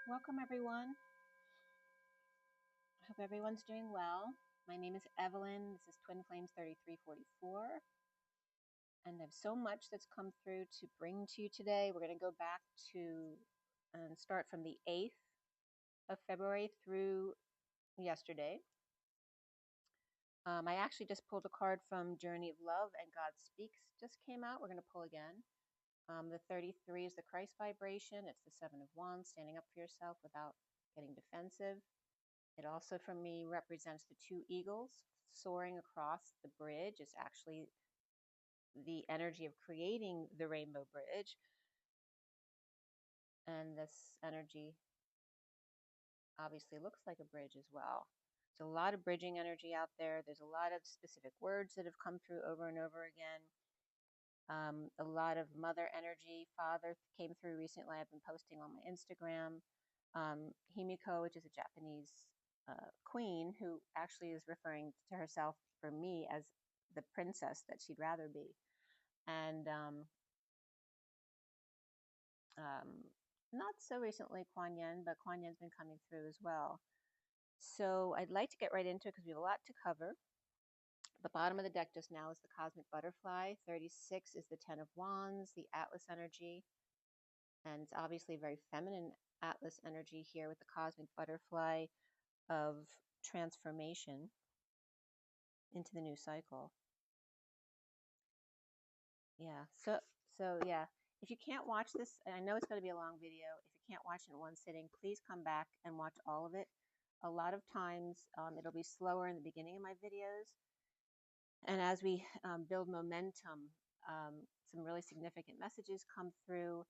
Welcome everyone. I hope everyone's doing well. My name is Evelyn. This is Twin Flames 3344. And I have so much that's come through to bring to you today. We're going to go back to and start from the 8th of February through yesterday. I actually just pulled a card from Journey of Love and God Speaks just came out. We're going to pull again. The 33 is the Christ vibration. It's the 7 of Wands, standing up for yourself without getting defensive. It also, for me, represents the 2 eagles soaring across the bridge. It's actually the energy of creating the rainbow bridge. And this energy obviously looks like a bridge as well. There's a lot of bridging energy out there. There's a lot of specific words that have come through over and over again. A lot of mother energy. Father came through recently. I've been posting on my Instagram. Himiko, which is a Japanese queen, who actually is referring to herself for me as the princess that she'd rather be. And not so recently Kuan Yin, but Kuan Yin's been coming through as well. So I'd like to get right into it because we have a lot to cover. The bottom of the deck just now is the Cosmic Butterfly. 36 is the 10 of Wands, the Atlas energy. And it's obviously very feminine Atlas energy here with the Cosmic Butterfly of transformation into the new cycle. Yeah, so yeah, if you can't watch this, and I know it's going to be a long video, if you can't watch it in one sitting, please come back and watch all of it. A lot of times it'll be slower in the beginning of my videos, and as we build momentum, some really significant messages come through,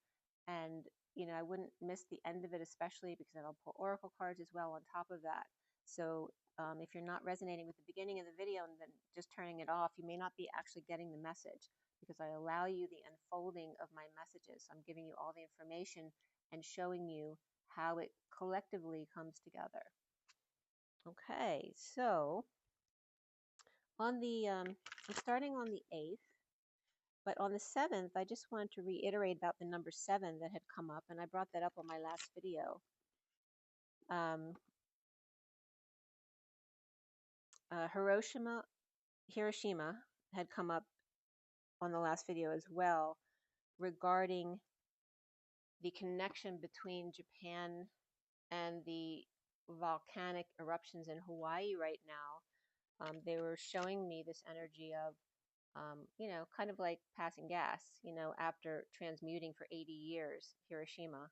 and I wouldn't miss the end of it, especially because I'll pull oracle cards as well on top of that. So if you're not resonating with the beginning of the video and then just turning it off, you may not be actually getting the message, because I allow you the unfolding of my messages. I'm giving you all the information and showing you how it collectively comes together. Okay, so on the I'm starting on the 8th, but on the 7th, I just wanted to reiterate about the number 7 that had come up, and I brought that up on my last video. Hiroshima had come up on the last video as well, regarding the connection between Japan and the volcanic eruptions in Hawaii right now. They were showing me this energy of, kind of like passing gas, after transmuting for 80 years, Hiroshima,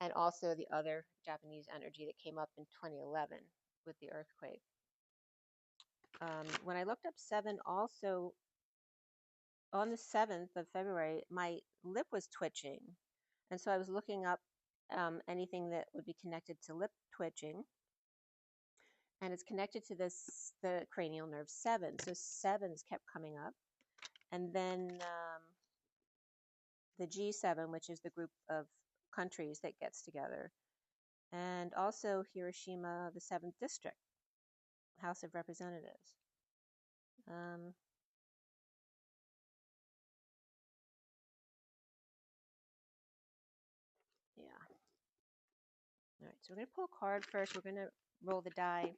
and also the other Japanese energy that came up in 2011 with the earthquake. When I looked up 7, also on the 7th of February, my lip was twitching. And so I was looking up anything that would be connected to lip twitching. And it's connected to the cranial nerve 7. So 7s kept coming up. And then the G7, which is the group of countries that gets together. And also Hiroshima, the 7th district, House of Representatives. Yeah. All right, so we're going to pull a card first. We're going to roll the die.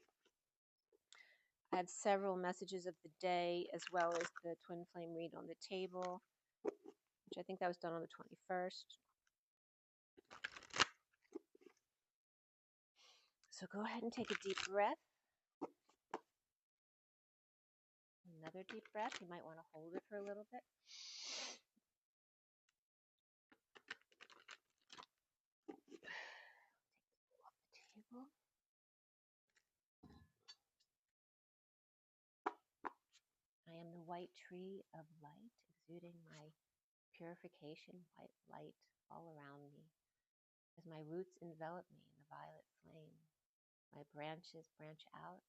I had several messages of the day, as well as the twin flame read on the table, which I think that was done on the 21st. So go ahead and take a deep breath. Another deep breath. You might want to hold it for a little bit. Take it off the table. I am the white tree of light, exuding my purification, white light all around me. As my roots envelop me in the violet flame, my branches branch out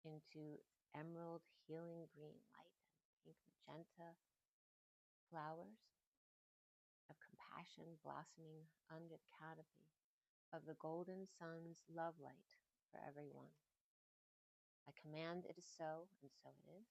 into emerald healing green light and pink magenta flowers of compassion blossoming under the canopy of the golden sun's love light for everyone. I command it is so, and so it is.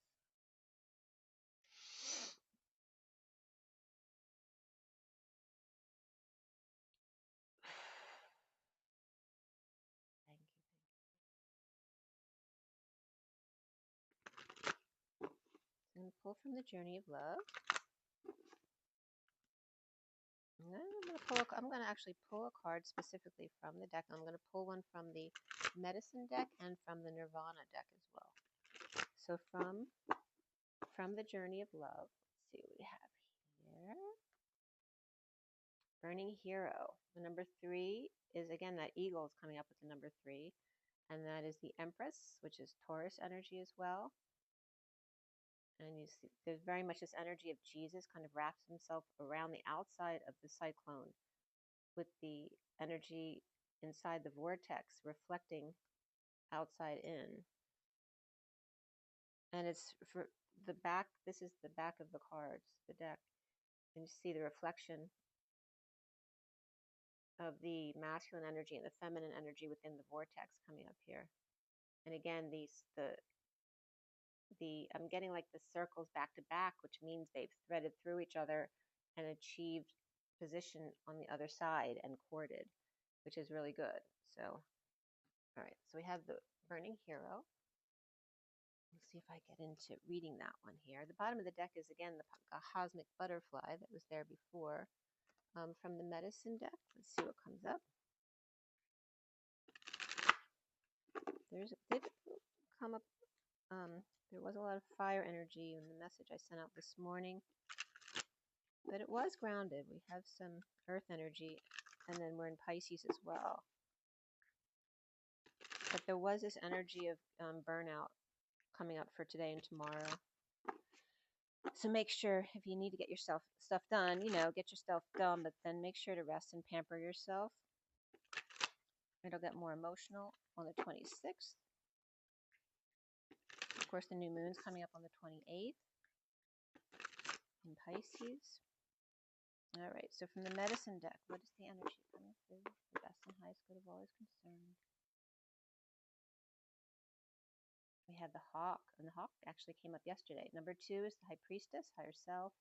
And pull from the Journey of Love. And then I'm going to actually pull a card specifically from the deck. I'm going to pull one from the Medicine deck and from the Nirvana deck as well. So from the Journey of Love, let's see what we have here. Burning Hero. The number 3 is, again, that eagle is coming up with the number 3. And that is the Empress, which is Taurus energy as well. And you see, there's very much this energy of Jesus kind of wraps himself around the outside of the cyclone with the energy inside the vortex reflecting outside in. And it's for the back, this is the back of the cards, the deck. And you see the reflection of the masculine energy and the feminine energy within the vortex coming up here. And again, I'm getting like the circles back to back, which means they've threaded through each other and achieved position on the other side and corded, which is really good. So, all right, so we have the Burning Hero. Let's see if I get into reading that one here. The bottom of the deck is, again, the Cosmic Butterfly that was there before. From the Medicine deck, let's see what comes up. Did come up. There was a lot of fire energy in the message I sent out this morning, but it was grounded. We have some earth energy, and then we're in Pisces as well. But there was this energy of burnout coming up for today and tomorrow. So make sure, if you need to get yourself stuff done, get your stuff done, but then make sure to rest and pamper yourself. It'll get more emotional on the 26th. Of course, the new moon's coming up on the 28th in Pisces. All right, so from the Medicine deck, what is the energy coming through? The best and highest good of all is concerned. We have the Hawk, and the Hawk actually came up yesterday. Number 2 is the High Priestess, higher self.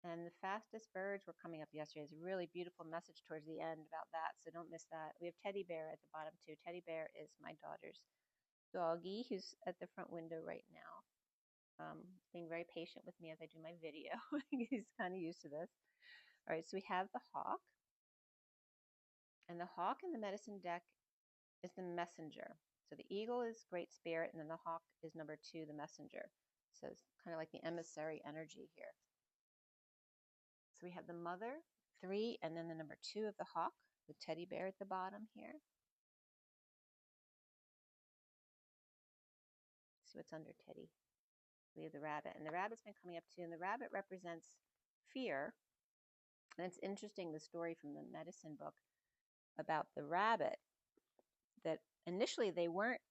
And the Fastest Birds were coming up yesterday. It's a really beautiful message towards the end about that, so don't miss that. We have Teddy Bear at the bottom too. Teddy Bear is my daughter's doggy, who's at the front window right now, being very patient with me as I do my video. He's kind of used to this. All right, so we have the Hawk. And the Hawk in the Medicine deck is the Messenger. So the Eagle is Great Spirit, and then the Hawk is number 2, the Messenger. So it's kind of like the emissary energy here. So we have the Mother, 3, and then the number 2 of the Hawk, the Teddy Bear at the bottom here. See what's under Teddy. We have the Rabbit, and the Rabbit's been coming up too, and the Rabbit represents fear. And it's interesting, the story from the Medicine book about the rabbit, that initially they weren't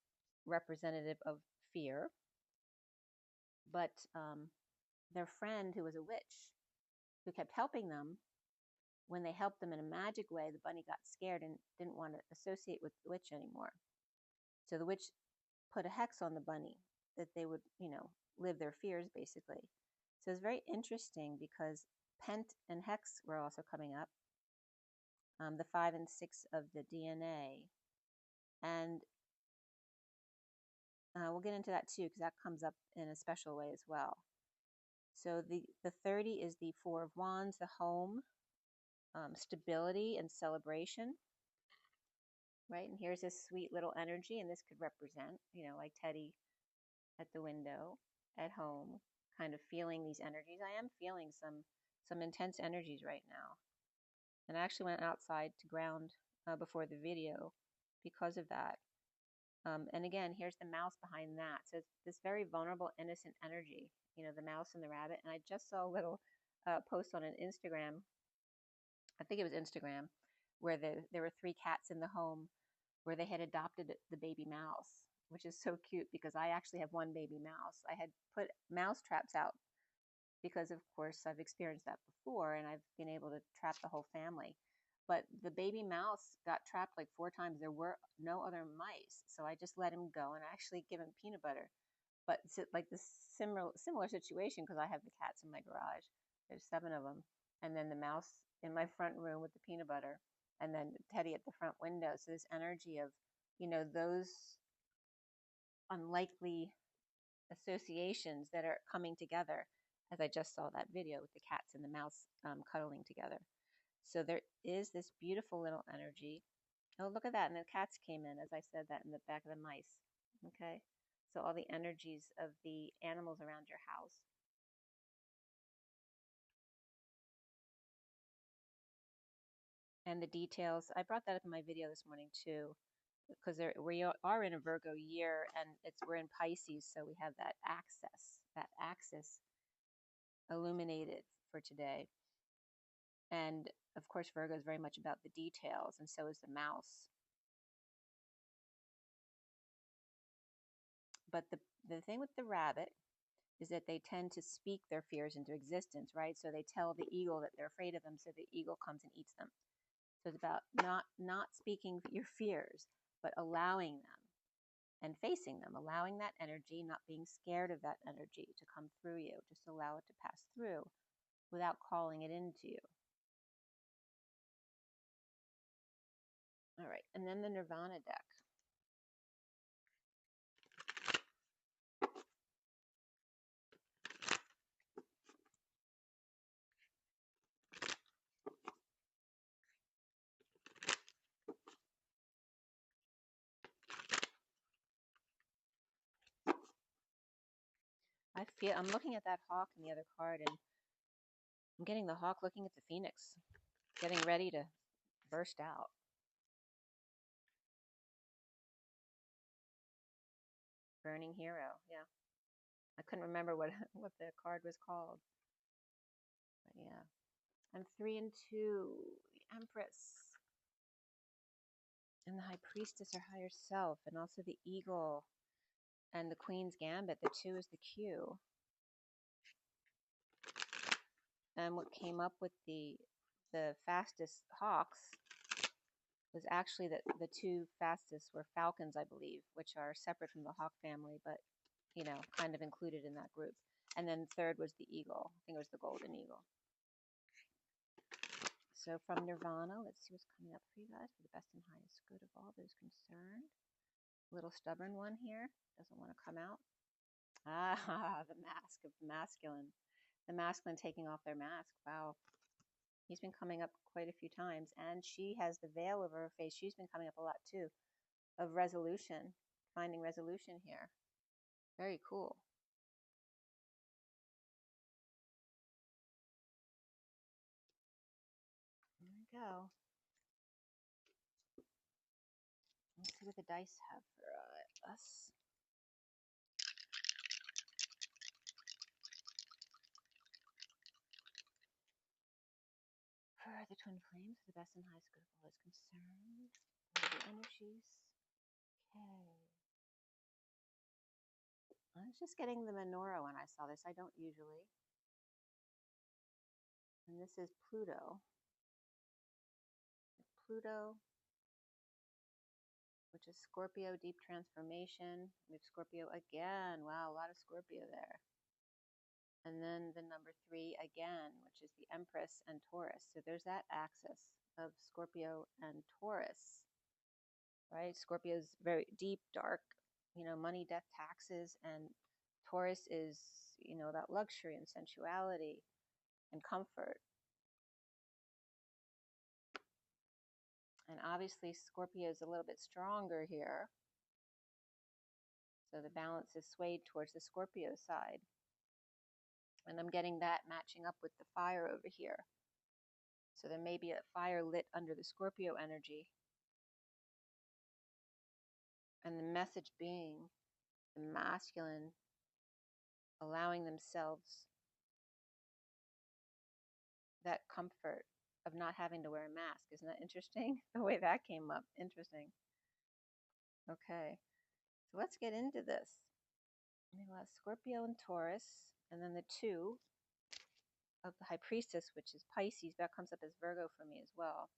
representative of fear, but their friend, who was a witch, who kept helping them, when they helped them in a magic way, the bunny got scared and didn't want to associate with the witch anymore. So the witch put a hex on the bunny that they would, live their fears, basically. So it's very interesting because Pent and Hex were also coming up, the 5 and 6 of the DNA. And we'll get into that too, because that comes up in a special way as well. So the 30 is the 4 of Wands, the home, stability and celebration, right? And here's this sweet little energy, and this could represent, like Teddy at the window, at home, kind of feeling these energies. I am feeling some intense energies right now. And I actually went outside to ground before the video because of that. And again, here's the mouse behind that. So it's this very vulnerable, innocent energy, the mouse and the rabbit. And I just saw a little post on an Instagram, I think it was Instagram, where there were 3 cats in the home where they had adopted the baby mouse, which is so cute because I actually have one baby mouse. I had put mouse traps out because, of course, I've experienced that before, and I've been able to trap the whole family. But the baby mouse got trapped like 4 times. There were no other mice, so I just let him go and I actually give him peanut butter. But it's like this similar situation because I have the cats in my garage. There's 7 of them, and then the mouse in my front room with the peanut butter, and then Teddy at the front window. So this energy of, those unlikely associations that are coming together, as I just saw that video with the cats and the mouse cuddling together. So there is this beautiful little energy. Oh, look at that. And the cats came in, as I said that, in the back of the mice. Okay. So all the energies of the animals around your house. And the details. I brought that up in my video this morning too, because we are in a Virgo year, and we're in Pisces, so we have that axis illuminated for today. And of course, Virgo is very much about the details, and so is the mouse. But the thing with the rabbit is that they tend to speak their fears into existence, right? So they tell the eagle that they're afraid of them, so the eagle comes and eats them. So it's about not speaking your fears, but allowing them and facing them, allowing that energy, not being scared of that energy to come through you. Just allow it to pass through without calling it into you. All right, and then the Nirvana deck. I'm looking at that hawk in the other card, and I'm getting the hawk looking at the phoenix, getting ready to burst out. Burning Hero, yeah. I couldn't remember what the card was called. But yeah. I'm 3 and 2, the Empress. And the High Priestess, or higher self, and also the Eagle and the Queen's Gambit. The 2 is the Q. And what came up with the fastest hawks was actually that the 2 fastest were falcons, I believe, which are separate from the hawk family, but, you know, kind of included in that group. And then third was the eagle. I think it was the golden eagle. So from Nirvana, let's see what's coming up for you guys for the best and highest good of all those concerned. Little stubborn one here, doesn't want to come out. Ah, the mask of the masculine. The masculine taking off their mask. Wow. He's been coming up quite a few times. And she has the veil over her face. She's been coming up a lot too. Of resolution. Finding resolution here. Very cool. There we go. Let's see what the dice have for us. For the twin flames, the best and highest good of all is concerned. What are the energies? Okay. I was just getting the menorah when I saw this. I don't usually. And this is Pluto. Pluto, which is Scorpio, deep transformation. We have Scorpio again. Wow, a lot of Scorpio there. And then the number 3 again, which is the Empress and Taurus. So there's that axis of Scorpio and Taurus, right? Scorpio is very deep, dark, you know, money, death, taxes. And Taurus is, you know, that luxury and sensuality and comfort. And obviously Scorpio is a little bit stronger here. So the balance is swayed towards the Scorpio side. And I'm getting that matching up with the fire over here. So there may be a fire lit under the Scorpio energy. And the message being the masculine allowing themselves that comfort of not having to wear a mask. Isn't that interesting? The way that came up. Interesting. Okay. So let's get into this. We'll have Scorpio and Taurus, and then the 2 of the High Priestess, which is Pisces. That comes up as Virgo for me as well.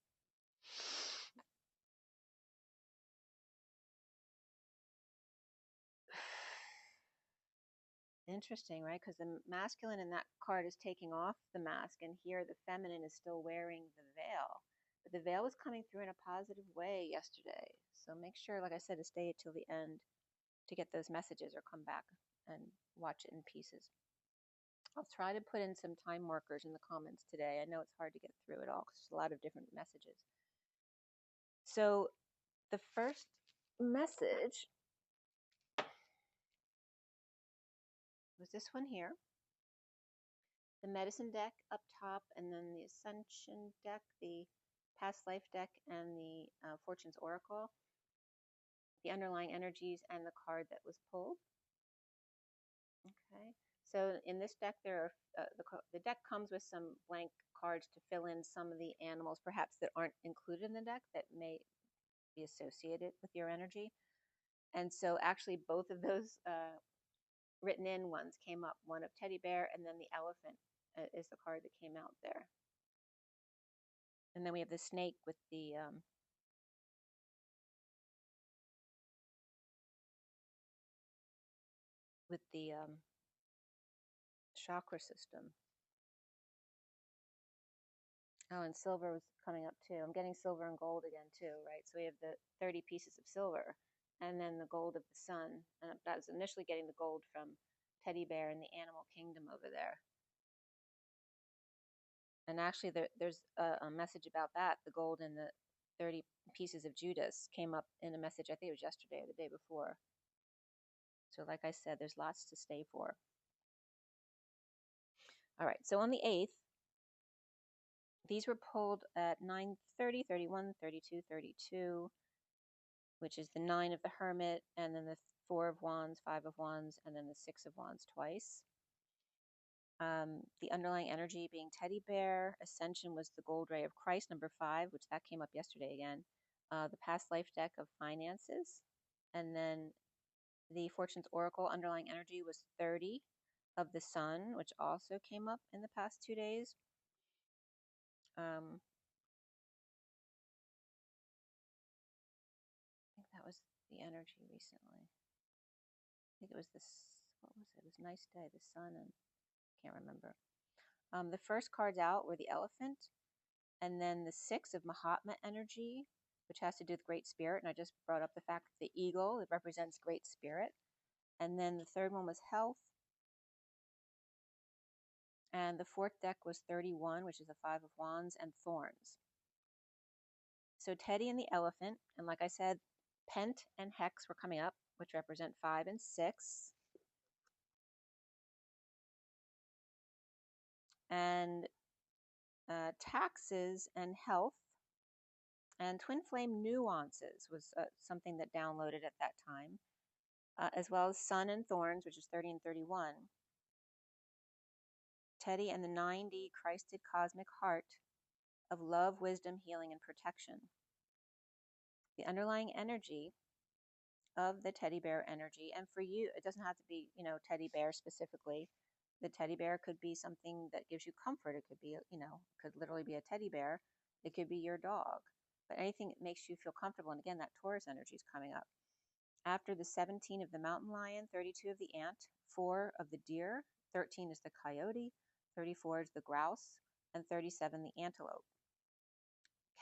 Interesting, right? Because the masculine in that card is taking off the mask, and here the feminine is still wearing the veil. But the veil was coming through in a positive way yesterday. So make sure, like I said, to stay till the end to get those messages or come back and watch it in pieces. I'll try to put in some time markers in the comments today. I know it's hard to get through it all because there's a lot of different messages. So the first message was this one here. The medicine deck up top, and then the Ascension deck, the past life deck, and the Fortune's Oracle, the underlying energies, and the card that was pulled. Okay, so in this deck, there are the deck comes with some blank cards to fill in some of the animals, perhaps that aren't included in the deck that may be associated with your energy. And so actually both of those written in ones came up, one of teddy bear, and then the elephant is the card that came out there. And then we have the snake with the chakra system. Oh, and silver was coming up too. I'm getting silver and gold again too, right? So we have the 30 pieces of silver, and then the gold of the sun. And I was initially getting the gold from teddy bear and the animal kingdom over there. And actually, there's a message about that. The gold and the 30 pieces of Judas came up in a message, I think it was yesterday or the day before. So like I said, there's lots to stay for. All right, so on the 8th, these were pulled at 9:30, 31, 32, 32, which is the 9 of the Hermit, and then the 4 of Wands, 5 of Wands, and then the 6 of Wands twice. The underlying energy being teddy bear. Ascension was the gold ray of Christ, number 5, which that came up yesterday again. The past life deck of finances. And then the Fortune's Oracle underlying energy was 30 of the sun, which also came up in the past 2 days. I think that was the energy recently. I think it was this, what was it? It was a nice day, the sun, and can't remember. The first cards out were the elephant, and then the 6 of Mahatma energy, which has to do with Great Spirit. And I just brought up the fact that the eagle, it represents Great Spirit. And then the third one was health. And the fourth deck was 31, which is the 5 of Wands, and thorns. So Teddy and the elephant, and like I said, Pent and Hex were coming up, which represent 5 and 6. And taxes and health, and twin flame nuances was something that downloaded at that time, as well as sun and thorns, which is 30 and 31. Teddy and the 9D Christed cosmic heart of love, wisdom, healing, and protection. The underlying energy of the teddy bear energy, and for you, it doesn't have to be, teddy bear specifically. The teddy bear could be something that gives you comfort. It could be, could literally be a teddy bear. It could be your dog, but anything that makes you feel comfortable. And again, that Taurus energy is coming up. After the 17 of the mountain lion, 32 of the ant, 4 of the deer, 13 is the coyote, 34 is the grouse, and 37 the antelope.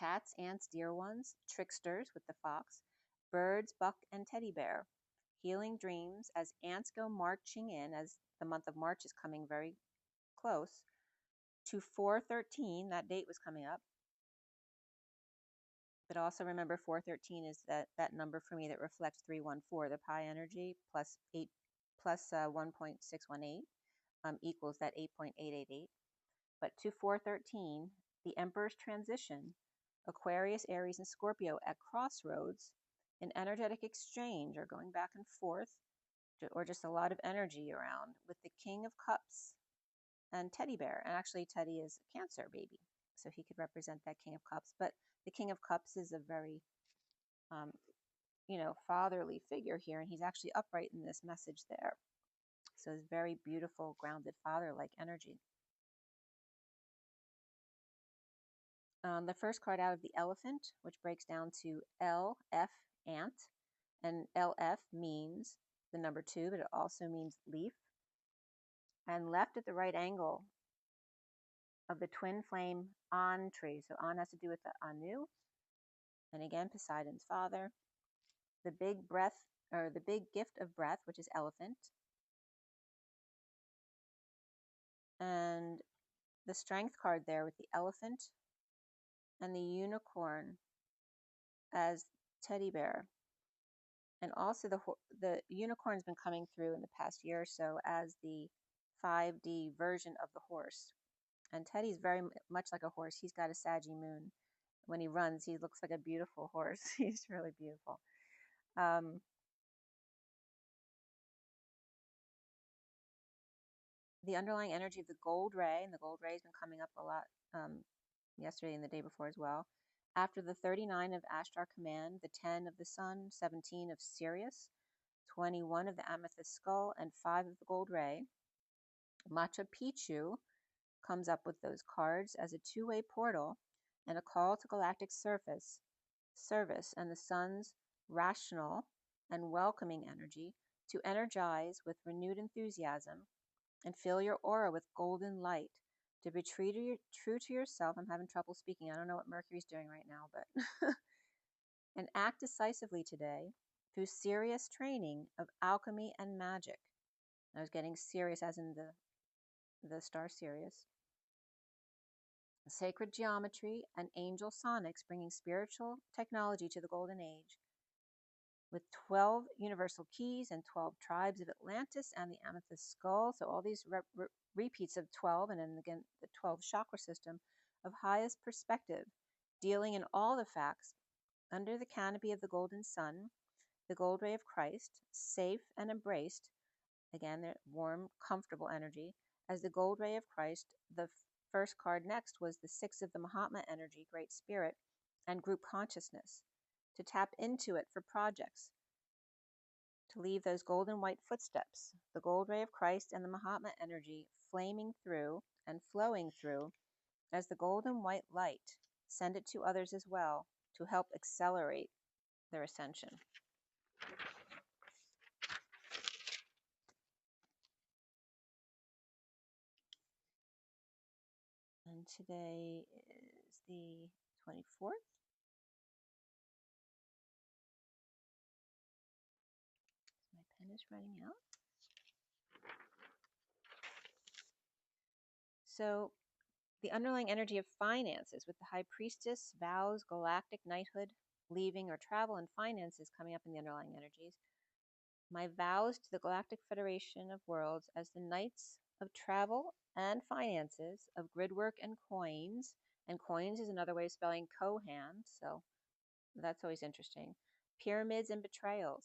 Cats, ants, dear ones, tricksters with the fox, birds, buck, and teddy bear. Healing dreams as ants go marching in, as the month of March is coming very close, to 413, that date was coming up. But also remember 413 is that number for me that reflects 314, the pi energy, plus 1.618 equals that 8.888. But to 413, the Emperor's transition, Aquarius, Aries, and Scorpio at crossroads, an energetic exchange or going back and forth, or just a lot of energy around with the King of Cups and Teddy Bear. And actually Teddy is a Cancer baby, so he could represent that King of Cups. But the King of Cups is a very, fatherly figure here, and he's actually upright in this message there. So it's very beautiful, grounded, father-like energy. The first card out of the elephant, which breaks down to LF, ant, and LF means the number 2, but it also means leaf. And left at the right angle of the twin flame An tree. So An has to do with the Anu. And again, Poseidon's father. The big breath, or the big gift of breath, which is elephant. And the strength card there with the elephant and the unicorn as teddy bear. And also the unicorn's been coming through in the past year or so as the 5D version of the horse. And Teddy's very much like a horse. He's got a saggy moon. When he runs, he looks like a beautiful horse. He's really beautiful. The underlying energy of the gold ray, and the gold ray has been coming up a lot yesterday and the day before as well. After the 39 of Ashtar Command, the 10 of the Sun, 17 of Sirius, 21 of the Amethyst Skull, and 5 of the Gold Ray, Machu Picchu comes up with those cards as a two-way portal and a call to galactic service, and the Sun's rational and welcoming energy to energize with renewed enthusiasm and fill your aura with golden light, to be true to yourself. I'm having trouble speaking. I don't know what Mercury's doing right now, but and act decisively today through serious training of alchemy and magic. I was getting serious as in the star Sirius. Sacred geometry and angel sonics, bringing spiritual technology to the golden age, with 12 universal keys and 12 tribes of Atlantis and the amethyst skull. So all these repeats of 12, and then again the 12 chakra system of highest perspective, dealing in all the facts under the canopy of the golden sun, the gold ray of Christ, safe and embraced, again the warm, comfortable energy, as the gold ray of Christ. The first card next was the 6 of the Mahatma energy, Great Spirit, and group consciousness, to tap into it for projects, to leave those golden white footsteps, the gold ray of Christ and the Mahatma energy flaming through and flowing through as the golden white light. Send it to others as well to help accelerate their ascension. And today is the 24th. My pen is running out. So the underlying energy of finances with the High Priestess, vows, galactic knighthood, leaving or travel, and finances coming up in the underlying energies. My vows to the Galactic Federation of Worlds as the Knights of Travel and Finances, of Grid Work and Coins. And coins is another way of spelling Kohan, so that's always interesting. Pyramids and betrayals.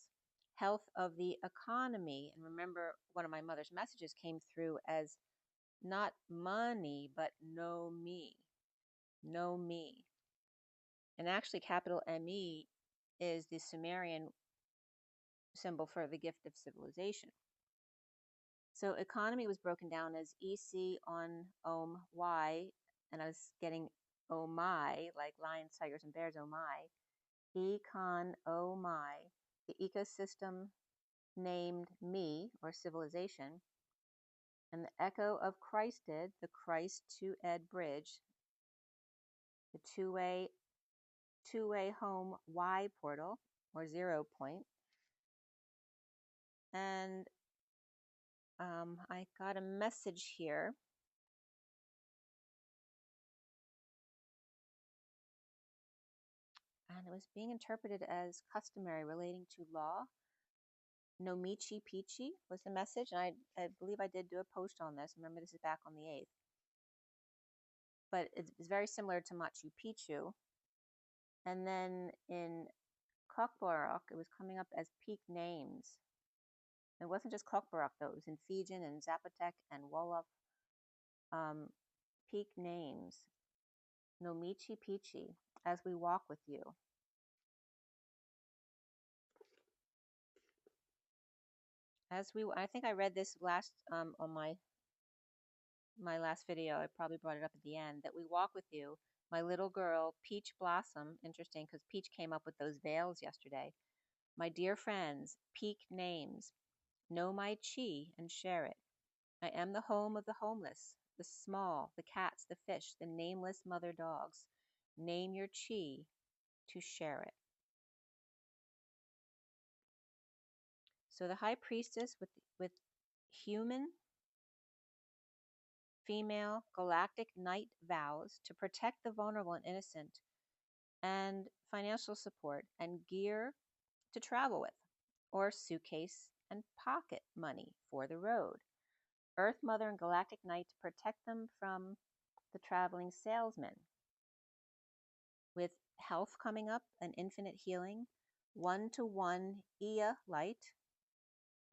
Health of the economy. And remember, one of my mother's messages came through as not money, but know me. Know me. And actually, capital M-E is the Sumerian symbol for the gift of civilization. So economy was broken down as EC on Y, and I was getting oh my, like lions, tigers, and bears, oh my. Econ, oh my. The ecosystem named me, or civilization. And the echo of Christed, the Christ to Ed bridge, the two-way home Y portal, or 0 point. And I got a message here. And it was being interpreted as customary relating to law. Nomichi Pichi was the message, and I believe I did do a post on this. Remember, this is back on the 8th. But it's very similar to Machu Picchu. And then in Kokborok, it was coming up as peak names. It wasn't just Kokborok, though. It was in Fijian and Zapotec and Wolof. Peak names. Nomichi Pichi, as we walk with you. I think I read this last on my last video. I probably brought it up at the end, that we walk with you, my little girl, Peach Blossom. Interesting, because Peach came up with those veils yesterday. My dear friends, peak names. Know my chi and share it. I am the home of the homeless, the small, the cats, the fish, the nameless mother dogs. Name your chi to share it. So the High Priestess with human female galactic knight vows to protect the vulnerable and innocent, and financial support and gear to travel with, or suitcase and pocket money for the road. Earth Mother and Galactic Knight to protect them from the traveling salesman. With health coming up and infinite healing, 1-to-1 Ea light,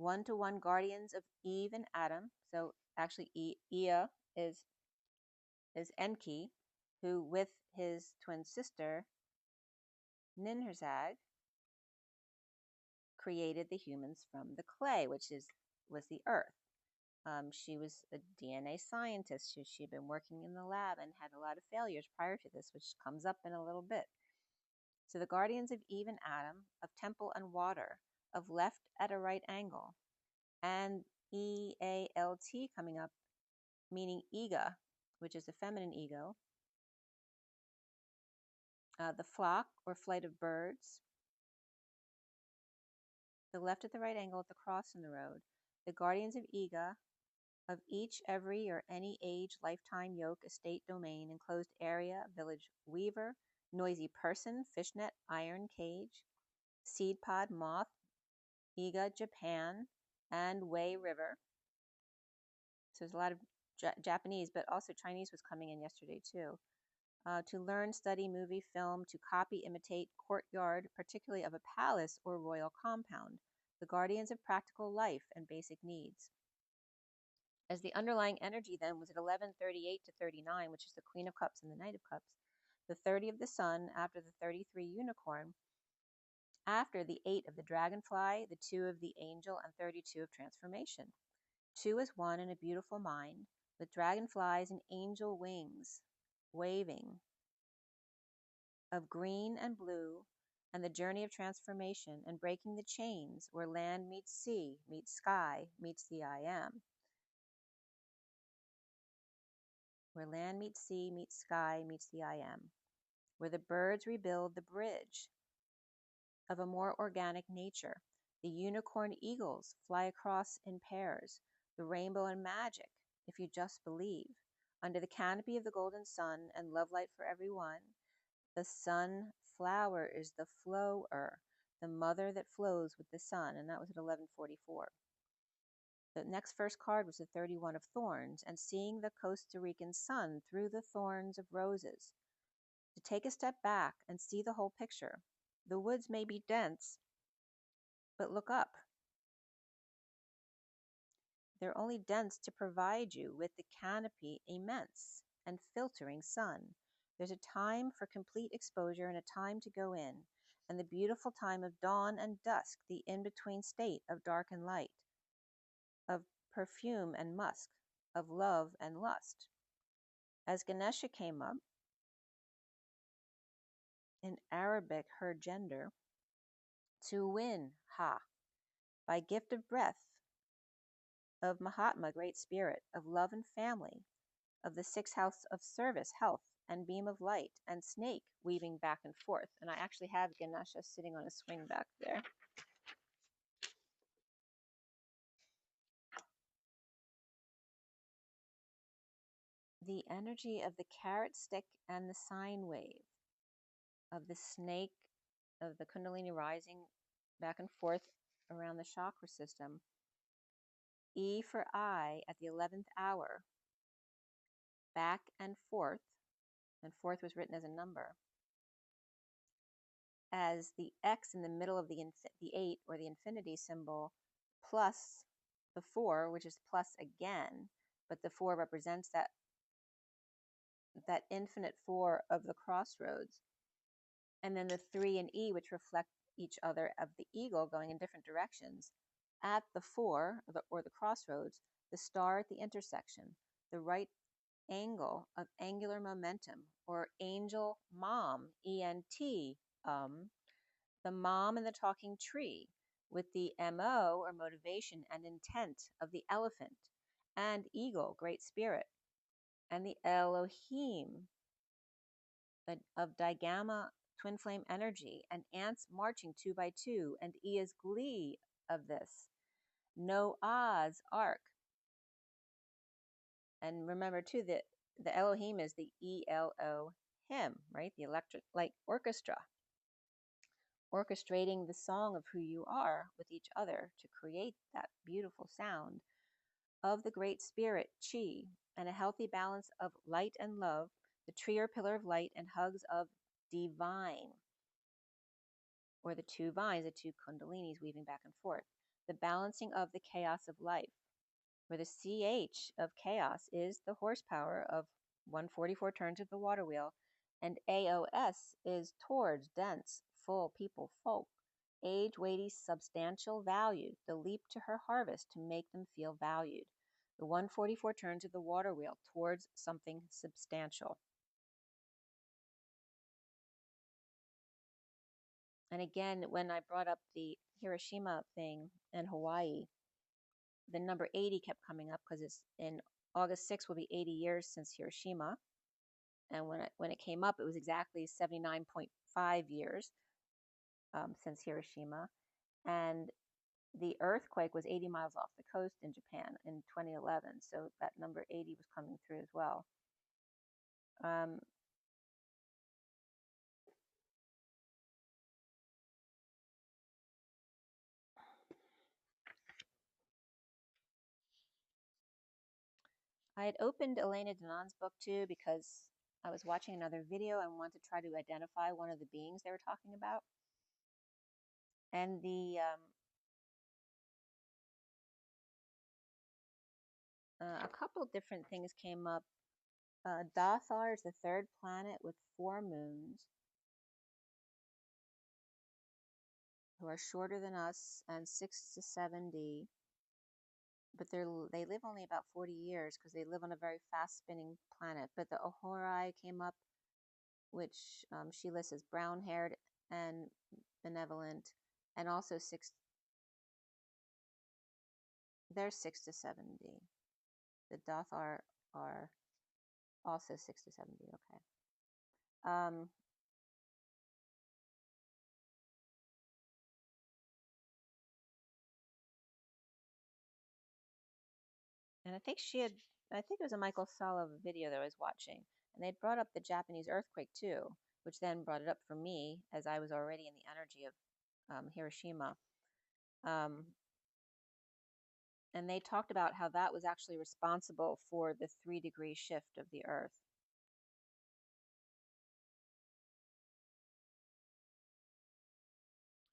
1-to-1 guardians of Eve and Adam. So actually Ea is Enki, who with his twin sister Ninhursag created the humans from the clay, which was the earth. She was a DNA scientist. She had been working in the lab and had a lot of failures prior to this, which comes up in a little bit. So the guardians of Eve and Adam, of temple and water, of left at a right angle, and EALT coming up, meaning ega, which is the feminine ego, the flock or flight of birds, the left at the right angle at the cross in the road, the guardians of ega, of each, every, or any age, lifetime, yoke, estate, domain, enclosed area, village, weaver, noisy person, fishnet, iron cage, seed pod, moth, ega, Japan, and Wei River. So there's a lot of Japanese, but also Chinese was coming in yesterday too. To learn, study, movie, film, to copy, imitate, courtyard, particularly of a palace or royal compound, the guardians of practical life and basic needs. As the underlying energy then was at 11:38 to 39, which is the Queen of Cups and the Knight of Cups, the 30 of the Sun after the 33 Unicorn, after the 8 of the Dragonfly, the 2 of the Angel, and 32 of Transformation. 2 is 1 in a beautiful mind, with dragonflies and angel wings waving, of green and blue, and the journey of transformation and breaking the chains where land meets sea, meets sky, meets the I am. Where land meets sea, meets sky, meets the I am. Where the birds rebuild the bridge of a more organic nature. The unicorn eagles fly across in pairs. The rainbow and magic, if you just believe. Under the canopy of the golden sun and love light for everyone, the sunflower is the flower, the mother that flows with the sun, and that was at 11:44. The next first card was the 31 of Thorns, and seeing the Costa Rican sun through the thorns of roses. To take a step back and see the whole picture. The woods may be dense, but look up. They're only dense to provide you with the canopy immense and filtering sun. There's a time for complete exposure and a time to go in, and the beautiful time of dawn and dusk, the in-between state of dark and light, of perfume and musk, of love and lust. As Ganesha came up, in Arabic her gender, to win, by gift of breath, of Mahatma, great spirit, of love and family, of the 6th house of service, health, and beam of light, and snake weaving back and forth. And I actually have Ganesha sitting on a swing back there. The energy of the carrot stick and the sine wave, of the snake, of the Kundalini rising back and forth around the chakra system. E for I at the 11th hour, back and forth was written as a number. As the X in the middle of the 8 or the infinity symbol, plus the 4, which is plus again, but the 4 represents that infinite 4 of the crossroads. And then the 3 and E, which reflect each other of the eagle going in different directions. At the 4, or the crossroads, the star at the intersection, the right angle of angular momentum, or angel mom, ENT, the mom in the talking tree, with the MO, or motivation and intent, of the elephant, and eagle, great spirit, and the Elohim of Digamma, twin flame energy, and ants marching 2 by 2, and Ea's glee of this. Noah's ark, And remember too that the Elohim is the E-L-O-Him, right? The electric light orchestra, orchestrating the song of who you are with each other to create that beautiful sound of the great spirit, Chi, and a healthy balance of light and love, the tree or pillar of light, and hugs of divine, or the two vines, the two kundalinis weaving back and forth. The balancing of the chaos of life, where the CH of chaos is the horsepower of 144 turns of the water wheel, and AOS is towards, dense, full, people, folk, age, weighty, substantial, value, the leap to her harvest to make them feel valued. The 144 turns of the water wheel towards something substantial. And again, when I brought up the Hiroshima thing in Hawaii, the number 80 kept coming up because it's in August 6th will be 80 years since Hiroshima. And when it came up, it was exactly 79.5 years since Hiroshima. And the earthquake was 80 miles off the coast in Japan in 2011. So that number 80 was coming through as well. I had opened Elena Danon's book too because I was watching another video and wanted to try to identify one of the beings they were talking about. And a couple different things came up. Dathar is the third planet with 4 moons who are shorter than us and 6 to 7D. But they live only about 40 years because they live on a very fast spinning planet. But the Ahorai came up, which she lists as brown haired and benevolent, and also they're 6 to 7D. The Dathar are also 6 to 7D. Okay. And I think it was a Michael Sala video that I was watching, and they brought up the Japanese earthquake too, which then brought it up for me as I was already in the energy of Hiroshima. And they talked about how that was actually responsible for the 3-degree shift of the Earth.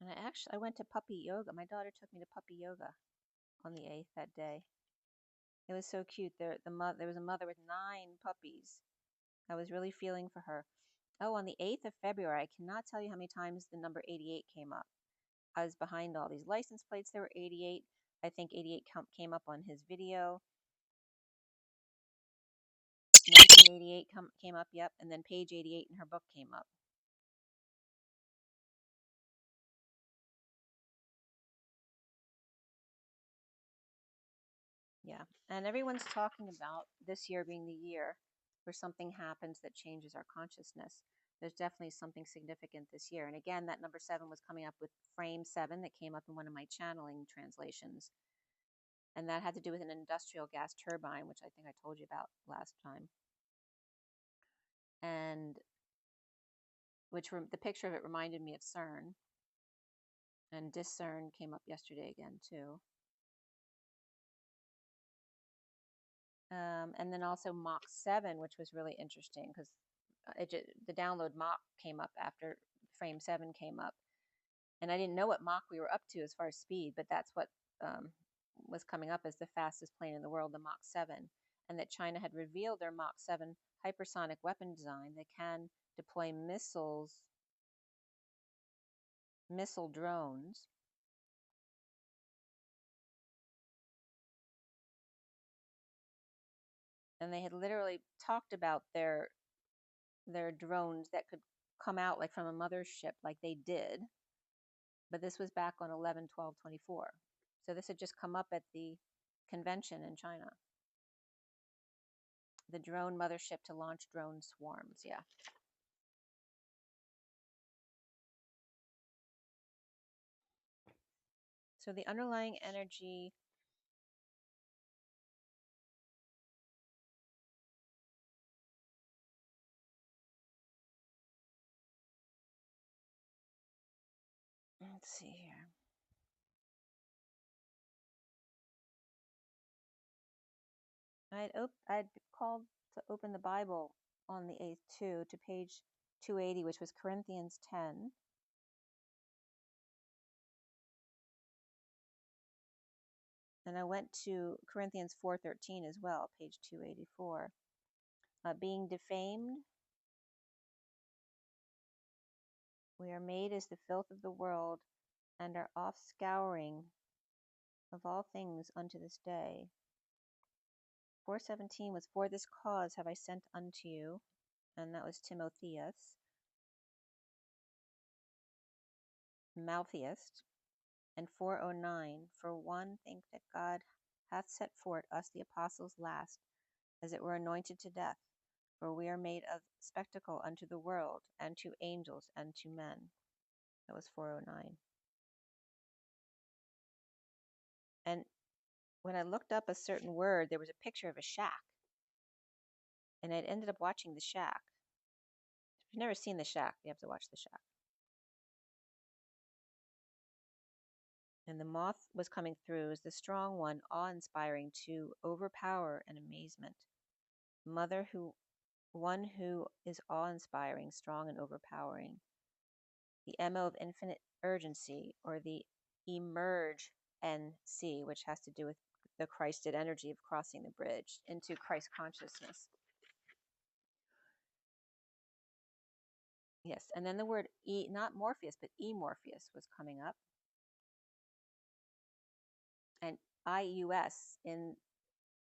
And I went to puppy yoga. My daughter took me to puppy yoga on the 8th that day. It was so cute. There was a mother with 9 puppies. I was really feeling for her. Oh, on the 8th of February, I cannot tell you how many times the number 88 came up. I was behind all these license plates. There were 88. I think 88 came up on his video. 1988 came up, yep. And then page 88 in her book came up. Yeah, and everyone's talking about this year being the year where something happens that changes our consciousness. There's definitely something significant this year. And again, that number 7 was coming up with frame 7 that came up in one of my channeling translations. And that had to do with an industrial gas turbine, which I think I told you about last time. And the picture of it reminded me of CERN. And discern came up yesterday again, too. And then also Mach 7, which was really interesting because the download Mach came up after frame 7 came up. And I didn't know what Mach we were up to as far as speed, but that's what was coming up as the fastest plane in the world, the Mach 7. And that China had revealed their Mach 7 hypersonic weapon design that can deploy missile drones. And they had literally talked about their drones that could come out like from a mothership like they did. But this was back on 11/12/24. So this had just come up at the convention in China. The drone mothership to launch drone swarms, yeah. So the underlying energy Let's see here. I'd called to open the Bible on the 8th too, to page 280, which was Corinthians 10. And I went to Corinthians 4:13 as well, page 284. Being defamed, we are made as the filth of the world, and are off scouring of all things unto this day. 4:17 was, for this cause have I sent unto you, and that was Timotheus, Maltheist. And 4:09, for one think that God hath set forth us the apostles last, as it were anointed to death, for we are made of spectacle unto the world, and to angels, and to men. That was 4:09. And when I looked up a certain word, there was a picture of a shack. And I'd ended up watching The Shack. If you've never seen The Shack, you have to watch The Shack. And the moth was coming through as the strong one, awe-inspiring to overpower and amazement. One who is awe-inspiring, strong and overpowering. The MO of infinite urgency, or the emerge NC, which has to do with the Christed energy of crossing the bridge into Christ consciousness. Yes, and then the word not Morpheus, but Morpheus was coming up. And IUS in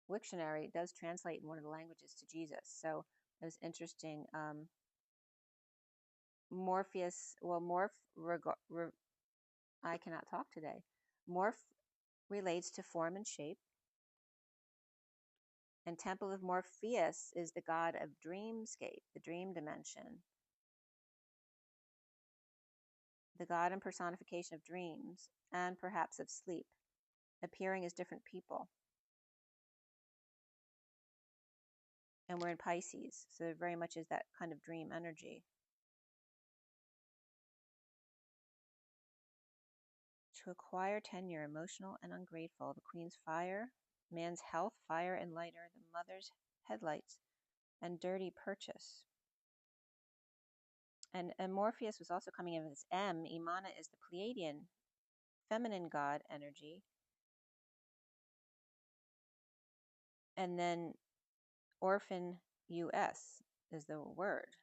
Wiktionary does translate in one of the languages to Jesus. So it was interesting. Morpheus, well, I cannot talk today. Morph relates to form and shape. And Temple of Morpheus is the god of dreamscape, the dream dimension. The god and personification of dreams, and perhaps of sleep, appearing as different people. And we're in Pisces, so there very much is that kind of dream energy. To acquire tenure, emotional and ungrateful, the queen's fire, man's health, fire and lighter, the mother's headlights, and dirty purchase. And Morpheus was also coming in as M. Imana is the Pleiadian, feminine god energy. And then orphan US is the word.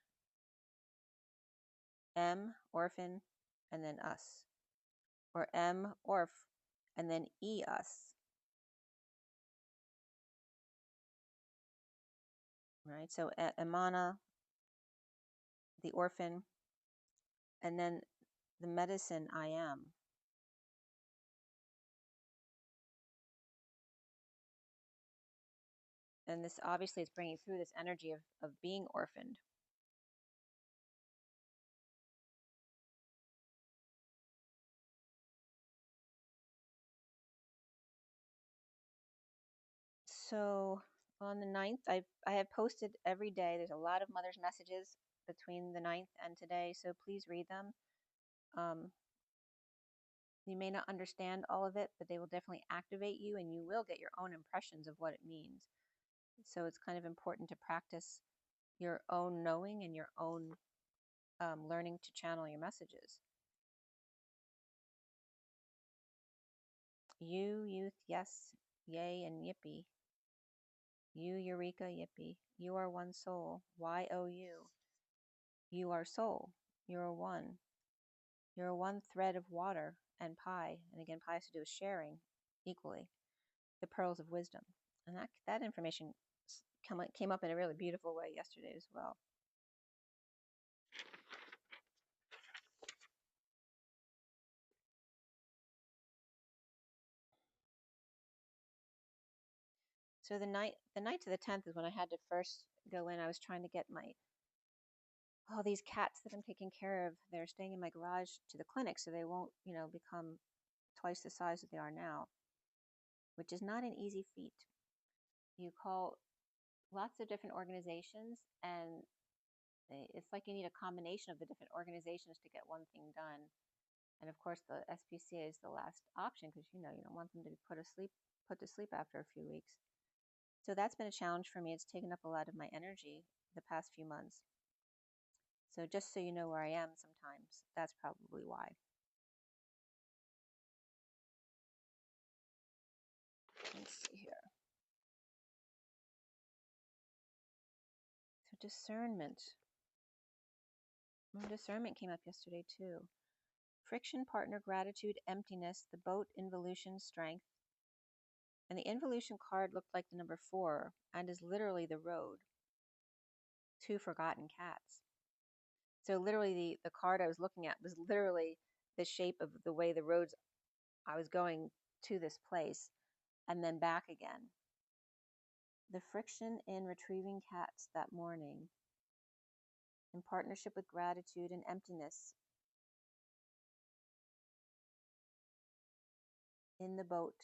M, orphan, and then us. Or M, orf, and then E, us. Right, so Imana, the orphan, and then the medicine I am. And this obviously is bringing through this energy of being orphaned. So on the 9th, I have posted every day. There's a lot of mother's messages between the 9th and today, so please read them. You may not understand all of it, but they will definitely activate you, and you will get your own impressions of what it means. So it's kind of important to practice your own knowing and your own learning to channel your messages. You, youth, yes, yay, and yippee. You, Eureka, yippee. You are one soul. YOU. You are soul. You're one. You're one thread of water and pi. And again, pi has to do with sharing equally. The pearls of wisdom. And that information came up in a really beautiful way yesterday as well. So the night to the 10th is when I had to first go in. I was trying to get all these cats that I'm taking care of. They're staying in my garage to the clinic, so they won't, become twice the size that they are now, which is not an easy feat. You call lots of different organizations, and it's like you need a combination of the different organizations to get one thing done. And of course, the SPCA is the last option because you don't want them to be put to sleep after a few weeks. So that's been a challenge for me. It's taken up a lot of my energy the past few months. So just so you know where I am sometimes, that's probably why. Let's see here. So discernment. Discernment came up yesterday too. Friction, partner, gratitude, emptiness, the boat, involution, strength. And the involution card looked like the number 4 and is literally the road. 2 forgotten cats. So literally the card I was looking at was literally the shape of the way the roads I was going to this place and then back again. The friction in retrieving cats that morning, in partnership with gratitude and emptiness, in the boat,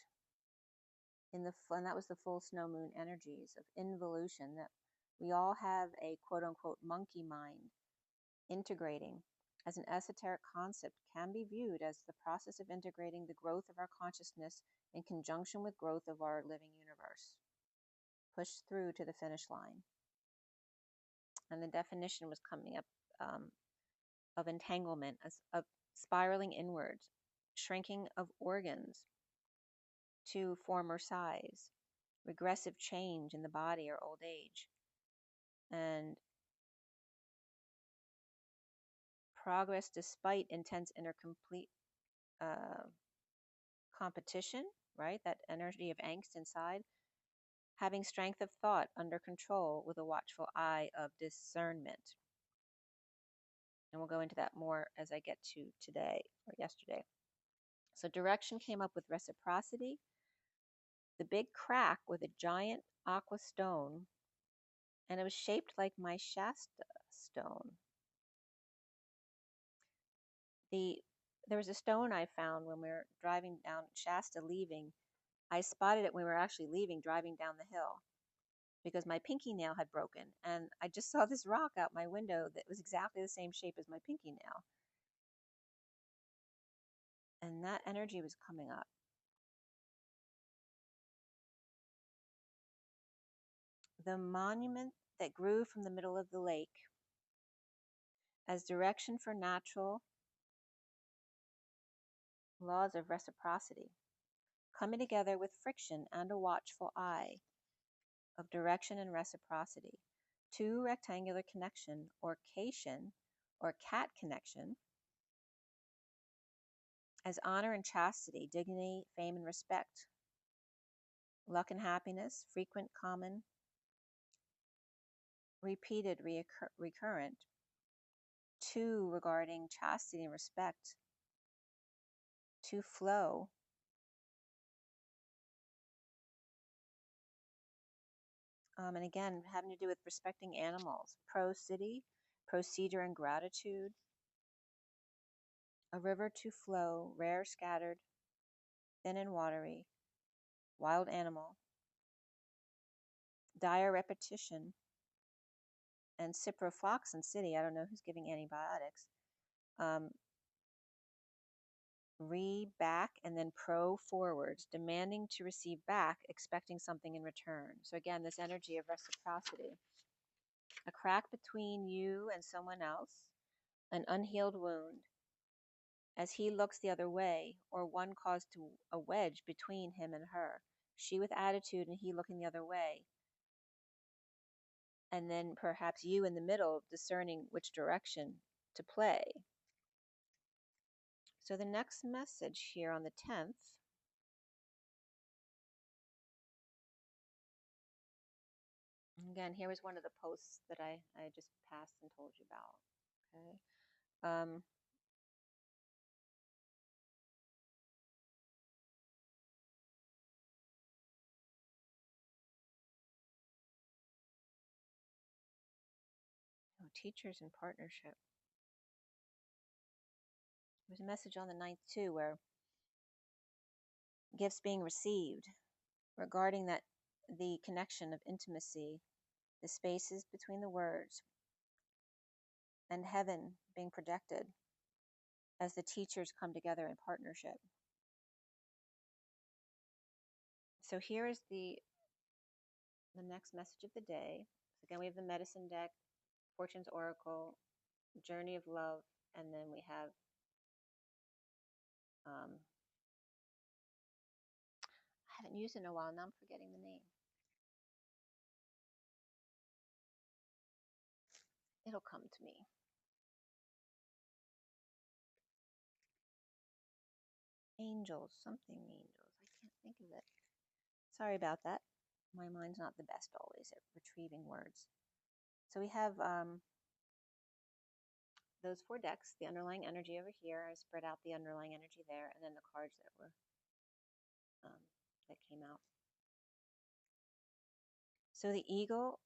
and that was the full snow moon energies of involution, that we all have a quote unquote monkey mind. Integrating as an esoteric concept can be viewed as the process of integrating the growth of our consciousness in conjunction with growth of our living universe. Push through to the finish line. And the definition was coming up of entanglement, as of spiraling inwards, shrinking of organs to former size, regressive change in the body or old age, and progress despite intense inner competition, right? That energy of angst inside, having strength of thought under control with a watchful eye of discernment. And we'll go into that more as I get to today or yesterday. So direction came up with reciprocity, the big crack with a giant aqua stone, and it was shaped like my Shasta stone. There was a stone I found when we were driving down Shasta leaving. I spotted it when we were actually leaving, driving down the hill, because my pinky nail had broken. And I just saw this rock out my window that was exactly the same shape as my pinky nail. And that energy was coming up. The monument that grew from the middle of the lake as direction for natural laws of reciprocity, coming together with friction and a watchful eye of direction and reciprocity. 2 rectangular connection or cation or cat connection as honor and chastity, dignity, fame and respect, luck and happiness, frequent, common, repeated, recurrent. 2 regarding chastity and respect, to flow. And again, having to do with respecting animals, pro-city, procedure and gratitude, a river to flow, rare, scattered, thin and watery, wild animal, dire repetition, and ciprofloxacin city. I don't know who's giving antibiotics. Back and then pro forwards, demanding to receive back, expecting something in return. So again, this energy of reciprocity. A crack between you and someone else, an unhealed wound, as he looks the other way, or one caused to a wedge between him and her. She with attitude and he looking the other way. And then perhaps you in the middle discerning which direction to play. So the next message here on the 10th, again, here was one of the posts that I just passed and told you about. Okay. Teachers in partnership. There's a message on the 9th too where gifts being received regarding that the connection of intimacy, the spaces between the words, and heaven being projected as the teachers come together in partnership. So here is the next message of the day. So again, we have the medicine deck, Fortune's Oracle, Journey of Love, and then we have I haven't used it in a while. Now I'm forgetting the name. It'll come to me. Angels, something angels. I can't think of it. Sorry about that. My mind's not the best always at retrieving words. So we have those 4 decks, the underlying energy over here. I spread out the underlying energy there, and then the cards that were that came out. So the eagle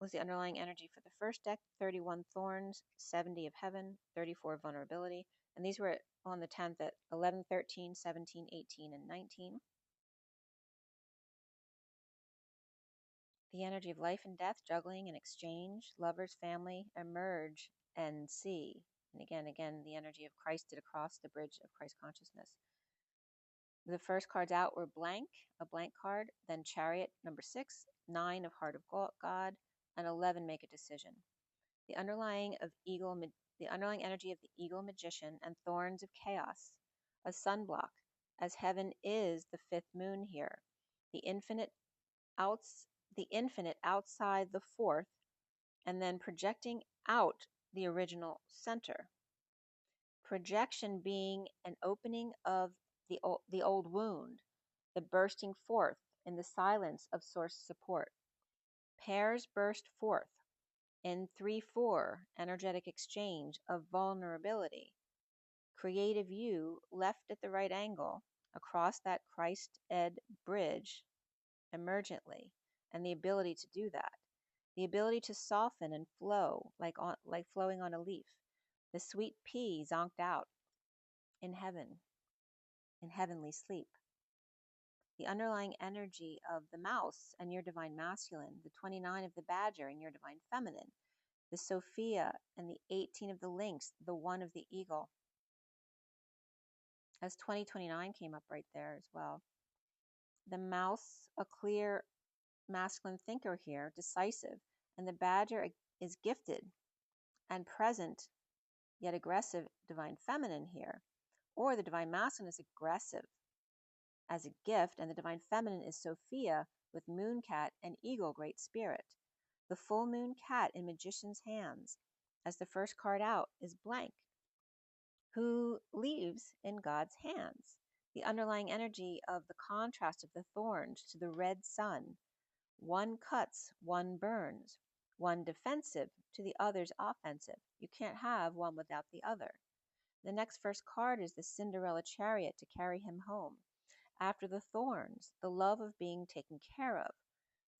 was the underlying energy for the first deck, 31 thorns, 70 of heaven, 34 vulnerability. And these were on the 10th at 11, 13, 17, 18, and 19. The energy of life and death, juggling and exchange, lovers, family, emerge and see. And again, the energy of Christ did across the bridge of Christ consciousness. The first cards out were blank, a blank card, then chariot, number 6, 9 of heart of God, and 11 make a decision. The underlying energy of the eagle magician and thorns of chaos, a sunblock, as heaven is the 5th moon here. The infinite outside the 4th, and then projecting out the original center. Projection being an opening of the old wound, the bursting forth in the silence of source support. Pairs burst forth in 3-4 energetic exchange of vulnerability. Creative you left at the right angle across that Christ-ed bridge emergently, and the ability to do that. The ability to soften and flow like flowing on a leaf. The sweet pea zonked out in heaven, in heavenly sleep. The underlying energy of the mouse and your divine masculine, the 29 of the badger and your divine feminine, the Sophia and the 18 of the lynx, the 1 of the eagle. As 2029 came up right there as well. The mouse, a clear masculine thinker here, decisive, and the badger is gifted and present, yet aggressive divine feminine here. Or the divine masculine is aggressive as a gift, and the divine feminine is Sophia with moon cat and eagle great spirit. The full moon cat in magician's hands, as the first card out, is blank, who leaves in God's hands. The underlying energy of the contrast of the thorns to the red sun. One cuts, one burns. One defensive to the other's offensive. You can't have one without the other. The next first card is the Cinderella chariot to carry him home. After the thorns, the love of being taken care of.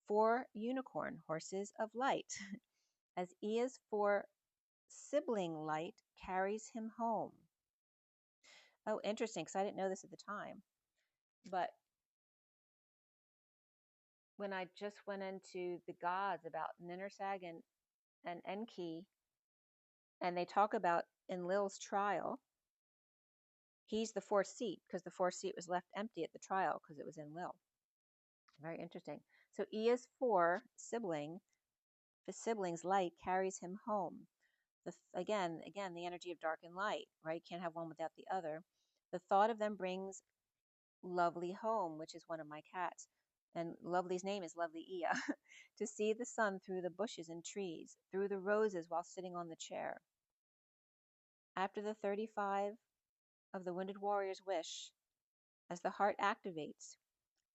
4 unicorn horses of light, as Ea's 4 sibling light carries him home. Oh, interesting, because I didn't know this at the time. But when I just went into the gods about Ninhursag and Enki, and they talk about Enlil's trial, he's the 4th seat, because the 4th seat was left empty at the trial because it was Enlil. Very interesting. So Ea's 4 siblings light carries him home. Again, the energy of dark and light, right? Can't have one without the other. The thought of them brings Lovely home, which is one of my cats. And Lovely's name is Lovely Ia. To see the sun through the bushes and trees, through the roses while sitting on the chair. After the 35 of the wounded warrior's wish, as the heart activates,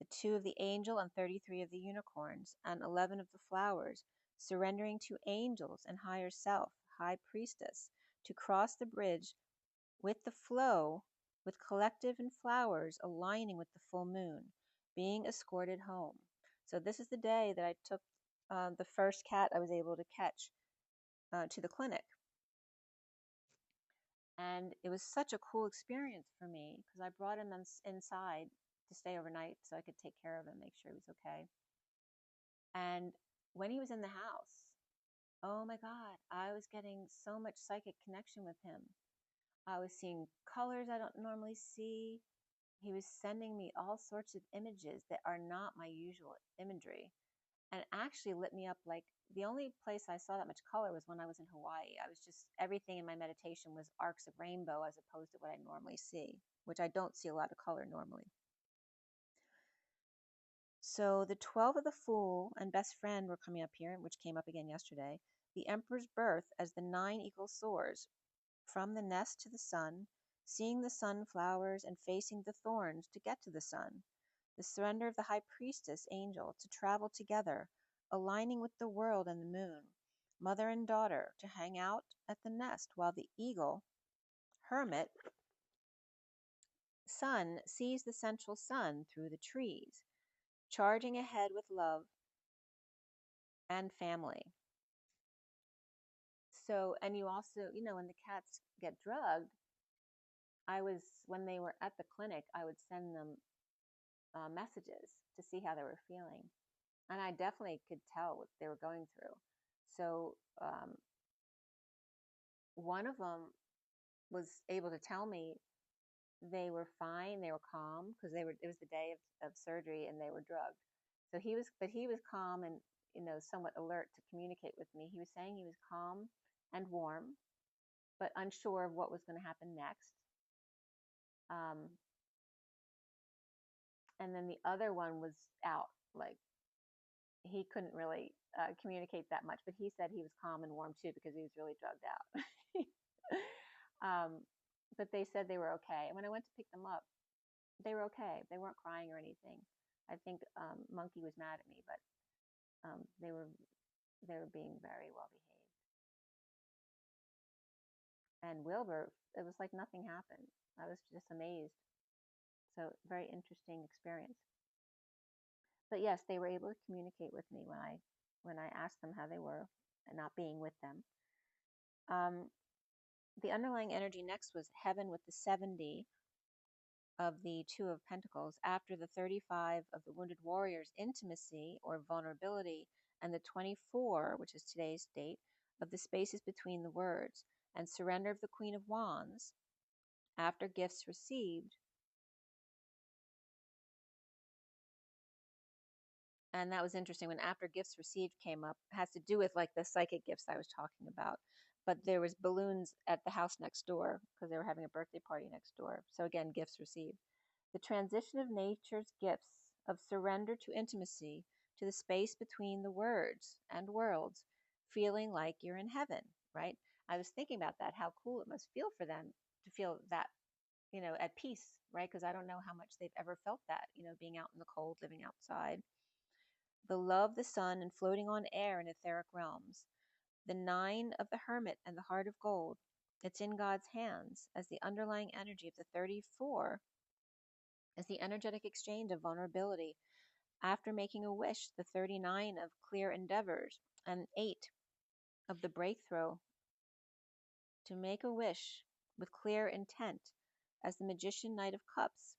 the 2 of the angel and 33 of the unicorns, and 11 of the flowers, surrendering to angels and higher self, high priestess, to cross the bridge with the flow, with collective and flowers aligning with the full moon, being escorted home. So this is the day that I took the first cat I was able to catch to the clinic. And it was such a cool experience for me because I brought him inside to stay overnight so I could take care of him, make sure he was okay. And when he was in the house, oh my God, I was getting so much psychic connection with him. I was seeing colors I don't normally see. He was sending me all sorts of images that are not my usual imagery, and actually lit me up. Like, the only place I saw that much color was when I was in Hawaii. I was just, everything in my meditation was arcs of rainbow as opposed to what I normally see, which I don't see a lot of color normally. So the 12 of the Fool and Best Friend were coming up here, which came up again yesterday. The Emperor's Birth as the 9 eagle soars from the nest to the sun, seeing the sunflowers and facing the thorns to get to the sun. The surrender of the High Priestess angel to travel together, aligning with the world and the moon, mother and daughter to hang out at the nest while the eagle, hermit, sun sees the central sun through the trees, charging ahead with love and family. So, and you also, when the cats get drugged, when they were at the clinic, I would send them messages to see how they were feeling. And I definitely could tell what they were going through. So one of them was able to tell me they were fine, they were calm, because it was the day of surgery and they were drugged. So he was calm and, somewhat alert to communicate with me. He was saying he was calm and warm, but unsure of what was going to happen next. And then the other one was out, like he couldn't really communicate that much, but he said he was calm and warm too because he was really drugged out. But they said they were okay. And when I went to pick them up, they were okay. They weren't crying or anything. I think Monkey was mad at me, but they were being very well behaved. And Wilbur, it was like nothing happened. I was just amazed. So very interesting experience. But yes, they were able to communicate with me when I asked them how they were, and not being with them. The underlying energy next was heaven with the 70 of the Two of Pentacles, after the 35 of the Wounded Warrior's intimacy or vulnerability, and the 24, which is today's date, of the spaces between the words, and surrender of the Queen of Wands, after gifts received. And that was interesting when after gifts received came up. It has to do with like the psychic gifts I was talking about. But there was balloons at the house next door because they were having a birthday party next door. So again, gifts received. The transition of nature's gifts of surrender to intimacy, to the space between the words and worlds, feeling like you're in heaven, right? I was thinking about that, how cool it must feel for them to feel that, at peace, right? Because I don't know how much they've ever felt that, being out in the cold, living outside. The love, the sun, and floating on air in etheric realms. The 9 of the Hermit and the Heart of Gold. It's in God's hands as the underlying energy of the 34 is the energetic exchange of vulnerability. After making a wish, the 39 of clear endeavors, and 8 of the breakthrough. To make a wish with clear intent as the Magician, Knight of Cups,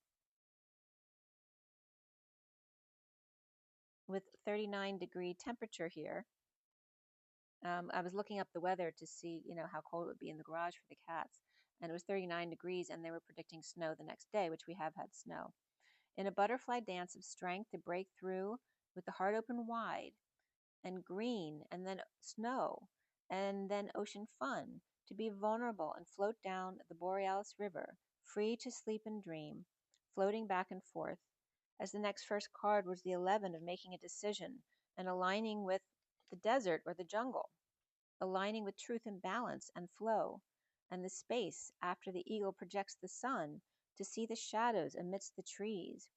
with 39-degree temperature here. I was looking up the weather to see, how cold it would be in the garage for the cats. And it was 39 degrees, and they were predicting snow the next day, which we have had snow. In a butterfly dance of strength to break through with the heart open wide, and green, and then snow, and then ocean fun, to be vulnerable and float down the Borealis River, free to sleep and dream, floating back and forth. As the next first card was the 11 of making a decision and aligning with the desert or the jungle, aligning with truth and balance and flow, and the space after the eagle projects the sun to see the shadows amidst the trees,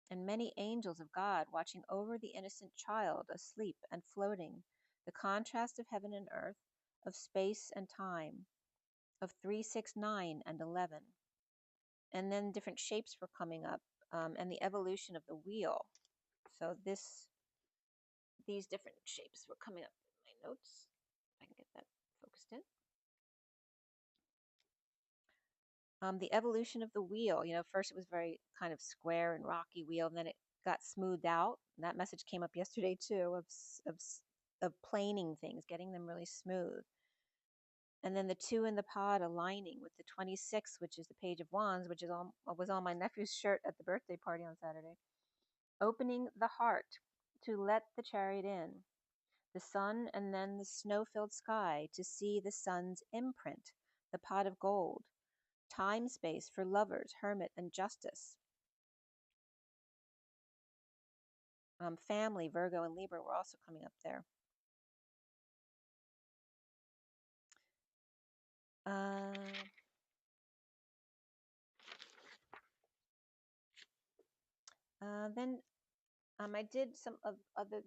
and many angels of God watching over the innocent child asleep and floating, the contrast of heaven and earth, of space and time, of 3, 6, 9, and 11. And then different shapes were coming up, and the evolution of the wheel. So these different shapes were coming up in my notes. If I can get that focused in. The evolution of the wheel. First it was very kind of square and rocky wheel, and then it got smoothed out. And that message came up yesterday too, of planing things, getting them really smooth. And then the 2 in the pod aligning with the 26, which is the Page of Wands, which was on my nephew's shirt at the birthday party on Saturday. Opening the heart to let the chariot in. The sun and then the snow-filled sky to see the sun's imprint, the pot of gold. Time space for lovers, hermit, and justice. Family, Virgo, and Libra were also coming up there. Then I did some of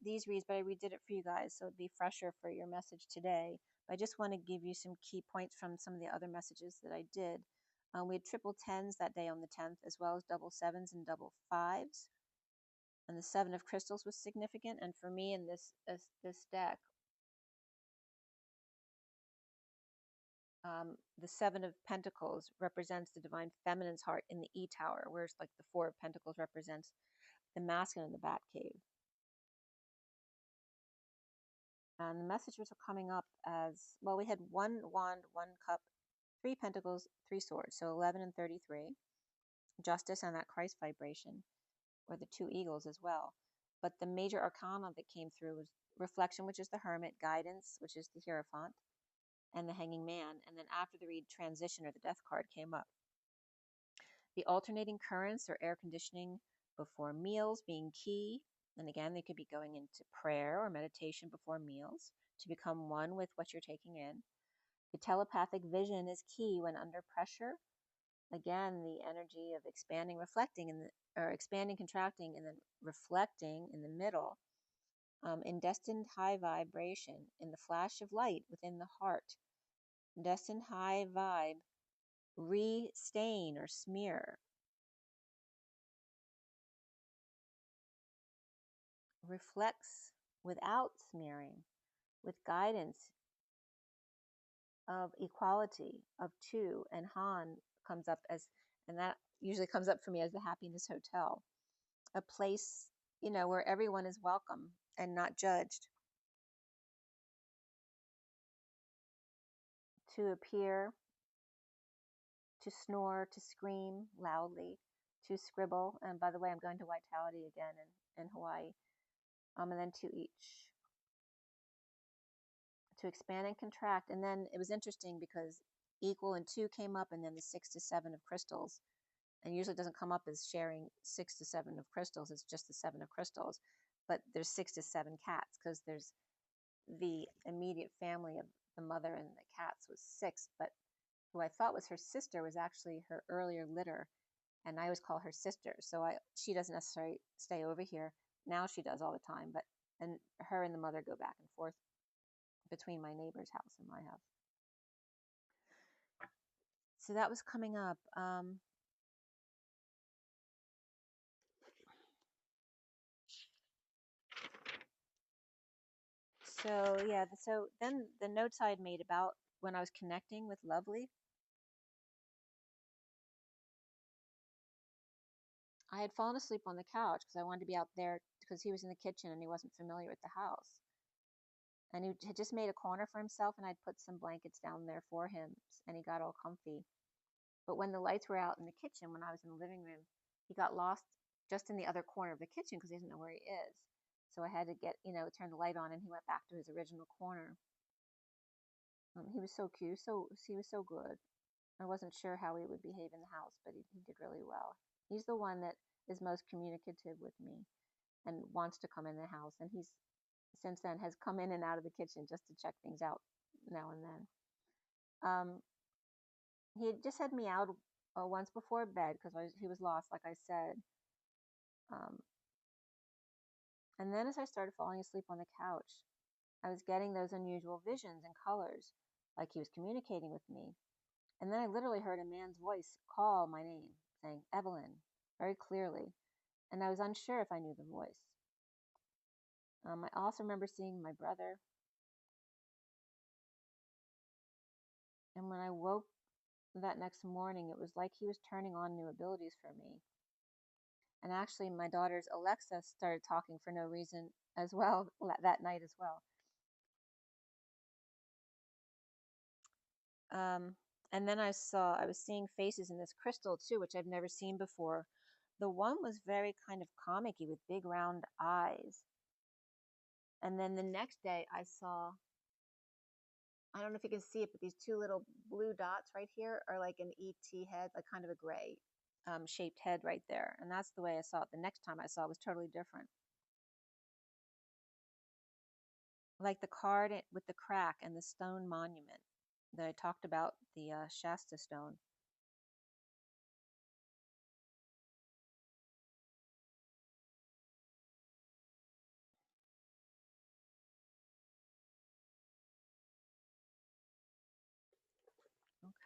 these reads, but I redid it for you guys, so it'd be fresher for your message today. But I just want to give you some key points from some of the other messages that I did. We had triple tens that day on the 10th, as well as double sevens and double fives. And the 7 of crystals was significant. And for me in this deck, the 7 of Pentacles represents the divine feminine's heart in the E tower, whereas like the 4 of Pentacles represents the masculine in the bat cave. And the messages were coming up as, well, we had 1 wand, 1 cup, 3 pentacles, 3 swords, so 11 and 33. Justice and that Christ vibration, or the 2 eagles as well. But the major arcana that came through was reflection, which is the hermit, guidance, which is the Hierophant, and the hanging man. And then after the read, transition, or the death card, came up. The alternating currents or air conditioning before meals being key. And again, they could be going into prayer or meditation before meals to become one with what you're taking in. The telepathic vision is key when under pressure. Again, the energy of expanding, reflecting, or expanding, contracting, and then reflecting in the middle. In destined high vibration, in the flash of light within the heart. Destined high vibe, re-stain or smear. Reflects without smearing, with guidance of equality of 2, and Han comes up as, and that usually comes up for me as the happiness hotel, a place, where everyone is welcome and not judged. To appear, to snore, to scream loudly, to scribble, and by the way, I'm going to Vitality again in Hawaii, and then to each. To expand and contract. And then it was interesting because equal and 2 came up, and then the 6 to 7 of crystals. And usually it doesn't come up as sharing 6 to 7 of crystals. It's just the 7 of crystals. But there's 6 to 7 cats, because there's the immediate family of the mother and the cats was 6. But who I thought was her sister was actually her earlier litter. And I always call her sister. So she doesn't necessarily stay over here. Now she does all the time. And her and the mother go back and forth between my neighbor's house and my house. So that was coming up. So yeah, so then the notes I had made about when I was connecting with Lovely, I had fallen asleep on the couch because I wanted to be out there because he was in the kitchen and he wasn't familiar with the house. And he had just made a corner for himself, and I'd put some blankets down there for him, and he got all comfy. But when the lights were out in the kitchen, when I was in the living room, he got lost just in the other corner of the kitchen because he doesn't know where he is. So I had to turn the light on, and he went back to his original corner. He was so cute, he was so good. I wasn't sure how he would behave in the house, but he did really well. He's the one that is most communicative with me and wants to come in the house. And he's since then has come in and out of the kitchen just to check things out now and then. He had just had me out once before bed because he was lost, like I said. And then as I started falling asleep on the couch, I was getting those unusual visions and colors, like he was communicating with me. And then I literally heard a man's voice call my name, saying, Evelyn, very clearly. And I was unsure if I knew the voice. I also remember seeing my brother. And when I woke that next morning, it was like he was turning on new abilities for me. And actually, my daughter's Alexa started talking for no reason as well that night as well. And then I was seeing faces in this crystal too, which I've never seen before. The one was very kind of comic-y with big round eyes. And then the next day I saw, I don't know if you can see it, but these two little blue dots right here are like an ET head, like kind of a gray shaped head right there. And that's the way I saw it. The next time I saw it was totally different. Like the card with the crack and the stone monument that I talked about, the Shasta stone.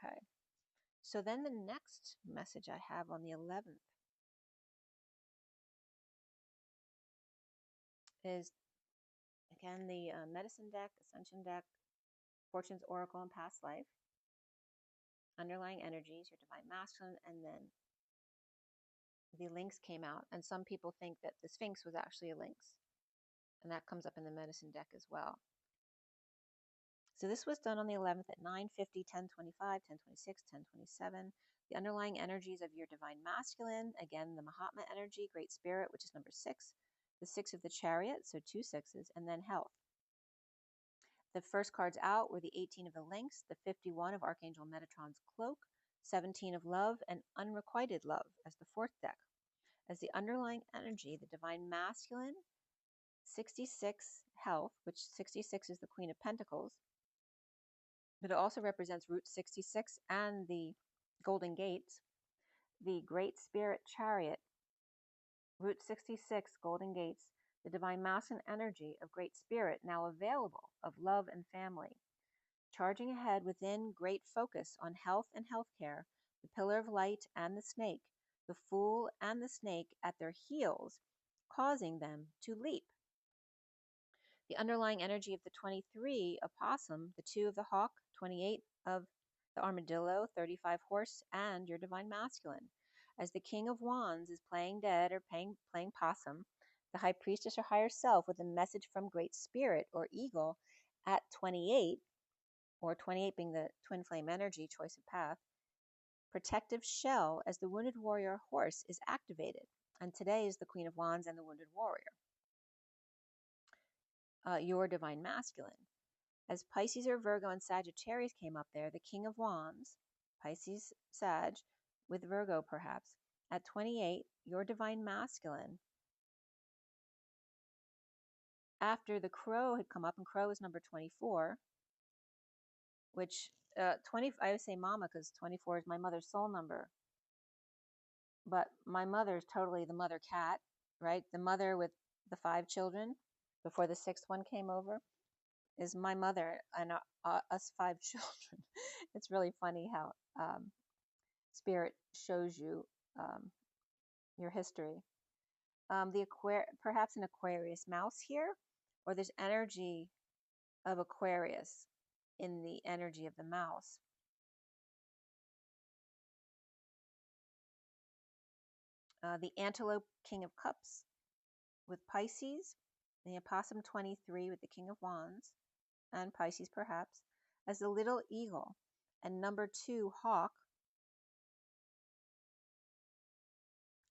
Okay. So then the next message I have on the 11th is, again, the medicine deck, ascension deck, fortune's oracle and past life, underlying energies, your divine masculine, and then the lynx came out. And some people think that the Sphinx was actually a lynx. And that comes up in the medicine deck as well. So this was done on the 11th at 9:50, 10:25, 10:26, 10:27. The underlying energies of your divine masculine, again, the Mahatma energy, great spirit, which is number 6, the 6 of the chariot, so 2 6s, and then health. The first cards out were the 18 of the lynx, the 51 of Archangel Metatron's cloak, 17 of love, and unrequited love as the 4th deck. As the underlying energy, the divine masculine, 66 health, which 66 is the Queen of Pentacles, but it also represents Route 66 and the Golden Gates, the Great Spirit Chariot, Route 66, Golden Gates, the divine masculine energy of Great Spirit now available of love and family. Charging ahead within great focus on health and healthcare, the Pillar of Light and the Snake, the Fool and the Snake at their heels, causing them to leap. The underlying energy of the 23 opossum, the 2 of the hawk, 28 of the armadillo, 35 horse, and your divine masculine. As the King of Wands is playing dead or playing possum, the high priestess or higher self with a message from Great Spirit or eagle at 28, or 28 being the twin flame energy, choice of path, protective shell as the wounded warrior horse is activated. And today is the Queen of Wands and the wounded warrior. Your divine masculine. As Pisces or Virgo and Sagittarius came up there, the King of Wands, Pisces, Sag, with Virgo perhaps, at 28, your divine masculine. After the crow had come up, and crow is number 24, which 20, I would say mama because 24 is my mother's soul number. But my mother is totally the mother cat, right? The mother with the 5 children before the 6th one came over is my mother and us 5 children. It's really funny how Spirit shows you your history. Perhaps an Aquarius mouse here, or there's energy of Aquarius in the energy of the mouse. The antelope, King of Cups, with Pisces, the opossum 23 with the King of Wands, and Pisces perhaps, as the little eagle, and number 2 hawk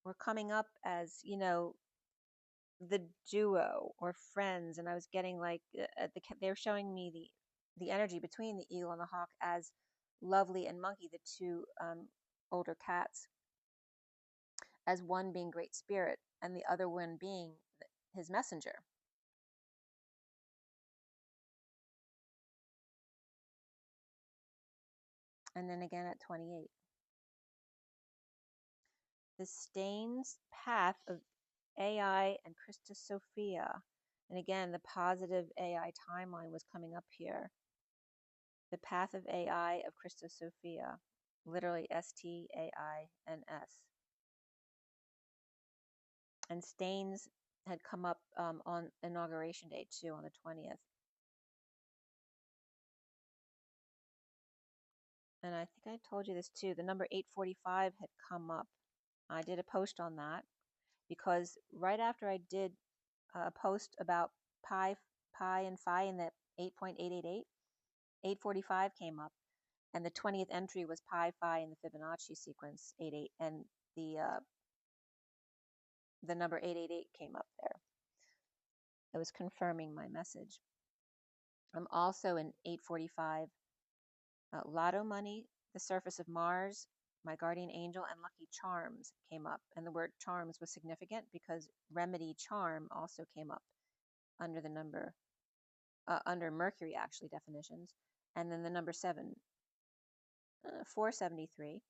were coming up as, you know, the duo or friends. And I was getting like they're showing me the energy between the eagle and the hawk as Lovely and Monkey, the 2 older cats, as one being Great Spirit and the other one being his messenger. And then again at 28. The Stains path of AI and Christus Sophia. And again, the positive AI timeline was coming up here. The path of AI of Christus Sophia. Literally STAINS. And Stains had come up on Inauguration Day too, on the 20th. And I think I told you this too. The number 845 had come up. I did a post on that because right after I did a post about pi and phi in the 8.888, 845 came up. And the 20th entry was pi phi in the Fibonacci sequence 88, and the number 888 came up there. It was confirming my message. I'm also in 845 lotto money, the surface of Mars, my guardian angel, and lucky charms came up. And the word charms was significant because remedy charm also came up under the number, under Mercury actually definitions. And then the number 473.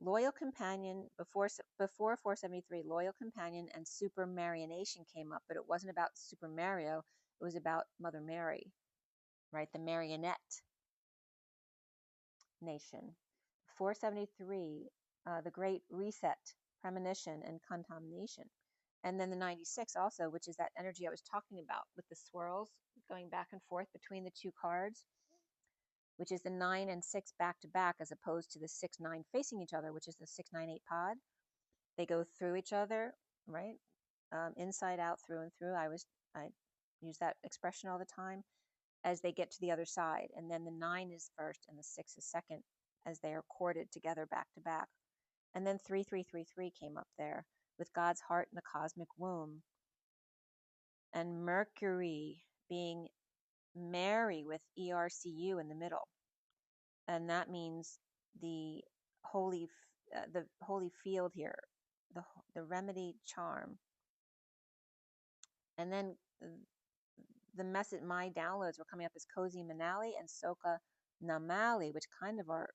Loyal companion, before 473, loyal companion and super marionation came up, but it wasn't about Super Mario, it was about Mother Mary, right? The marionette nation. 473, the great reset, premonition, and contamination. And then the 96 also, which is that energy I was talking about with the swirls going back and forth between the two cards, which is the 9 and 6 back to back, as opposed to the 6, 9 facing each other, which is the 6, 9, 8 pod. They go through each other, right? Inside out, through and through. I use that expression all the time as they get to the other side. And then the 9 is first and the 6 is second as they are corded together back to back. And then 3333 came up there with God's heart in the cosmic womb. And Mercury being Mary with ERCU in the middle. And that means the holy field here, the remedy charm. And then the message, my downloads were coming up as Cozy Manali and Soka Namali, which kind of are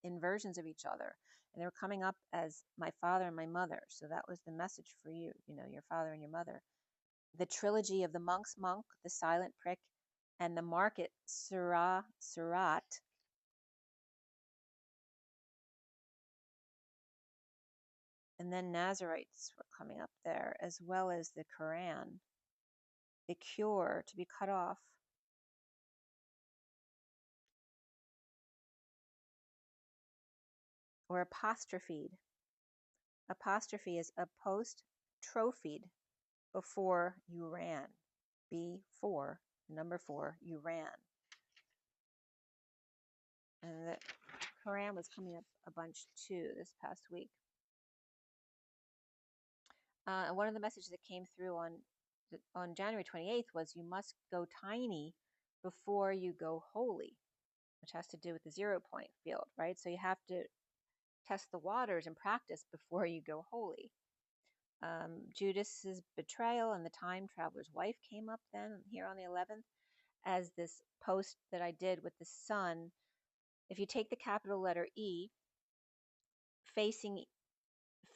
inversions of each other. And they were coming up as my father and my mother. So that was the message for you, your father and your mother. The trilogy of the monk's monk, the silent prick, and the market Surat. And then Nazarites were coming up there, as well as the Quran, the cure, to be cut off. Or apostrophed. Apostrophe is apostrophed, before you ran. B4, number 4, you ran. And the Quran was coming up a bunch too this past week. And one of the messages that came through on January 28th was you must go tiny before you go holy, which has to do with the 0 point field, right? So you have to test the waters and practice before you go holy. Judas's betrayal and the time traveler's wife came up then here on the 11th as this post that I did with the sun. If you take the capital letter E, facing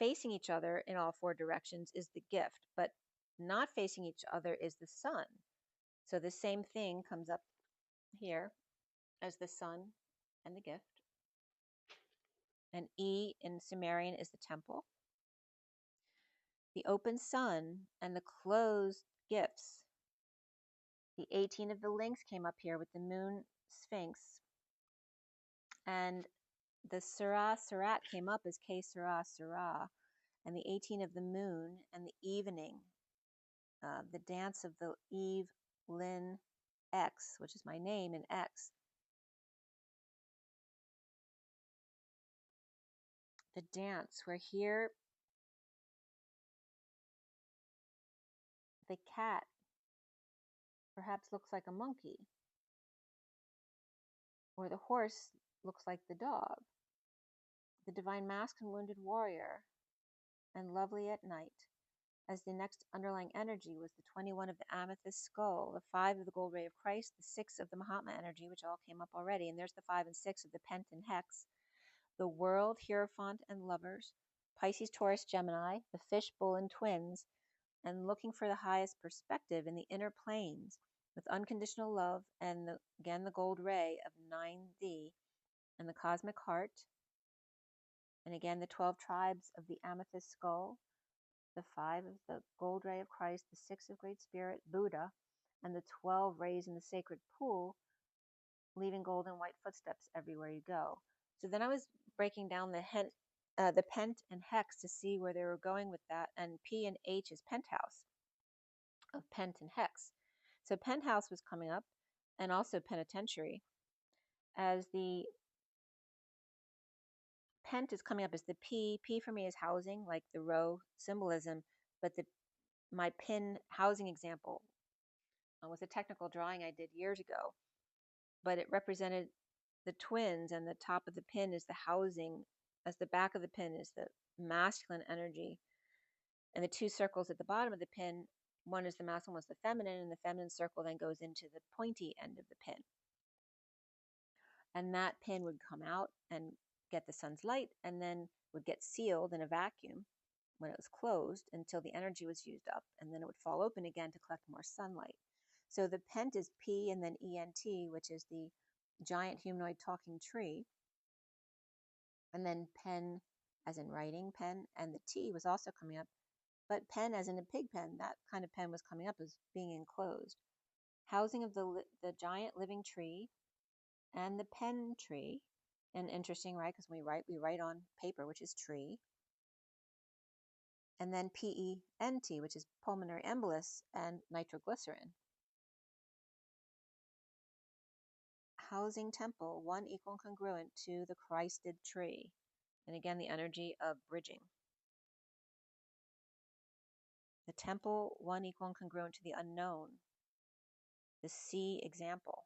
each other in all 4 directions is the gift, but not facing each other is the sun. So the same thing comes up here as the sun and the gift. And E in Sumerian is the temple. The open sun and the closed gifts. The 18 of the links came up here with the moon sphinx. And the Surat came up as K Surah. And the 18 of the moon and the evening. The dance of the Evelyn X, which is my name in X. The dance, where here the cat perhaps looks like a monkey, or the horse looks like the dog. The divine mask and wounded warrior, and lovely at night, as the next underlying energy was the 21 of the amethyst skull, the 5 of the gold ray of Christ, the 6 of the Mahatma energy, which all came up already, and there's the 5 and 6 of the pent and hex, the world, hierophant, and lovers, Pisces, Taurus, Gemini, the fish, bull, and twins, and looking for the highest perspective in the inner planes with unconditional love, and again the gold ray of 9D and the cosmic heart, and again the 12 tribes of the amethyst skull, the 5 of the gold ray of Christ, the 6 of Great Spirit, Buddha, and the 12 rays in the sacred pool, leaving gold and white footsteps everywhere you go. So then I was breaking down the pent and hex to see where they were going with that, and P and H is penthouse of pent and hex. So penthouse was coming up, and also penitentiary, as the pent is coming up as the P. P for me is housing, like the row symbolism, but my pin housing example was a technical drawing I did years ago, but it represented the twins, and the top of the pin is the housing, as the back of the pin is the masculine energy, and the two circles at the bottom of the pin, one is the masculine, one's the feminine, and the feminine circle then goes into the pointy end of the pin. And that pin would come out and get the sun's light, and then would get sealed in a vacuum when it was closed until the energy was used up, and then it would fall open again to collect more sunlight. So the pent is P and then ENT, which is the giant humanoid talking tree, and then pen as in writing pen, and the T was also coming up, but pen as in a pig pen, that kind of pen was coming up as being enclosed. Housing of the giant living tree and the pen tree, and interesting, right? Because we write on paper, which is tree. And then PENT, which is pulmonary embolus and nitroglycerin. Housing temple, one equal and congruent to the Christed tree. And again, the energy of bridging. The temple, one equal and congruent to the unknown. The C example.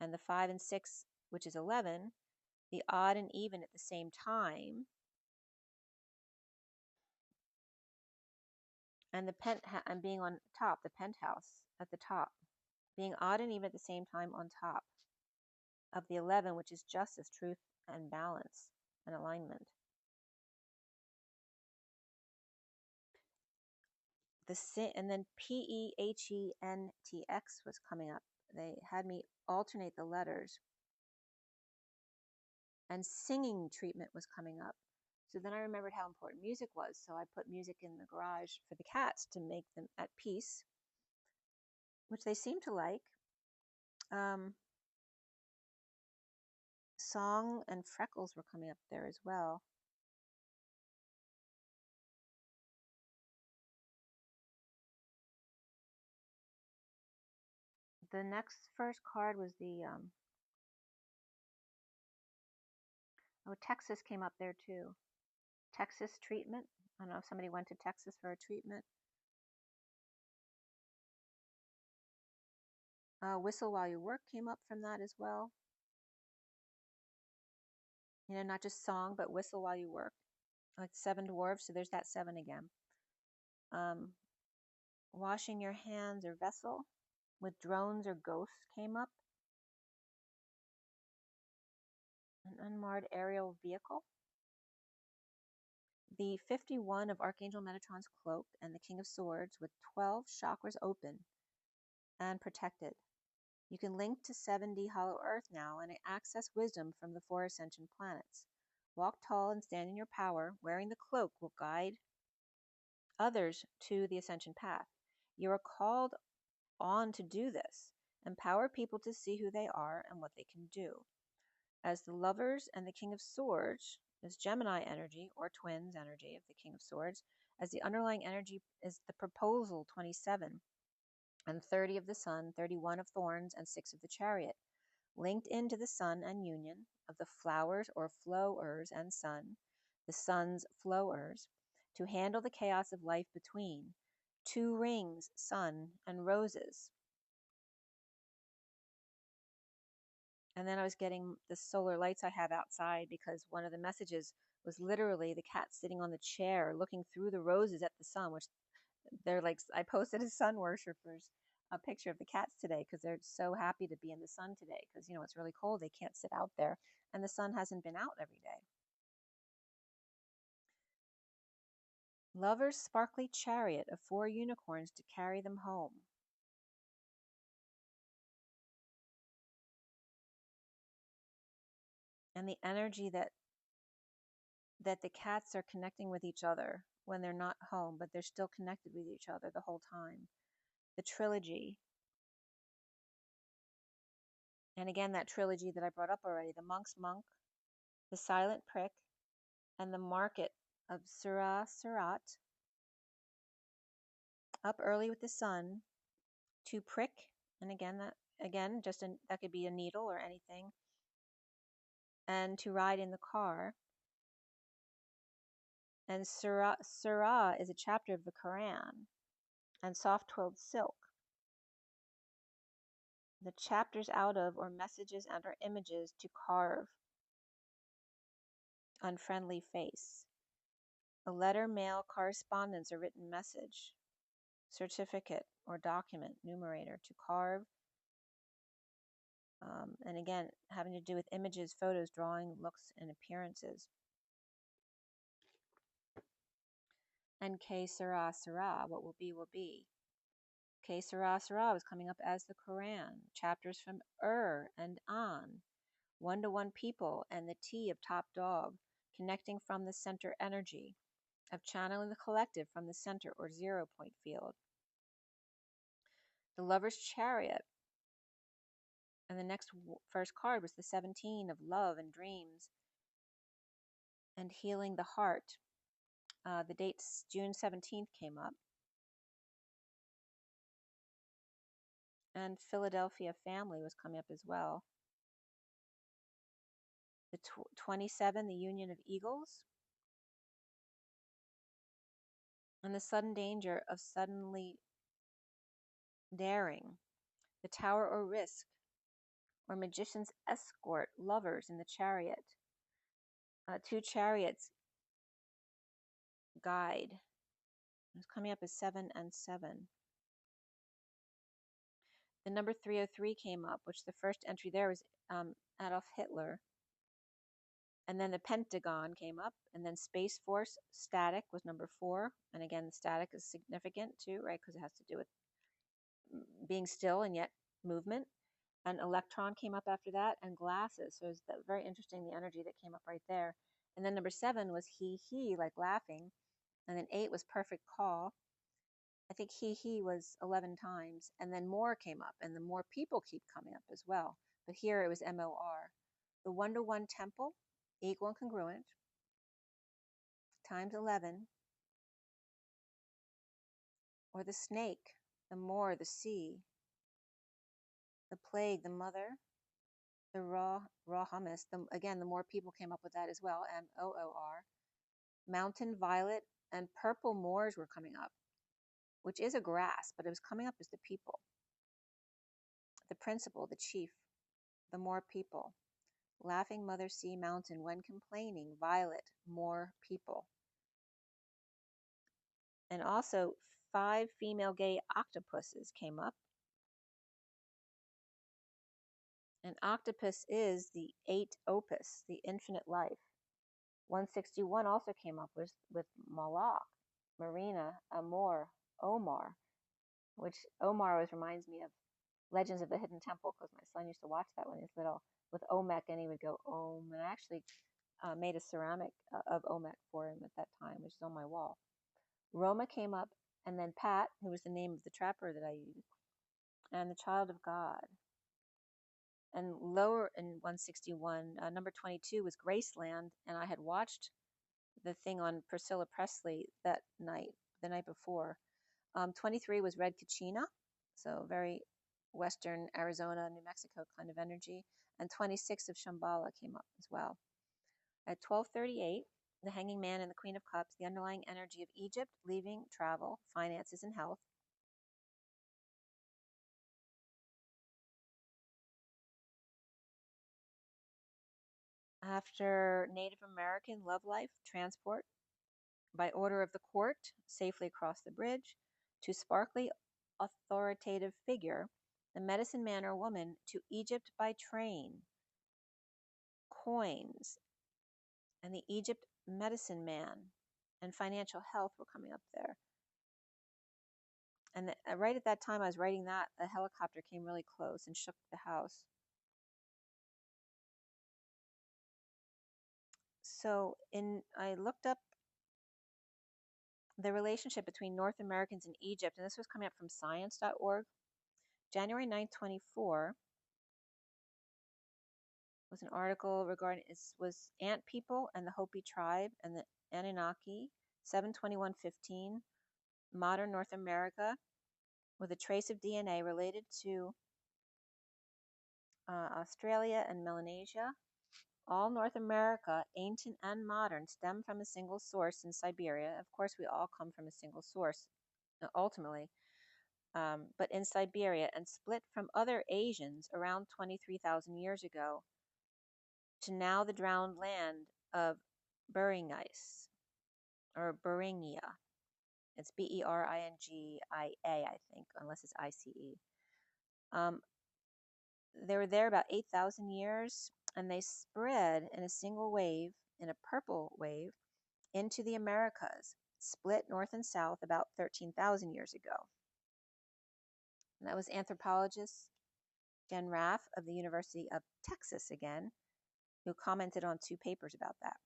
And the 5 and 6, which is 11, the odd and even at the same time. And and being on top, the penthouse at the top, being odd and even at the same time on top of the 11, which is justice, truth, and balance and alignment. And then PEHENTX was coming up. They had me alternate the letters, and singing treatment was coming up. So then I remembered how important music was. So I put music in the garage for the cats to make them at peace, which they seem to like. Song and freckles were coming up there as well. The next first card was the Texas came up there too. Texas treatment. I don't know if somebody went to Texas for a treatment. Whistle while you work came up from that as well. You know, not just song, but whistle while you work. Like 7 dwarves, so there's that 7 again. Washing your hands or vessel with drones or ghosts came up. An unmarred aerial vehicle. The 51 of Archangel Metatron's cloak and the King of Swords with 12 chakras open and protected. You can link to 7D Hollow Earth now and access wisdom from the 4 Ascension planets. Walk tall and stand in your power. Wearing the cloak will guide others to the Ascension path. You are called on to do this. Empower people to see who they are and what they can do. As the Lovers and the King of Swords is Gemini energy or twins energy of the King of Swords, as the underlying energy is the proposal 27 and 30 of the Sun, 31 of Thorns, and 6 of the Chariot. Linked into the Sun and union of the flowers or flowers and Sun, the Sun's flowers, to handle the chaos of life between. 2 rings, Sun, and roses. And then I was getting the solar lights I have outside because one of the messages was literally the cat sitting on the chair looking through the roses at the sun, which they're like, I posted as sun worshipers a picture of the cats today because they're so happy to be in the sun today because, you know, it's really cold. They can't sit out there and the sun hasn't been out every day. Lover's sparkly chariot of 4 unicorns to carry them home. And the energy that the cats are connecting with each other when they're not home, but they're still connected with each other the whole time. The trilogy. And again, that trilogy that I brought up already, the Monk's Monk, the Silent Prick, and the Market of Surat. Up early with the sun to prick. And again, that could be a needle or anything. and to ride in the car. And Surah is a chapter of the Quran, and soft-twilled silk. The chapters out of, or messages and or images to carve. Unfriendly face. A letter, mail, correspondence, or written message. Certificate or document, numerator, to carve. And again, having to do with images, photos, drawing, looks, and appearances. And K Surah, what will be, will be. K Surah was coming up as the Quran. Chapters from and An. One-to-one people and the T of top dog. Connecting from the center energy. Of channeling the collective from the center or 0 point field. The Lover's Chariot. And the next first card was the 17 of love and dreams and healing the heart. The dates June 17th came up. And Philadelphia family was coming up as well. The 27, the Union of Eagles. And the sudden danger of suddenly daring. The Tower or Risk. Or Magician's Escort, lovers in the chariot. 2 chariots, guide. It's coming up as 7 and 7. The number 303 came up, which the first entry there was Adolf Hitler. And then the Pentagon came up, and then Space Force, static was number 4. And again, static is significant too, right? Because it has to do with being still and yet movement. And electron came up after that, and glasses. So it was very interesting, the energy that came up right there. And then number 7 was he, like laughing. And then 8 was perfect call. I think he was 11 times. And then more came up, and the more people keep coming up as well. But here it was MOR. The 1-to-1 temple, equal and congruent, times 11. Or the snake, the more, the sea. The plague, the mother. The raw hummus. Again, the more people came up with that as well, MOOR. Mountain violet and purple moors were coming up, which is a grass, but it was coming up as the people. The principal, the chief, the more people. Laughing mother sea mountain when complaining, violet, more people. And also 5 female gay octopuses came up. And octopus is the 8 opus, the infinite life. 161 also came up with Malak, Marina, Amor, Omar, which Omar always reminds me of Legends of the Hidden Temple, because my son used to watch that when he was little, with Olmec, and he would go Om. And I actually made a ceramic of Olmec for him at that time, which is on my wall. Roma came up, and then Pat, who was the name of the trapper that I used, and the Child of God. And lower in 161, number 22 was Graceland, and I had watched the thing on Priscilla Presley that night, the night before. 23 was Red Kachina, so very western Arizona, New Mexico kind of energy. And 26 of Shambhala came up as well. At 1238, the Hanging Man and the Queen of Cups, the underlying energy of Egypt, leaving, travel, finances, and health. After Native American love life, transport by order of the court, safely across the bridge, to sparkly authoritative figure, the medicine man or woman, to Egypt by train, coins, and the Egypt medicine man, and financial health were coming up there. And right at that time I was writing that, a helicopter came really close and shook the house. So I looked up the relationship between North Americans and Egypt, and this was coming up from science.org. January 9th, 24 was an article regarding, it was Ant People and the Hopi tribe and the Anunnaki, 7/21/15, modern North America, with a trace of DNA related to Australia and Melanesia. All North America, ancient and modern, stem from a single source in Siberia. Of course, we all come from a single source, ultimately. But in Siberia, and split from other Asians around 23,000 years ago to now the drowned land of Beringia, or Beringia. It's Beringia, I think, unless it's ICE. They were there about 8,000 years, and they spread in a single wave, in a purple wave, into the Americas, split north and south about 13,000 years ago. And that was anthropologist Jen Raff of the University of Texas again, who commented on 2 papers about that.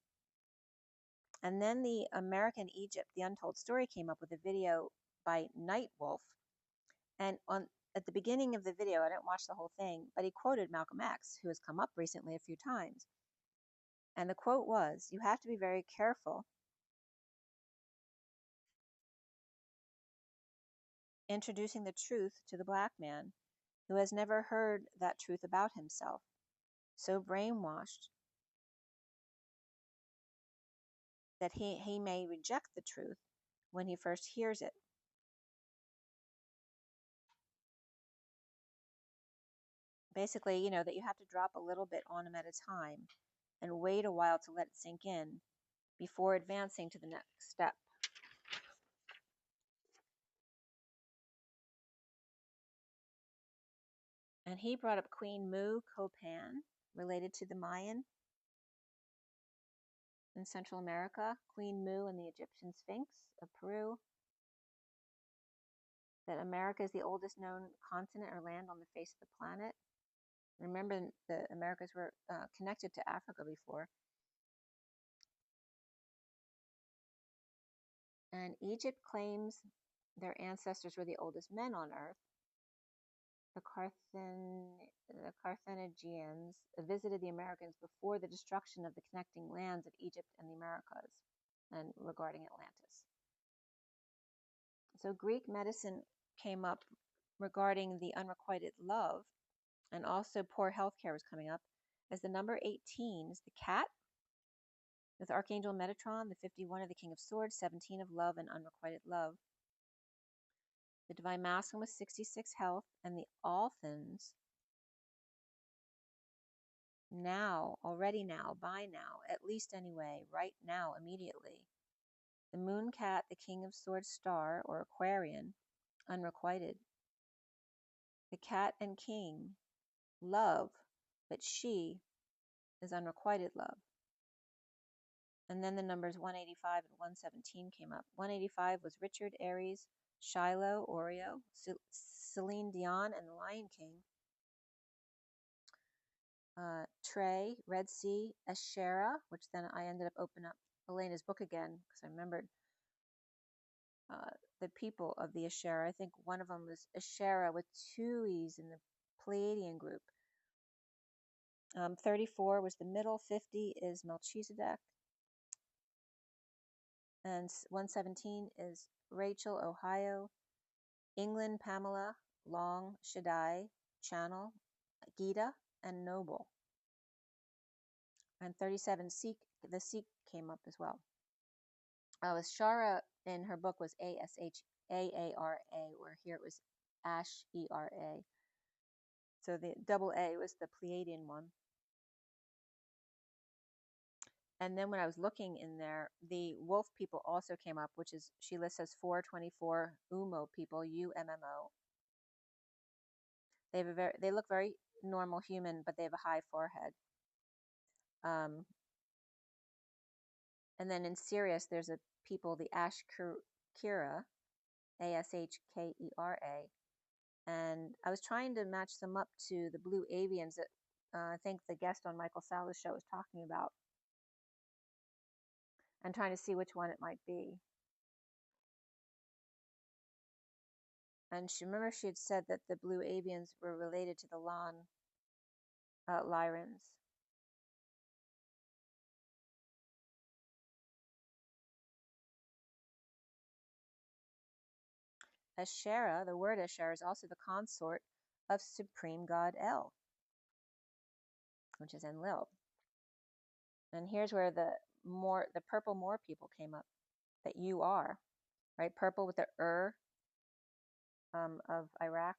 And then the American Egypt, The Untold Story, came up with a video by Nightwolf. And at the beginning of the video, I didn't watch the whole thing, but he quoted Malcolm X, who has come up recently a few times. And the quote was, "You have to be very careful introducing the truth to the black man who has never heard that truth about himself, so brainwashed that he may reject the truth when he first hears it." Basically, you know, that you have to drop a little bit on him at a time and wait a while to let it sink in before advancing to the next step. And he brought up Queen Mu Copan, related to the Mayan in Central America, Queen Mu and the Egyptian Sphinx of Peru, that America is the oldest known continent or land on the face of the planet. Remember, the Americas were connected to Africa before. And Egypt claims their ancestors were the oldest men on Earth. The Carthaginians visited the Americans before the destruction of the connecting lands of Egypt and the Americas, and regarding Atlantis. So Greek medicine came up regarding the unrequited love, and also poor health care was coming up, as the number 18 is the cat, with Archangel Metatron, the 51 of the King of Swords, 17 of love and unrequited love. The Divine Masculine was 66 health, and the Althans, now, already now, by now, at least anyway, right now, immediately. The Moon Cat, the King of Swords star, or Aquarian, unrequited. The Cat and King, love, but she is unrequited love. And then the numbers 185 and 117 came up. 185 was Richard, Aries, Shiloh, Oreo, Celine Dion, and the Lion King. Trey, Red Sea, Asherah, which then I ended up opening up Elena's book again because I remembered the people of the Asherah. I think one of them was Asherah with 2 E's in the Pleiadian group. 34 was the middle, 50 is Melchizedek, and 117 is Rachel, Ohio, England, Pamela, Long, Shaddai, Channel, Gita, and Noble. And 37, the Sikh came up as well. Shara in her book was Ashaara, where here it was Ashera. So the double A was the Pleiadian one. And then when I was looking in there, the wolf people also came up, which is, she lists as 424 Umo people, UMMO. They look very normal human, but they have a high forehead. And then in Sirius, there's a people, the Ashkera, Ashkera. And I was trying to match them up to the blue avians that I think the guest on Michael Sala's show was talking about, and trying to see which one it might be. And remember she had said that the blue avians were related to the Lyrans. Asherah, the word Asherah, is also the consort of Supreme God El, which is Enlil. And here's where the purple Moor people came up, that you are, right? Purple with the of Iraq.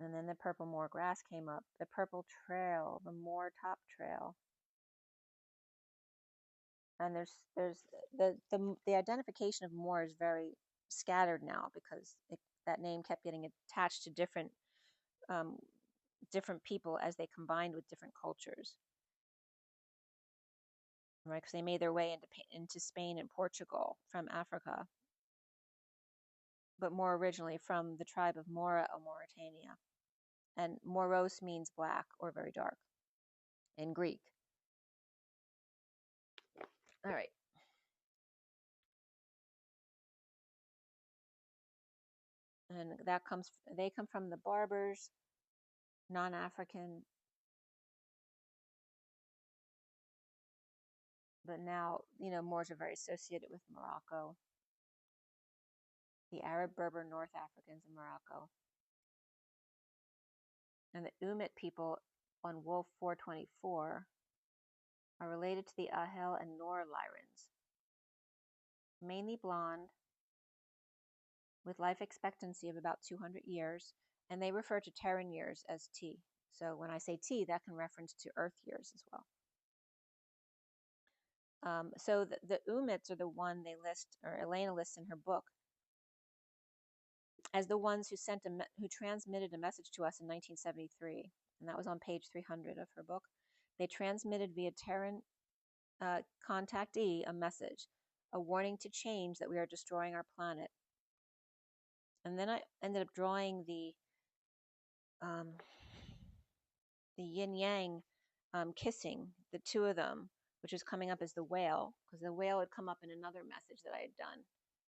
And then the purple Moor grass came up, the purple trail, the Moor top trail. And there's the identification of Moor is very scattered now, because that name kept getting attached to different people as they combined with different cultures, right? Because they made their way into Spain and Portugal from Africa, but more originally from the tribe of Mora of Mauritania. And Moros means black or very dark in Greek. All right. And they come from the Barbers, non-African, but now, Moors are very associated with Morocco, the Arab Berber North Africans in Morocco. And the Umit people on Wolf 424 are related to the Ahel and Nor Lyrans, mainly blonde, with life expectancy of about 200 years, and they refer to Terran years as T. So when I say T, that can reference to Earth years as well. So the Umits are the one they list, or Elena lists in her book, as the ones who transmitted a message to us in 1973, and that was on page 300 of her book. They transmitted via Terran contactee a message, a warning to change, that we are destroying our planet. And then I ended up drawing the yin yang kissing, the two of them, which is coming up as the whale, because the whale had come up in another message that I had done.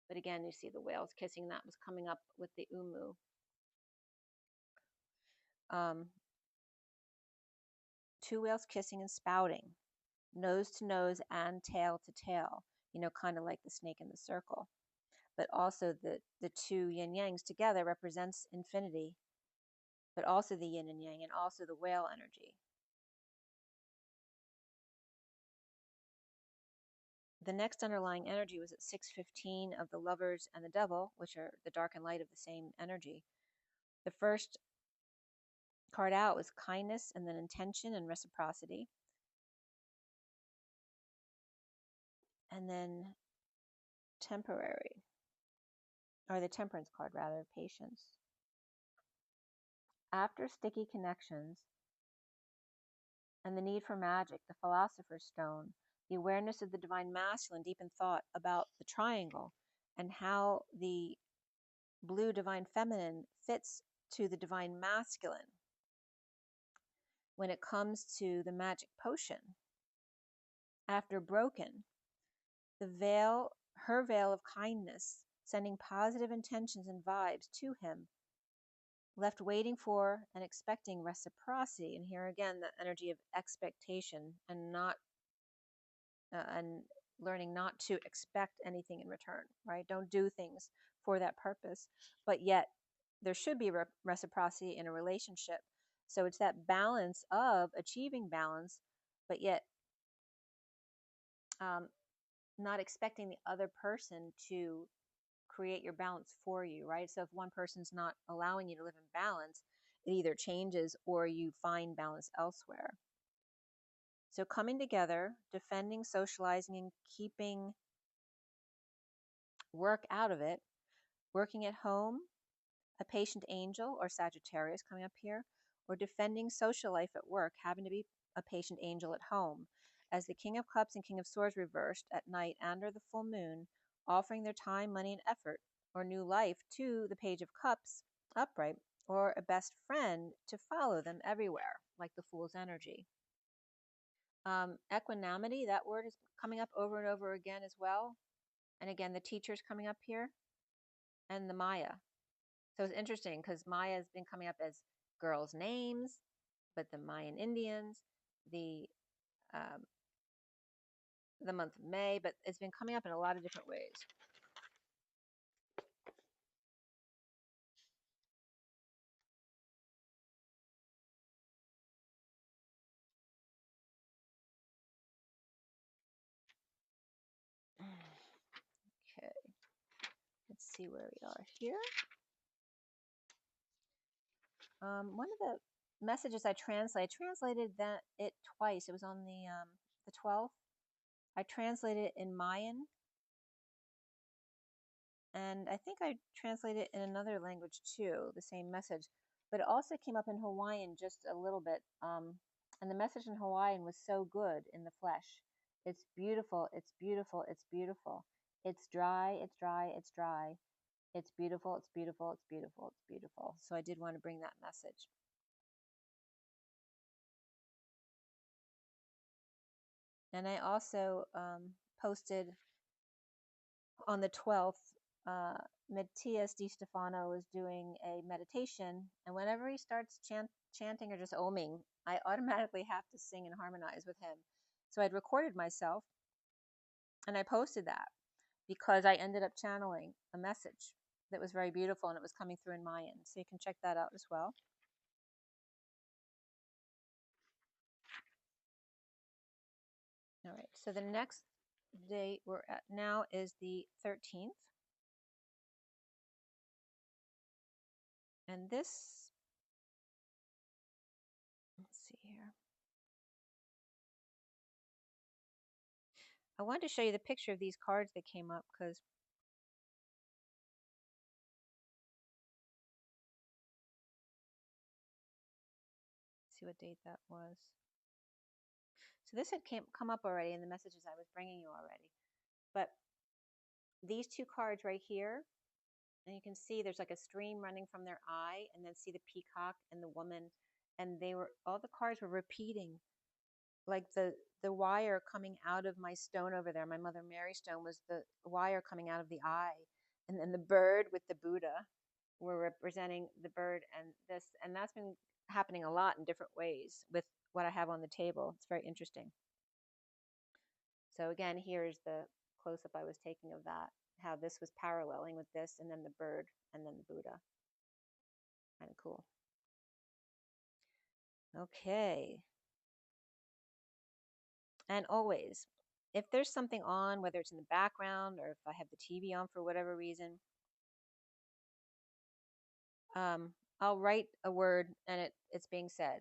But again, you see the whales kissing, that was coming up with the umu. Two whales kissing and spouting, nose to nose and tail to tail, kind of like the snake in the circle. But also the two yin yangs together represents infinity, but also the yin and yang, and also the whale energy. The next underlying energy was at 615 of the Lovers and the Devil, which are the dark and light of the same energy. The first card out was kindness, and then intention and reciprocity. And then temporary, or the temperance card rather, patience. After sticky connections and the need for magic, the Philosopher's Stone, the awareness of the divine masculine, deepened thought about the triangle and how the blue divine feminine fits to the divine masculine when it comes to the magic potion. After broken, her veil of kindness, sending positive intentions and vibes to him, left waiting for and expecting reciprocity. And here again, the energy of expectation, and learning not to expect anything in return, right? Don't do things for that purpose, but yet there should be reciprocity in a relationship. So it's that balance of achieving balance, but yet not expecting the other person to create your balance for you, right? So if one person's not allowing you to live in balance, it either changes or you find balance elsewhere. So coming together, defending, socializing, and keeping work out of it, working at home, a patient angel or Sagittarius coming up here, or defending social life at work, having to be a patient angel at home, as the King of Cups and King of Swords reversed at night under the full moon, offering their time, money, and effort, or new life to the Page of Cups upright, or a best friend to follow them everywhere, like the Fool's energy. Equanimity, that word is coming up over and over again as well. And again, the teacher's coming up here, and the Maya. So it's interesting because Maya has been coming up as girls' names, but the Mayan Indians, the month of May, but it's been coming up in a lot of different ways. see where we are here. One of the messages I translated it twice. It was on the 12th. I translated it in Mayan, and I think I translated it in another language too, the same message. But it also came up in Hawaiian just a little bit. And the message in Hawaiian was so good in the flesh. It's beautiful, it's beautiful, it's beautiful. It's dry, it's dry, it's dry. It's beautiful, it's beautiful, it's beautiful, it's beautiful. So I did want to bring that message. And I also posted on the 12th, Matthias Di Stefano is doing a meditation. And whenever he starts chanting or just oming, I automatically have to sing and harmonize with him. So I'd recorded myself and I posted that because I ended up channeling a message that was very beautiful and it was coming through in Mayan. So you can check that out as well. All right, so the next date we're at now is the 13th. And this, let's see here. I wanted to show you the picture of these cards that came up because see what date that was. So this had come up already in the messages I was bringing you already. But these two cards right here, and you can see there's like a stream running from their eye, and then see the peacock and the woman, and all the cards were repeating, like the wire coming out of my stone over there. My Mother Mary stone was the wire coming out of the eye, and then the bird with the Buddha were representing the bird and this, and that's been happening a lot in different ways with what I have on the table. It's very interesting. So again, here's the close-up I was taking of that, how this was paralleling with this, and then the bird, and then the Buddha. Kind of cool. Okay. And always, if there's something on, whether it's in the background or if I have the TV on for whatever reason, I'll write a word and it's being said.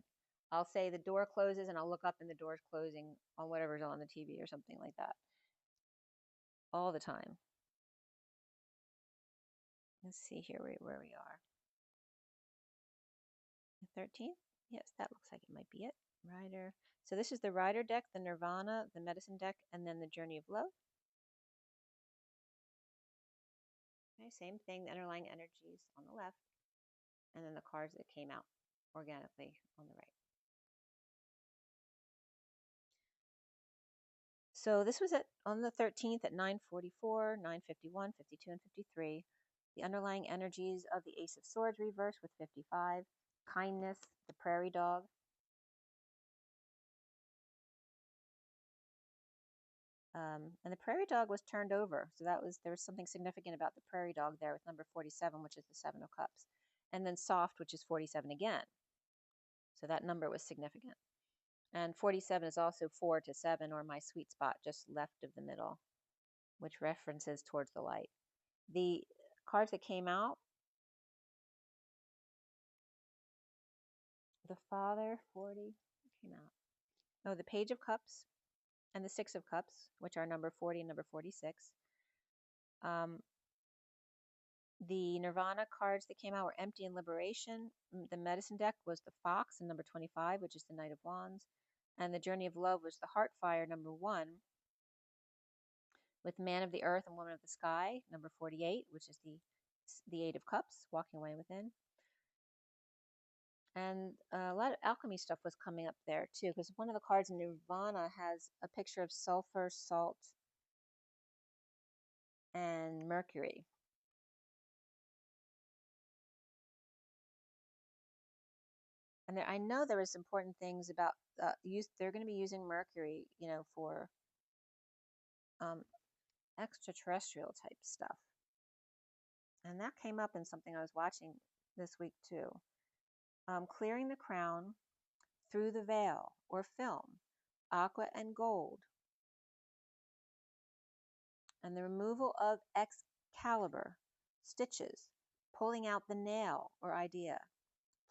I'll say the door closes and I'll look up and the door's closing on whatever's on the TV or something like that. All the time. Let's see here where we are. The 13th? Yes, that looks like it might be it. Rider. So this is the Rider deck, the Nirvana, the Medicine deck, and then the Journey of Love. Okay, same thing, the underlying energies on the left, and then the cards that came out organically on the right. So this was on the 13th at 9:44, 9:51, 52, and 53. The underlying energies of the Ace of Swords reversed with 55. Kindness, the prairie dog. And the prairie dog was turned over. So there was something significant about the prairie dog there with number 47, which is the 7 of Cups. And then soft, which is 47 again. So that number was significant. And 47 is also 4 to 7, or my sweet spot, just left of the middle, which references towards the light. The cards that came out, the Father, 40, came out. Oh, the Page of Cups and the 6 of Cups, which are number 40 and number 46. The Nirvana cards that came out were Empty and Liberation. The Medicine deck was the Fox and number 25, which is the Knight of Wands. And the Journey of Love was the Heartfire, number 1, with Man of the Earth and Woman of the Sky, number 48, which is the 8 of Cups, Walking Away Within. And a lot of alchemy stuff was coming up there too, because one of the cards in Nirvana has a picture of sulfur, salt, and mercury. And I know there was important things about they're going to be using mercury, for extraterrestrial type stuff. And that came up in something I was watching this week too. Clearing the crown through the veil or film, aqua and gold, and the removal of Excalibur. stitches, pulling out the nail or idea,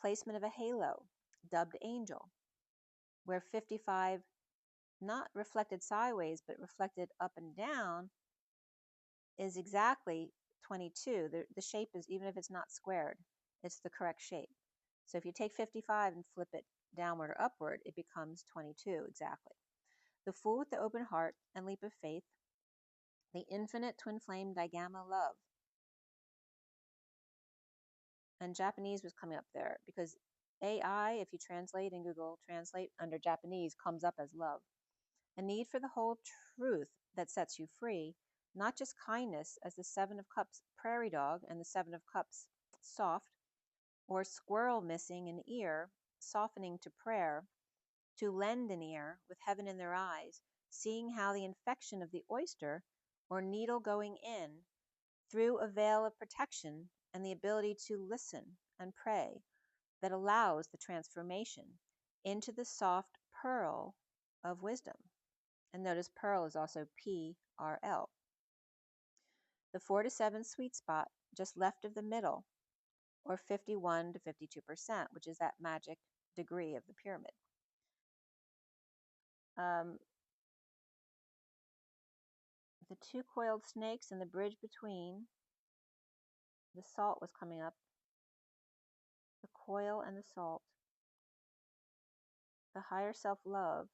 placement of a halo, dubbed angel, where 55 not reflected sideways but reflected up and down is exactly 22. The shape is, even if it's not squared, it's the correct shape. So if you take 55 and flip it downward or upward, it becomes 22 exactly. The Fool with the open heart and leap of faith, the infinite twin flame Daigama love. And Japanese was coming up there because AI, if you translate in Google Translate under Japanese, comes up as love. A need for the whole truth that sets you free, not just kindness as the Seven of Cups prairie dog and the Seven of Cups soft, or squirrel missing an ear, softening to prayer, to lend an ear with heaven in their eyes, seeing how the infection of the oyster or needle going in through a veil of protection and the ability to listen and pray that allows the transformation into the soft pearl of wisdom. And notice pearl is also PRL. The 4 to 7 sweet spot just left of the middle, or 51 to 52%, which is that magic degree of the pyramid. The 2 coiled snakes and the bridge between, the salt was coming up, the coil and the salt, the higher self-love,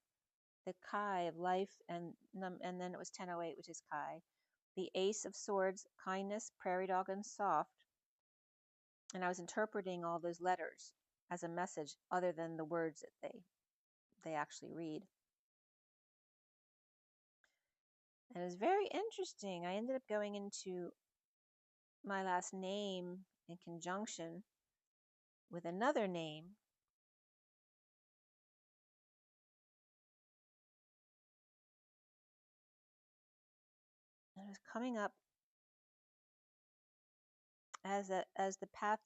the Kai of life, and then it was 1008, which is Kai, the Ace of Swords, kindness, prairie dog, and soft. And I was interpreting all those letters as a message other than the words that they actually read. And it was very interesting. I ended up going into my last name in conjunction with another name. And it was coming up as the path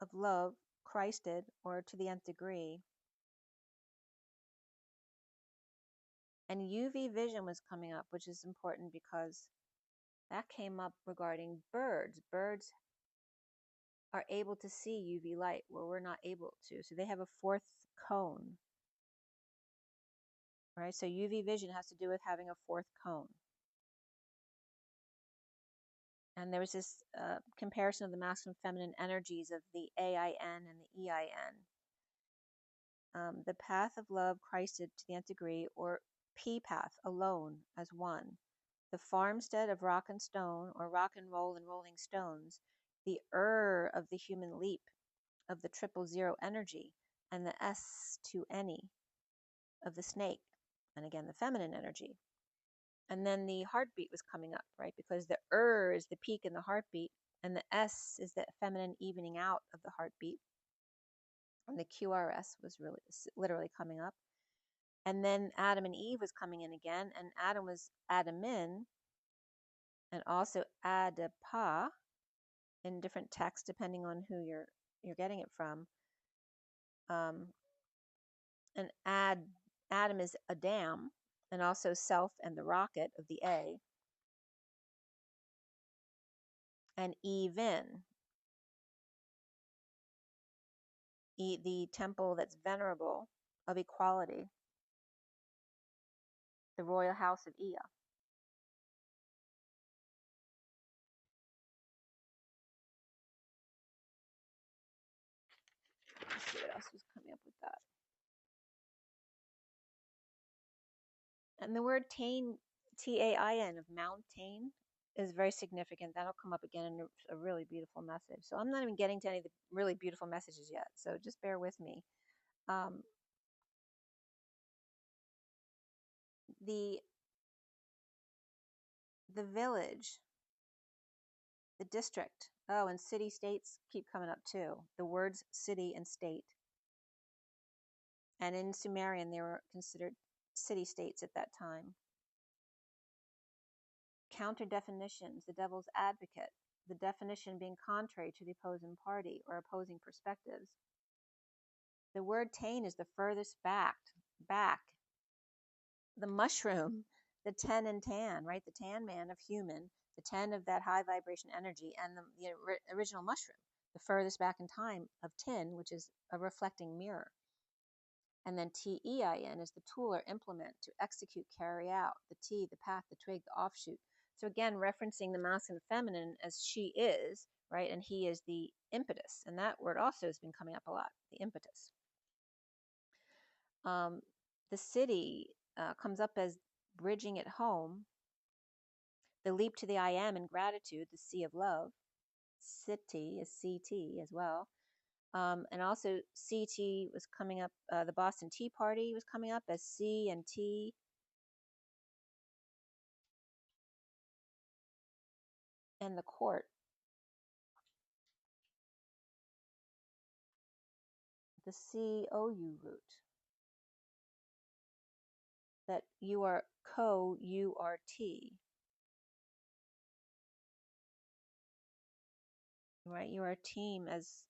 of love, Christed, or to the nth degree. And UV vision was coming up, which is important because that came up regarding birds. Birds are able to see UV light where we're not able to. So they have a 4th cone, right? So UV vision has to do with having a 4th cone. And there was this comparison of the masculine and feminine energies of the AIN and the EIN. The path of love, Christed to the nth degree, or P path, alone as one. The farmstead of rock and stone, or rock and roll and rolling stones. The of the human leap of the 000 energy, and the S to any of the snake, and again the feminine energy. And then the heartbeat was coming up, right? Because the is the peak in the heartbeat, and the S is the feminine evening out of the heartbeat. And the QRS was literally coming up. And then Adam and Eve was coming in again, and Adam was Adamin, and also Adapa in different texts depending on who you're getting it from. And Adam is Adam, and also self and the rocket of the A. And Even, the temple that's venerable of equality, the royal house of Ea. Let's see what else was coming up with that. And the word Tain, T-A-I-N, of mountain, is very significant. That'll come up again in a really beautiful message. So I'm not even getting to any of the really beautiful messages yet, so just bear with me. The village, the district, oh, and city states keep coming up too. The words city and state. And in Sumerian, they were considered city states at that time. Counter definitions, the devil's advocate, the definition being contrary to the opposing party or opposing perspectives. The word Tain is the furthest back. The mushroom, the ten and tan, right? The tan man of human, the 10 of that high vibration energy, and the original mushroom, the furthest back in time of 10, which is a reflecting mirror. And then TEIN is the tool or implement to execute, carry out, the T, the path, the twig, the offshoot. So again, referencing the masculine and feminine as she is, right? And he is the impetus. And that word also has been coming up a lot, the impetus. The city comes up as bridging it home. The leap to the I am in gratitude, the sea of love. City is CT as well. And also CT was coming up, the Boston Tea Party was coming up as C and T. And the court. The COU root. That you are co-URT. Right? You are a team as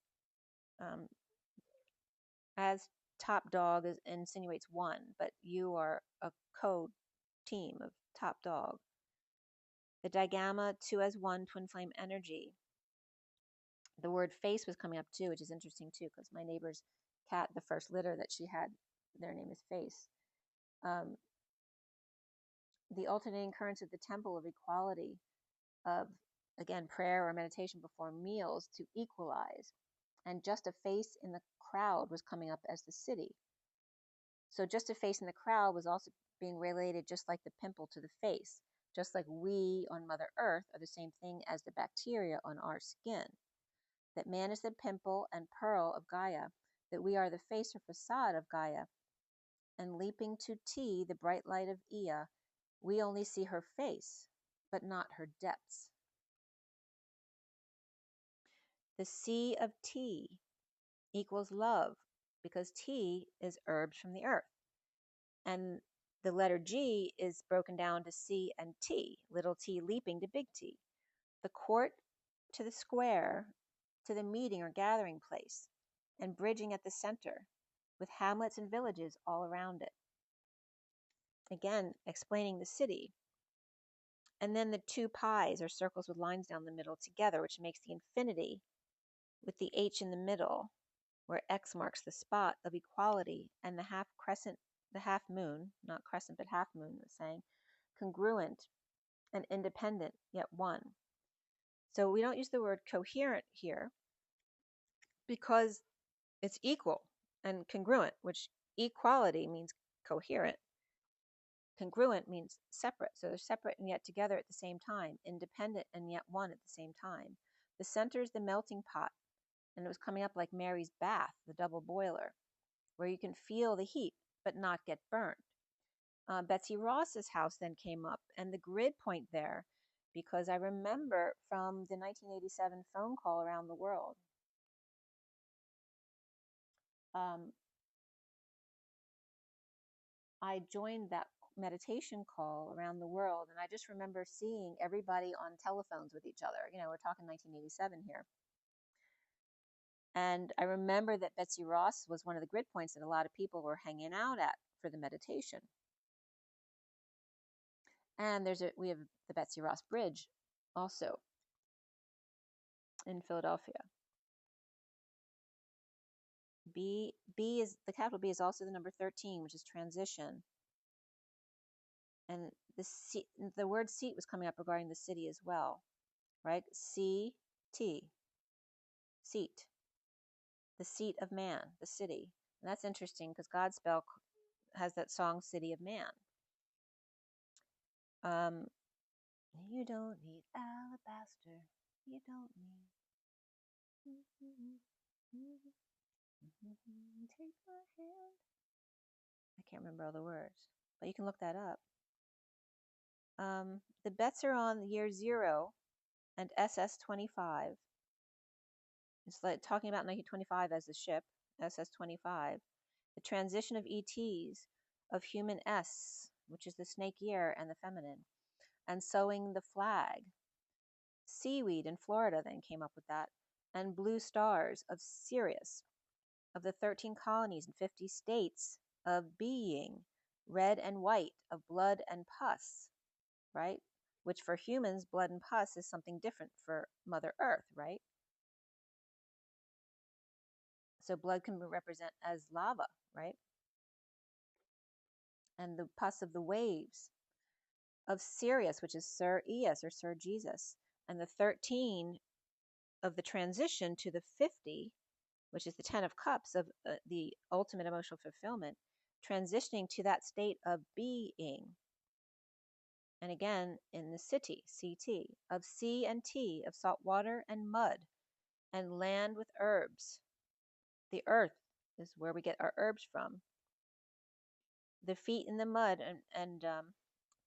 top dog insinuates one, but you are a co-team of top dog. The digamma, 2 as 1, twin flame energy. The word face was coming up too, which is interesting too, because my neighbor's cat, the first litter that she had, their name is Face. The alternating currents of the temple of equality, of, again, prayer or meditation before meals to equalize. And just a face in the crowd was coming up as the city. So just a face in the crowd was also being related just like the pimple to the face, just like we on Mother Earth are the same thing as the bacteria on our skin. That man is the pimple and pearl of Gaia, that we are the face or facade of Gaia. And leaping to T, the bright light of Ea, we only see her face, but not her depths. The C of T equals love, because T is herbs from the earth. And the letter G is broken down to C and T, little t leaping to big T. The court to the square, to the meeting or gathering place, and bridging at the center, with hamlets and villages all around it. Again, explaining the city. And then the 2 pies are circles with lines down the middle together, which makes the infinity with the H in the middle, where X marks the spot of equality, and the half crescent, the half moon, not crescent but half moon, was saying, congruent and independent, yet one. So we don't use the word coherent here because it's equal and congruent, which equality means coherent. Congruent means separate. So they're separate and yet together at the same time, independent and yet one at the same time. The center is the melting pot, and it was coming up like Mary's bath, the double boiler, where you can feel the heat but not get burnt. Betsy Ross's house then came up, and the grid point there, because I remember from the 1987 phone call around the world, I joined that meditation call around the world, and I just remember seeing everybody on telephones with each other. You know, we're talking 1987 here. And I remember that Betsy Ross was one of the grid points that a lot of people were hanging out at for the meditation. And we have the Betsy Ross Bridge also in Philadelphia. B is the capital B is also the number 13, which is transition. And the word seat was coming up regarding the city as well, right? C-T, seat, the seat of man, the city. And that's interesting because Godspell has that song, City of Man. You don't need alabaster. You don't need. Take my hand. I can't remember all the words, but you can look that up. The bets are on year 0 and SS-25. It's like talking about 1925 as the ship, SS-25. The transition of ETs, of human S, which is the snake year and the feminine, and sowing the flag. Seaweed in Florida then came up with that, and blue stars of Sirius, of the 13 colonies and 50 states of being, red and white of blood and pus, right? which for humans, blood and pus is something different for Mother Earth, right? So blood can represent as lava, right? And the pus of the waves of Sirius, which is Sir Eos or Sir Jesus. And the 13 of the transition to the 50, which is the 10 of cups of the ultimate emotional fulfillment, transitioning to that state of being. And again, in the city, CT, of sea and tea, of salt water and mud, and land with herbs. The earth is where we get our herbs from. The feet in the mud, and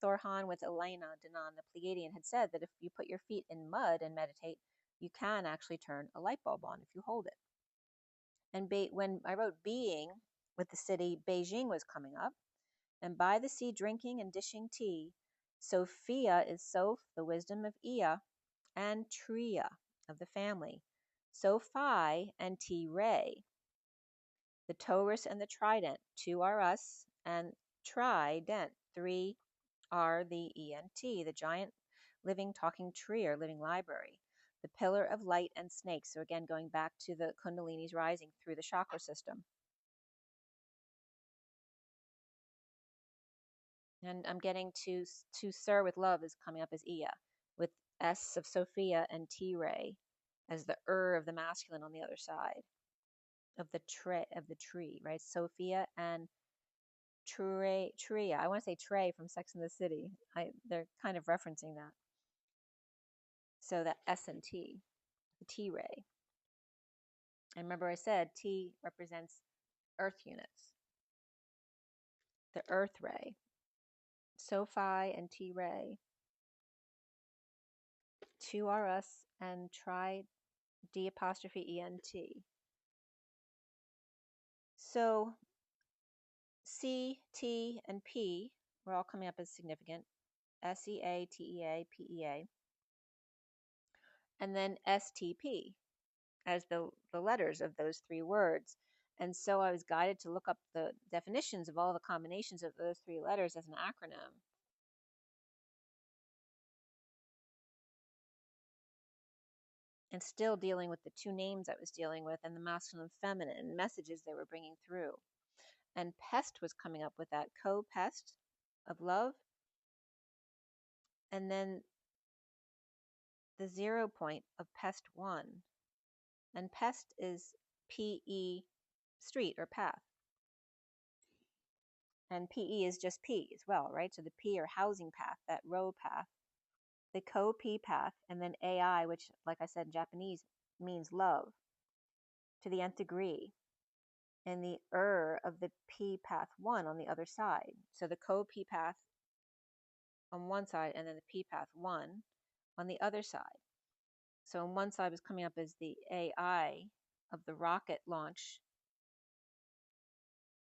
Thorhan with Elena Denon, the Pleiadian, had said that if you put your feet in mud and meditate, you can actually turn a light bulb on if you hold it. And when I wrote being with the city, Beijing was coming up. And by the sea drinking and dishing tea, Sophia is Soph, the wisdom of Ea, and Tria of the family. Sophi and T-Ray, the Taurus and the Trident, 2 are us, and Trident, 3 are the ENT, the giant living talking tree or living library. The pillar of light and snakes. So again, going back to the Kundalini's rising through the chakra system. And I'm getting to Sir with love is coming up as Ea, with S of Sophia and T-Ray as the of the masculine on the other side of the tree, right? Sophia and Tria. I want to say Trey from Sex and the City. They're kind of referencing that. So that S and T, the T-Ray. And remember I said T represents earth units. The earth ray. Sophi and T-Ray. 2 are us and try D''ENT. So C, T, and P were all coming up as significant. SEA, TEA, PEA. And then STP as the letters of those 3 words. And so I was guided to look up the definitions of all the combinations of those 3 letters as an acronym. And still dealing with the 2 names I was dealing with and the masculine and feminine messages they were bringing through. And pest was coming up with that co-pest of love. And then the 0 point of pest 1. And pest is PE, street or path. And PE is just P as well, right? So the P or housing path, that row path. The co-P path, and then AI, which, like I said in Japanese, means love, to the nth degree. And the of the P path 1 on the other side. So the co-P path on one side, and then the P path 1 on the other side. So on one side was coming up as the AI of the rocket launch,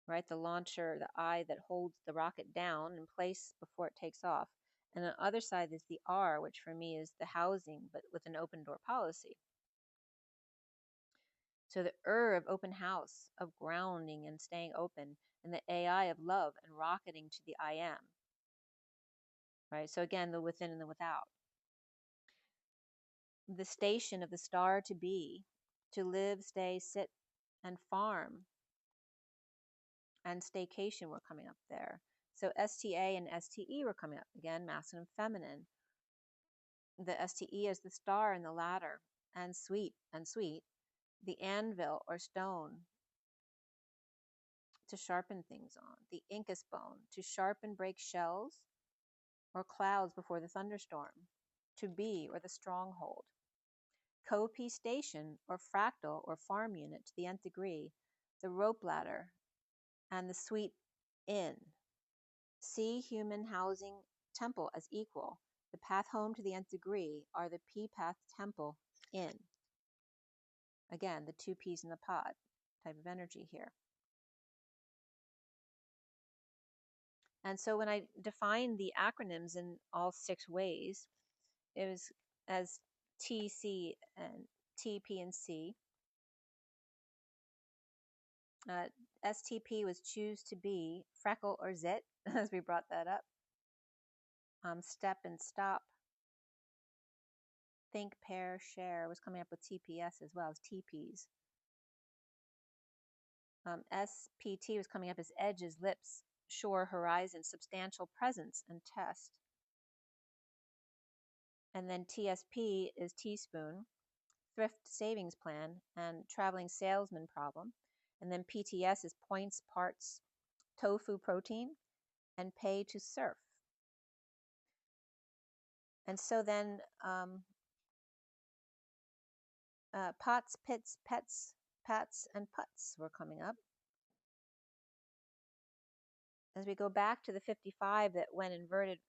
right? The launcher, the eye that holds the rocket down in place before it takes off. And on the other side is the R, which for me is the housing, but with an open door policy. So the of open house, of grounding and staying open, and the AI of love and rocketing to the I am. Right? So again, the within and the without. The station of the star to be, to live, stay, sit, and farm. And staycation were coming up there. So STA and STE were coming up. Again, masculine and feminine. The STE is the star and the ladder, and sweet. The anvil or stone to sharpen things on. The incus bone to sharpen, break shells or clouds before the thunderstorm. To be or the stronghold. Co-P station or fractal or farm unit to the nth degree. The rope ladder and the sweet inn. See human housing temple as equal. The path home to the nth degree are the P path temple in. Again, the 2 P's in the pod type of energy here. And so when I defined the acronyms in all 6 ways, it was as T, C, and T, P, and C. STP was choose to be, freckle or zit, as we brought that up. Step and stop, think, pair, share was coming up with TPS as well as TPs. SPT was coming up as edges, lips, shore, horizon, substantial presence, and test. And then TSP is teaspoon, thrift savings plan, and traveling salesman problem. And then PTS is points, parts, tofu protein, and pay to surf. And so then pots, pits, pets, pats, and putts were coming up. As we go back to the 55 that when inverted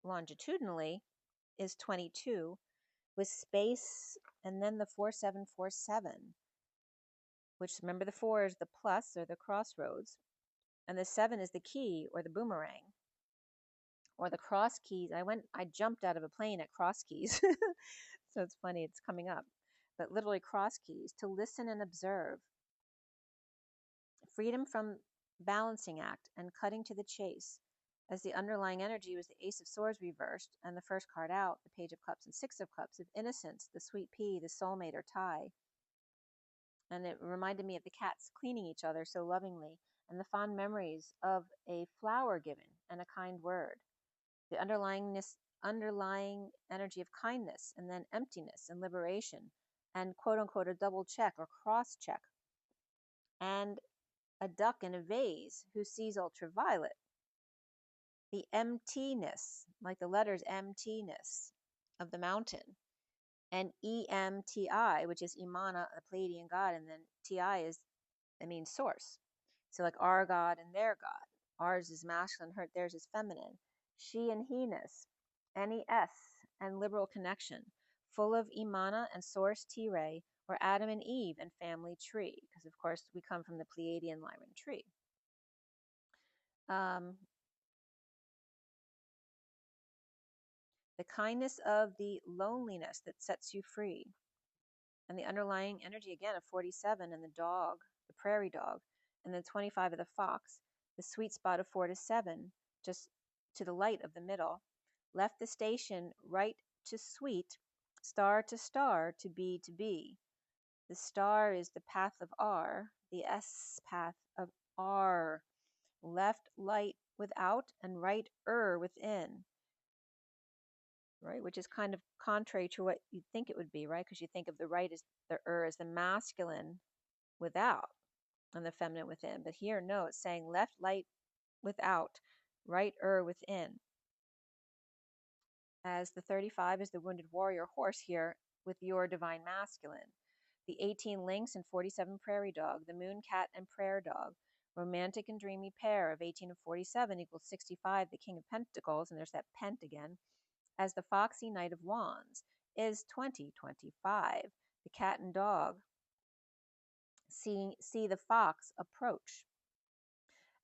longitudinally is 22 with space and then the 4747, which remember the 4 is the plus or the crossroads and the 7 is the key or the boomerang or the cross keys. I jumped out of a plane at cross keys. So it's funny, it's coming up. But literally cross keys, to listen and observe. Freedom from balancing act and cutting to the chase, as the underlying energy was the Ace of Swords reversed, and the first card out, the Page of Cups and Six of Cups, of innocence, the sweet pea, the soulmate or tie. And it reminded me of the cats cleaning each other so lovingly, and the fond memories of a flower given and a kind word. The underlying energy of kindness, and then emptiness and liberation, and quote-unquote a double check or cross check. And a duck in a vase who sees ultraviolet. The emptiness, like the letters emptiness of the mountain. And EMTI, which is Imana, the Pleiadian god, and then TI means source. So like our god and their god. Ours is masculine, theirs is feminine. She and he-ness, NES, and liberal connection, full of Imana and source T-ray, or Adam and Eve and family tree, because of course we come from the Pleiadian Lyran tree. The kindness of the loneliness that sets you free. And the underlying energy again of 47 and the dog, the prairie dog, and then 25 of the fox, the sweet spot of 4 to 7, just to the light of the middle, left the station right to sweet, star to be to be. The star is the path of R, the S path of R, left light without and right within. Right, which is kind of contrary to what you'd think it would be, right? Because you think of the right as the as the masculine without and the feminine within. But here, no, it's saying left light without, right within. As the 35 is the wounded warrior horse here with your divine masculine. The 18 lynx and 47 prairie dog, the moon cat and prayer dog, romantic and dreamy pair of 18 and 47 equals 65, the king of pentacles, and there's that pent again. As the foxy knight of wands is 2025. The cat and dog see the fox approach.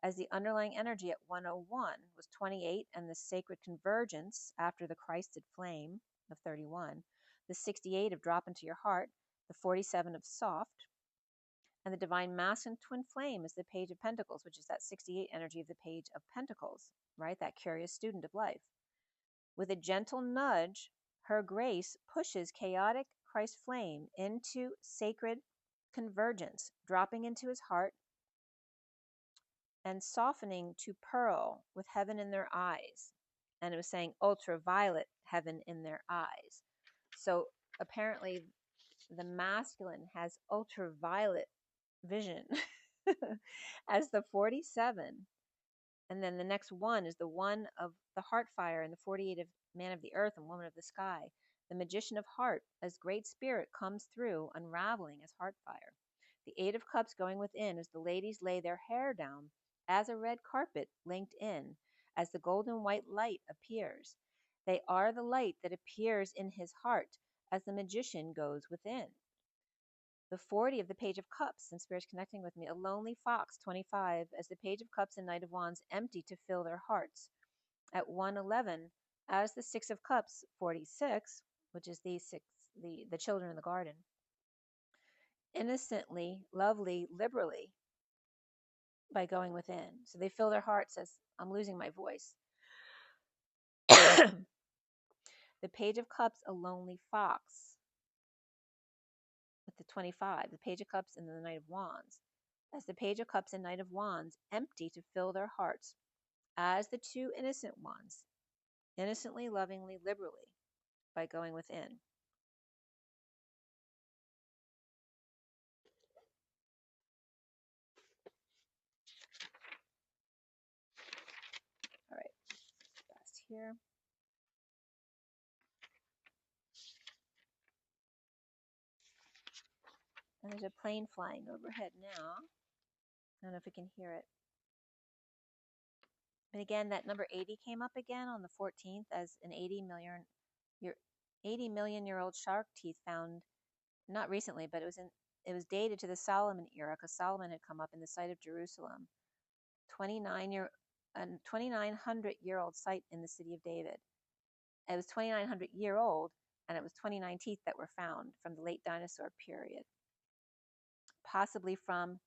As the underlying energy at 101 was 28 and the sacred convergence after the Christed flame of 31, the 68 of drop into your heart, the 47 of soft, and the divine masculine twin flame is the Page of Pentacles, which is that 68 energy of the Page of Pentacles, right? That curious student of life. With a gentle nudge, her grace pushes chaotic Christ flame into sacred convergence, dropping into his heart and softening to pearl with heaven in their eyes. And it was saying ultraviolet heaven in their eyes. So apparently the masculine has ultraviolet vision as the 47. And then the next one is the one of the heart fire and the 48 of man of the earth and woman of the sky. The magician of heart, as great spirit comes through, unraveling as heart fire. The 8 of cups going within as the ladies lay their hair down as a red carpet linked in, as the golden white light appears. They are the light that appears in his heart as the magician goes within. The 40 of the Page of Cups, and Spirit's connecting with me, a lonely fox, 25, as the Page of Cups and Knight of Wands empty to fill their hearts. At 111, as the 6 of Cups, 46, which is the children in the garden, innocently, lovely, liberally, by going within. So they fill their hearts as, I'm losing my voice. The Page of Cups, a lonely fox, the 25, the Page of Cups and the Knight of Wands. As the Page of Cups and Knight of Wands empty to fill their hearts, as the two innocent ones, innocently, lovingly, liberally, by going within. All right, fast here. And there's a plane flying overhead now. I don't know if we can hear it. But again, that number 80 came up again on the 14th as an 80 million year old shark teeth found, not recently, but it was dated to the Solomon era because Solomon had come up in the site of Jerusalem. 2,900-year-old site in the city of David. It was 2,900-year-old, and it was 29 teeth that were found from the late dinosaur period, possibly from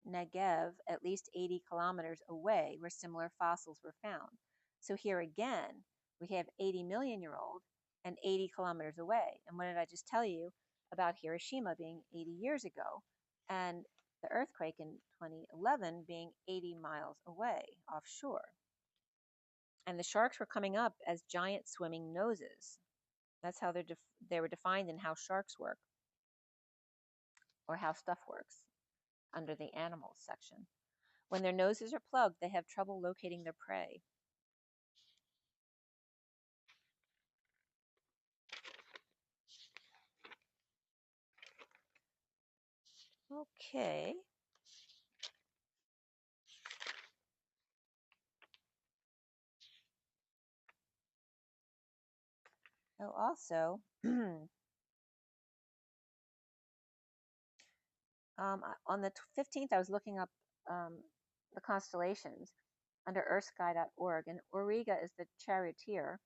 Negev, at least 80 kilometers away, where similar fossils were found. So here again, we have 80 million year old and 80 kilometers away. And what did I just tell you about Hiroshima being 80 years ago and the earthquake in 2011 being 80 miles away offshore? And the sharks were coming up as giant swimming noses. That's how they were defined in how sharks work, or how stuff works, under the animals section. When their noses are plugged, they have trouble locating their prey. Okay. Oh, also, on the 15th, I was looking up the constellations under earthsky.org, and Auriga is the charioteer.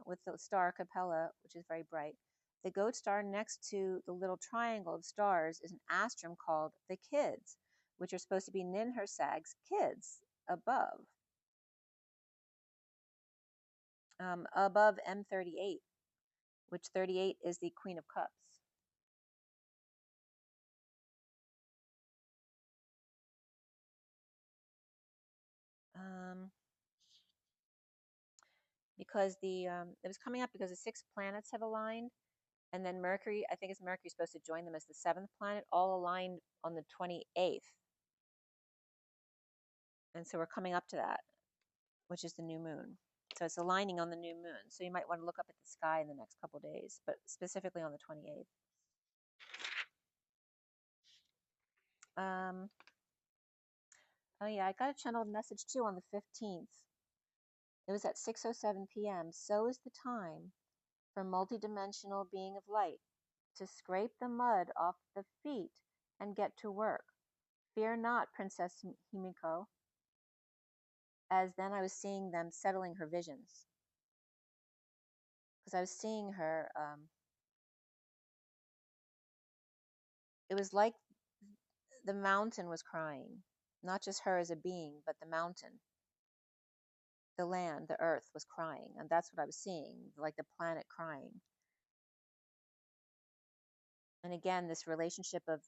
With the star Capella, which is very bright. The goat star next to the little triangle of stars is an astrum called the Kids, which are supposed to be Ninhursag's kids above. Above M38, which 38 is the Queen of Cups. Because it was coming up because the 6 planets have aligned, and then Mercury, I think it's Mercury, supposed to join them as the 7th planet, all aligned on the 28th. And so we're coming up to that, which is the new moon. So it's aligning on the new moon. So you might want to look up at the sky in the next couple days, but specifically on the 28th. Oh yeah, I got a channeled message too on the 15th. It was at 6:07 p.m. So is the time for multidimensional being of light to scrape the mud off the feet and get to work. Fear not, Princess Himiko. As then I was seeing them settling her visions. Because I was seeing her, it was like the mountain was crying. Not just her as a being, but the mountain. The land, the earth was crying. And that's what I was seeing, like the planet crying. And again, this relationship of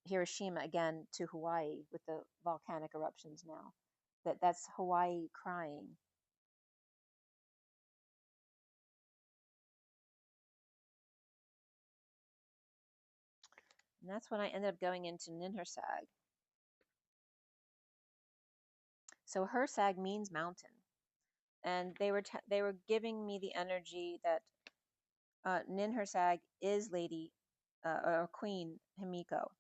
Hiroshima, again, to Hawaii with the volcanic eruptions now. That's Hawaii crying. And that's when I ended up going into Ninhursag. So Hursag means mountain. And they were giving me the energy that Ninhursag is Lady or Queen Himiko.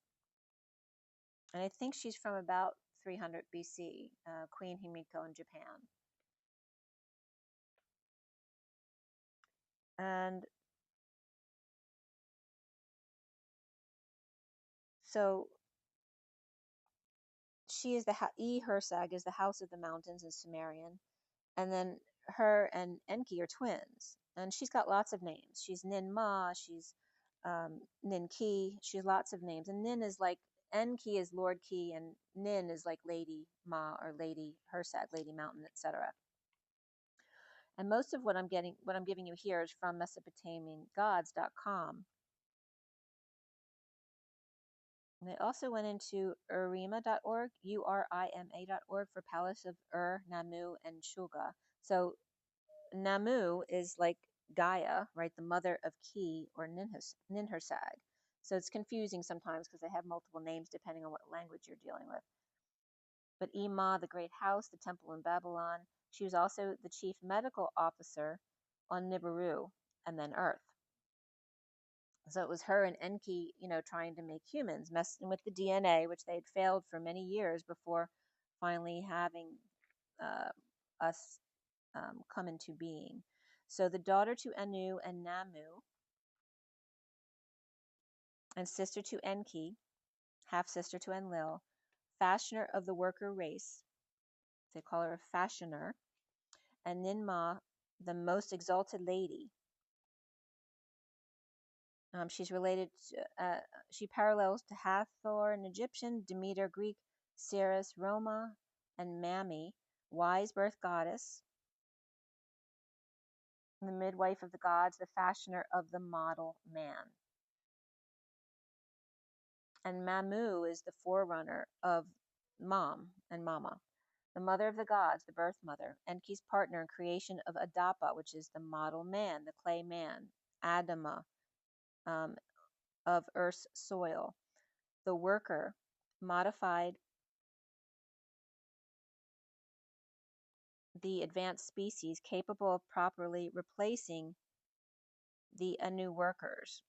And I think she's from about 300 BC, Queen Himiko in Japan. And so she is Hursag is the House of the Mountains in Sumerian. And then her and Enki are twins. And she's got lots of names. She's Ninma, she's Ninki, she has lots of names. And Nin is like, Enki is Lord Ki, and Nin is like Lady Ma or Lady Hursag, Lady Mountain, etc. And most of what I'm giving you here is from mesopotamiangods.com. And they also went into urima.org, urima.org, for Palace of Namu, and Shulga. So Namu is like Gaia, right? The mother of Ki, or Ninhursag. So it's confusing sometimes because they have multiple names depending on what language you're dealing with. But Ima, the great house, the temple in Babylon. She was also the chief medical officer on Nibiru and then Earth. So it was her and Enki, trying to make humans, messing with the DNA, which they had failed for many years before finally having us come into being. So the daughter to Anu and Namu, and sister to Enki, half-sister to Enlil, fashioner of the worker race. They call her a fashioner. And Ninma, the most exalted lady. She's related she parallels to Hathor, an Egyptian, Demeter, Greek, Ceres, Roma, and Mami, wise birth goddess, the midwife of the gods, the fashioner of the model man. And Mamu is the forerunner of Mom and Mama, the mother of the gods, the birth mother, Enki's partner in creation of Adapa, which is the model man, the clay man, Adama, of Earth's soil, the worker, modified the advanced species capable of properly replacing the Anu workers.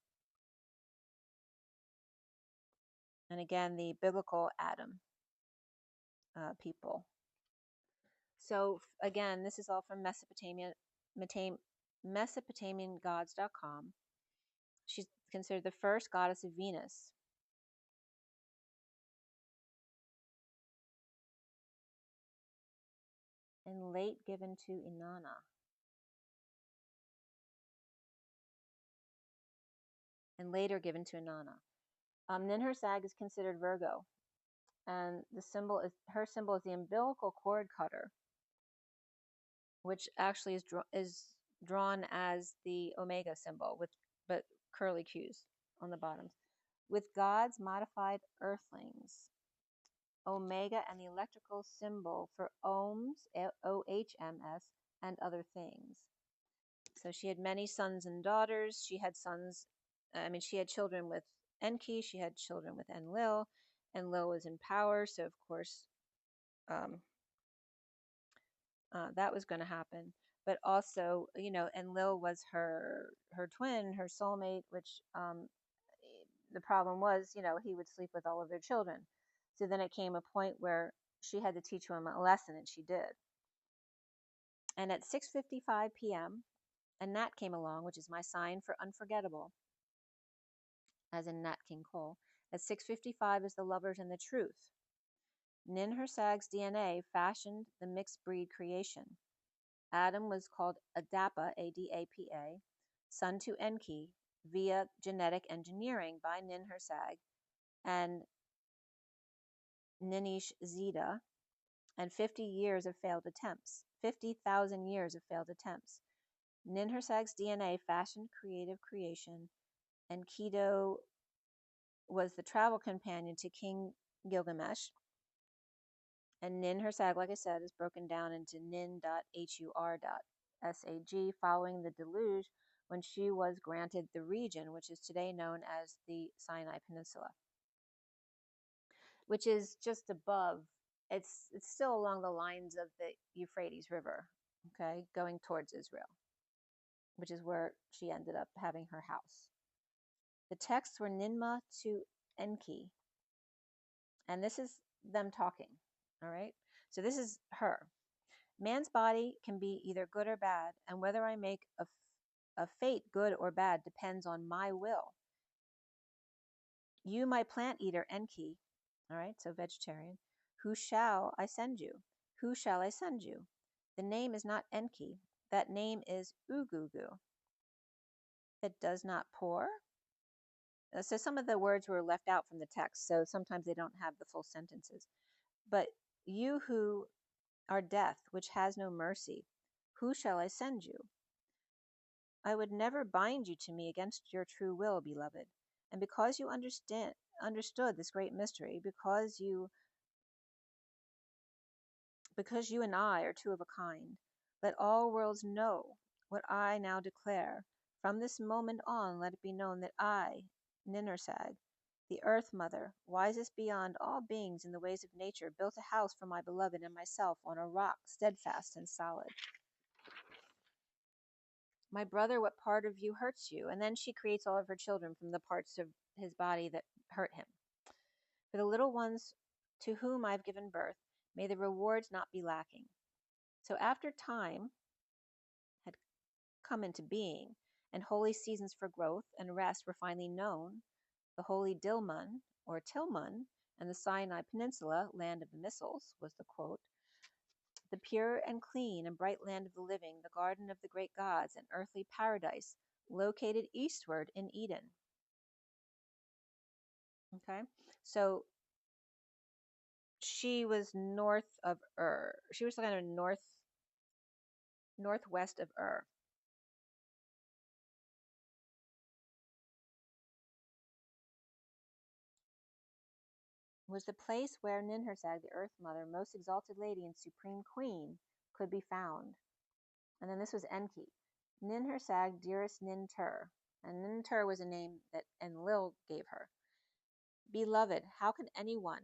And again, the biblical Adam people. So again, this is all from Mesopotamiangods.com. She's considered the first goddess of Venus. And late given to Inanna. And later given to Inanna. Ninhursag is considered Virgo. And her symbol is the umbilical cord cutter, which actually is drawn as the Omega symbol, but curly cues on the bottom. With gods modified earthlings, Omega, and the electrical symbol for ohms, OHMS, and other things. So she had many sons and daughters. She had children with Enki. She had children with Enlil. Enlil was in power, so of course that was going to happen. But also, Enlil was her twin, her soulmate, which the problem was, he would sleep with all of their children. So then it came a point where she had to teach him a lesson, and she did. And at 6:55 p.m., a gnat came along, which is my sign for unforgettable, as in Nat King Cole. At 6:55 is the lovers and the truth. Ninhursag's DNA fashioned the mixed breed creation. Adam was called Adapa, A-D-A-P-A, son to Enki, via genetic engineering by Ninhursag and Ninishzida, and 50 years of failed attempts. 50,000 years of failed attempts. Ninhursag's DNA fashioned creative creation, and Keto was the travel companion to King Gilgamesh. And Ninhursag, like I said, is broken down into nin.hur.sag, following the deluge, when she was granted the region which is today known as the Sinai Peninsula, which is just above. It's still along the lines of the Euphrates River, okay, going towards Israel, which is where she ended up having her house. The texts were Ninma to Enki, and this is them talking, all right? So this is her. Man's body can be either good or bad, and whether I make a fate good or bad depends on my will. You, my plant eater, Enki, all right, so vegetarian, who shall I send you? Who shall I send you? The name is not Enki. That name is Ugugu. That does not pour. So some of the words were left out from the text, so sometimes they don't have the full sentences. But you who are death, which has no mercy, Who shall I send you? I would never bind you to me against your true will, beloved. And because you understood this great mystery, because you and I are two of a kind, let all worlds know what I now declare. From this moment on, let it be known that I, Ninhursag, the Earth Mother, wisest beyond all beings in the ways of nature, built a house for my beloved and myself on a rock, steadfast and solid. My brother, what part of you hurts you? And then she creates all of her children from the parts of his body that hurt him. For the little ones to whom I've given birth, may the rewards not be lacking. So after time had come into being, and holy seasons for growth and rest were finally known, the holy Dilmun, or Tilmun, and the Sinai Peninsula, land of the missiles, was the quote, the pure and clean and bright land of the living, the garden of the great gods, and earthly paradise, located eastward in Eden. Okay, so she was north of Ur. She was kind of northwest of Ur. Was the place where Ninhursag, the Earth Mother, most exalted lady and supreme queen, could be found. And then this was Enki. Ninhursag, dearest Nintur. And Nintur was a name that Enlil gave her. Beloved, how can anyone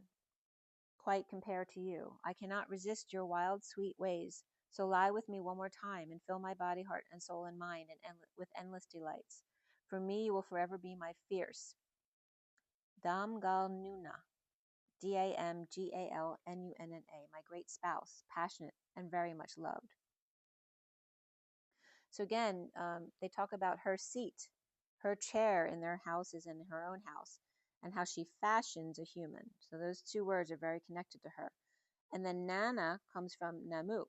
quite compare to you? I cannot resist your wild, sweet ways. So lie with me one more time and fill my body, heart, and soul and mind with endless delights. For me, you will forever be my fierce Damgalnuna, Damgalnunna, my great spouse, passionate and very much loved. So again, they talk about her seat, her chair in their houses and in her own house, and how she fashions a human. So those two words are very connected to her. And then Nana comes from Namu.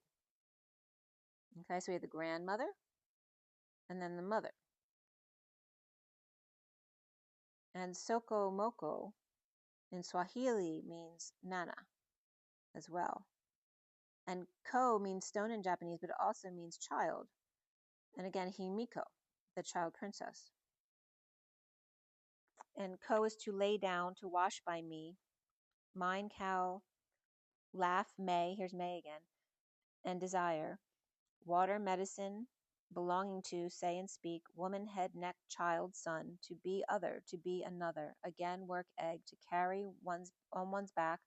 Okay, so we have the grandmother and then the mother. And Soko Moko in Swahili means Nana as well. And Ko means stone in Japanese, but it also means child. And again, Himiko, the child princess. And Ko is to lay down, to wash by me, mine cow, laugh, May, here's May again, and desire, water, medicine, belonging to, say and speak, woman, head, neck, child, son, to be other, to be another, again, work, egg, to carry on one's back,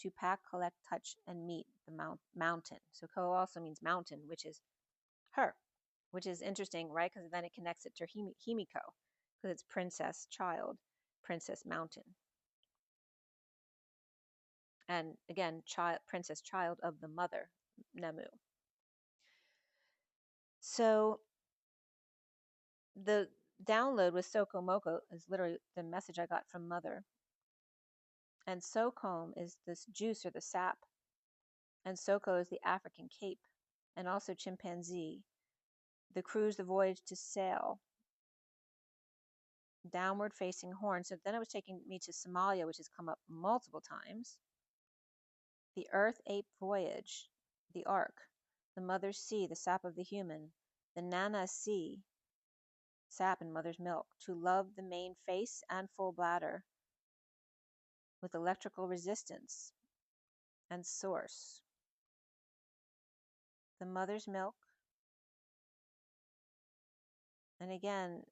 to pack, collect, touch, and meet the mountain. So Ko also means mountain, which is her, which is interesting, right? Because then it connects it to Himiko, because it's princess, child, princess, mountain. And again, princess, child of the mother, Namu. So the download with Soko Moko is literally the message I got from mother. And Sokom is this juice or the sap. And Soko is the African cape. And also chimpanzee. The cruise, the voyage to sail. Downward facing horn. So then it was taking me to Somalia, which has come up multiple times. The earth ape voyage. The ark. The mother's sea, the sap of the human. The Nana sea, sap in mother's milk. To love the main face and full bladder. With electrical resistance and source. The mother's milk. And again,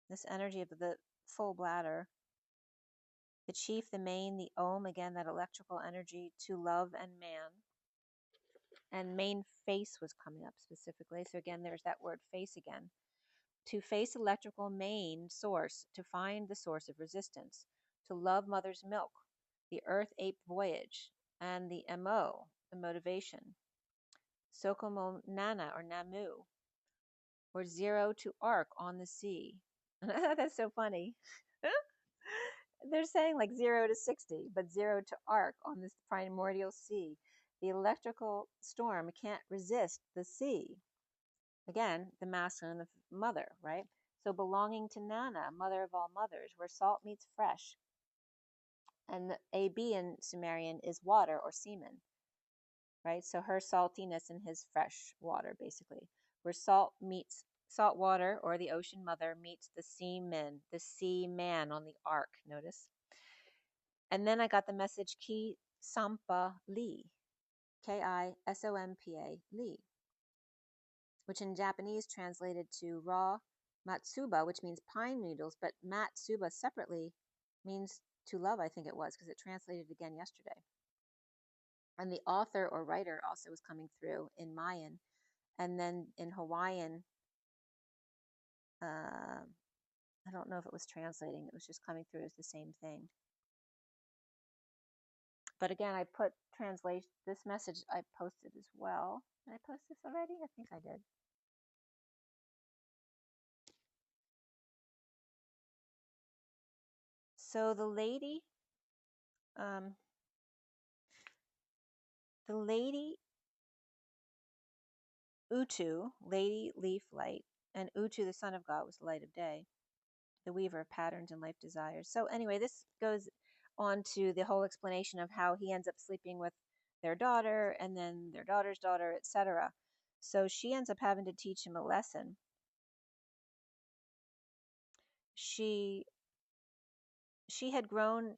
this energy of the full bladder. The chief, the main, the Om, again, that electrical energy to love and man. And main face was coming up specifically. So again, there's that word face again. To face electrical main source, to find the source of resistance. To love mother's milk. The earth ape voyage. And the MO, the motivation. Sokomo Nana or Namu, or zero to arc on the sea. That's so funny. They're saying like 0 to 60, but 0 to arc on this primordial sea. The electrical storm can't resist the sea. Again, the masculine and the mother, right? So belonging to Nana, mother of all mothers, where salt meets fresh. And the AB in Sumerian is water or semen. right? So her saltiness and his fresh water, basically. Where salt meets salt water, or the ocean mother meets the seaman on the ark, notice. And then I got the message Ki Sampa Li, Kisompa Li, which in Japanese translated to raw matsuba, which means pine needles, but matsuba separately means to love, I think it was, because it translated again yesterday. And the author or writer also was coming through in Mayan. And then in Hawaiian, I don't know if it was translating, it was just coming through as the same thing. But again, I put translation, this message I posted as well. Did I post this already? I think I did. So the lady Utu, Lady Leaf Light, and Utu, the son of God, was the light of day, the weaver of patterns and life desires. So anyway, this goes on to the whole explanation of how he ends up sleeping with their daughter and then their daughter's daughter, etc. So she ends up having to teach him a lesson. She had grown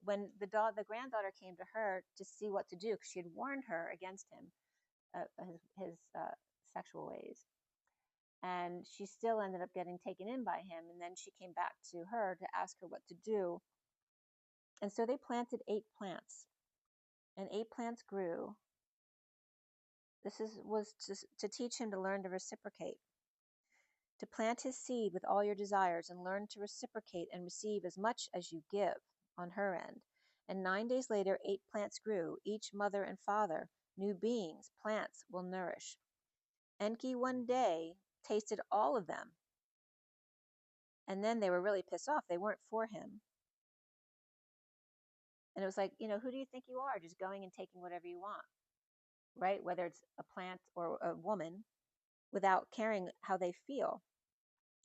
when the granddaughter came to her to see what to do, because she had warned her against him, his sexual ways. And she still ended up getting taken in by him. And then she came back to her to ask her what to do. And so they planted 8 plants, and 8 plants grew. This was to teach him to learn to reciprocate, to plant his seed with all your desires and learn to reciprocate and receive as much as you give on her end. And 9 days later, 8 plants grew, each mother and father, new beings, plants will nourish. Enki one day tasted all of them. And then they were really pissed off. They weren't for him. And it was like, who do you think you are? Just going and taking whatever you want, right? Whether it's a plant or a woman, without caring how they feel.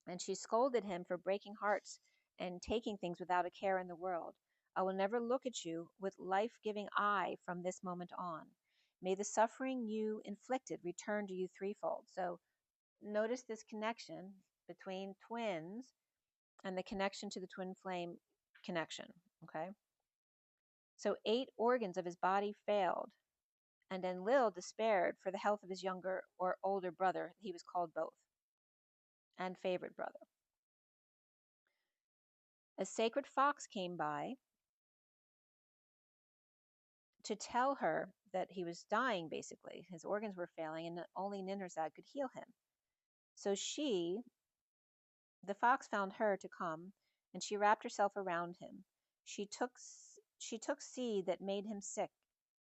And she scolded him for breaking hearts and taking things without a care in the world. I will never look at you with life-giving eye from this moment on. May the suffering you inflicted return to you threefold. So notice this connection between twins and the connection to the twin flame connection, okay? So 8 organs of his body failed, and Enlil despaired for the health of his younger or older brother. He was called both, and favorite brother. A sacred fox came by to tell her that he was dying, basically. His organs were failing, and only Ninhursag could heal him. So the fox found her to come, and she wrapped herself around him. She took seed that made him sick,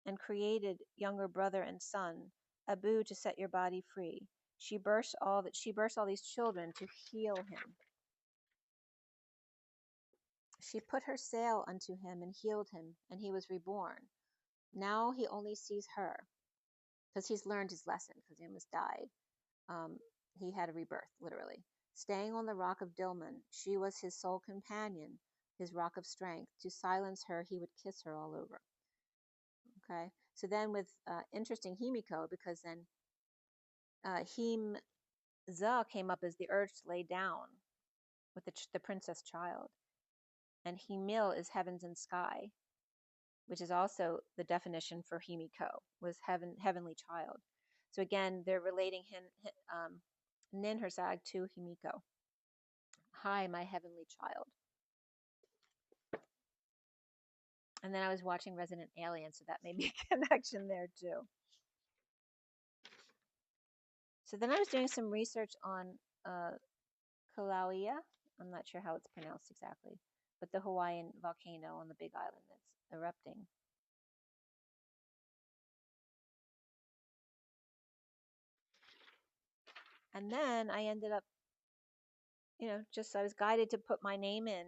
and created younger brother and son, Abu, to set your body free. She burst all these children to heal him. She put her sail unto him and healed him, and he was reborn. Now he only sees her, because he's learned his lesson, because he almost died. He had a rebirth, literally. Staying on the rock of Dilmun, she was his sole companion, his rock of strength. To silence her, he would kiss her all over. Okay, so then with interesting Himiko, because then Him-za came up as the urge to lay down with the princess child. And Himil is heavens and sky, which is also the definition for Himiko, was heavenly child. So again, they're relating Ninhursag to Himiko. Hi, my heavenly child. And then I was watching Resident Alien, so that made me a connection there too. So then I was doing some research on Kilauea. I'm not sure how it's pronounced exactly, but the Hawaiian volcano on the Big Island that's erupting. And then I ended up, I was guided to put my name in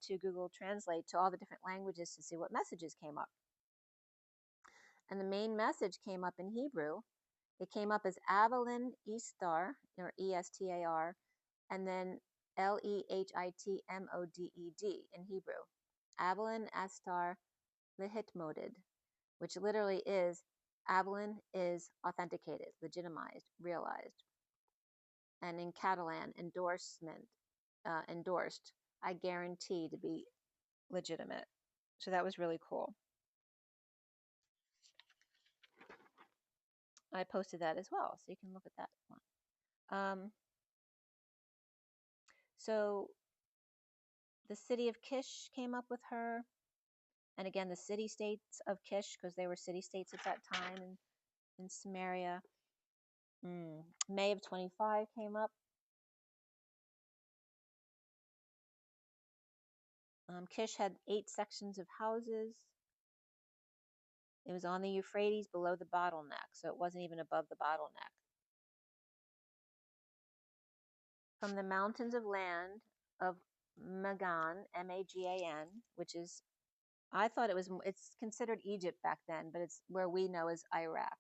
to Google Translate to all the different languages to see what messages came up. And the main message came up in Hebrew. It came up as Evelyn Estar, or Estar, and then Lehitmoded in Hebrew. Evelyn Estar Lehitmoded, which literally is Evelyn is authenticated, legitimized, realized. And in Catalan, endorsed, I guarantee to be legitimate. So that was really cool. I posted that as well, so you can look at that one. So the city of Kish came up with her. And again, the city-states of Kish, because they were city-states at that time in Samaria. May of 25 came up. Kish had 8 sections of houses. It was on the Euphrates below the bottleneck, so it wasn't even above the bottleneck. From the mountains of land of Magan, M-A-G-A-N, which is, I thought it's considered Egypt back then, but it's where we know as Iraq,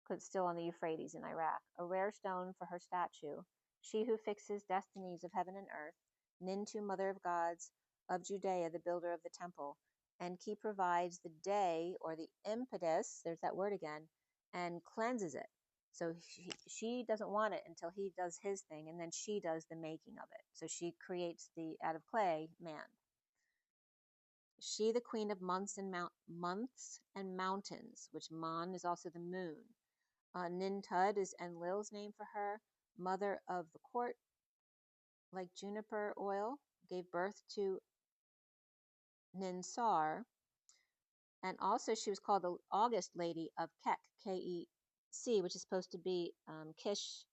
because it's still on the Euphrates in Iraq. A rare stone for her statue, she who fixes destinies of heaven and earth, Nintu, mother of gods, of Judea, the builder of the temple. Enki provides the day, or the impetus, there's that word again, and cleanses it. So she doesn't want it until he does his thing, and then she does the making of it. So she creates out of clay, man. She, the queen of months and mountains, which Mon is also the moon. Nintud is Enlil's name for her, mother of the court, like juniper oil, gave birth to Ninsar, and also she was called the August Lady of Kek, K-E-C, which is supposed to be Kish,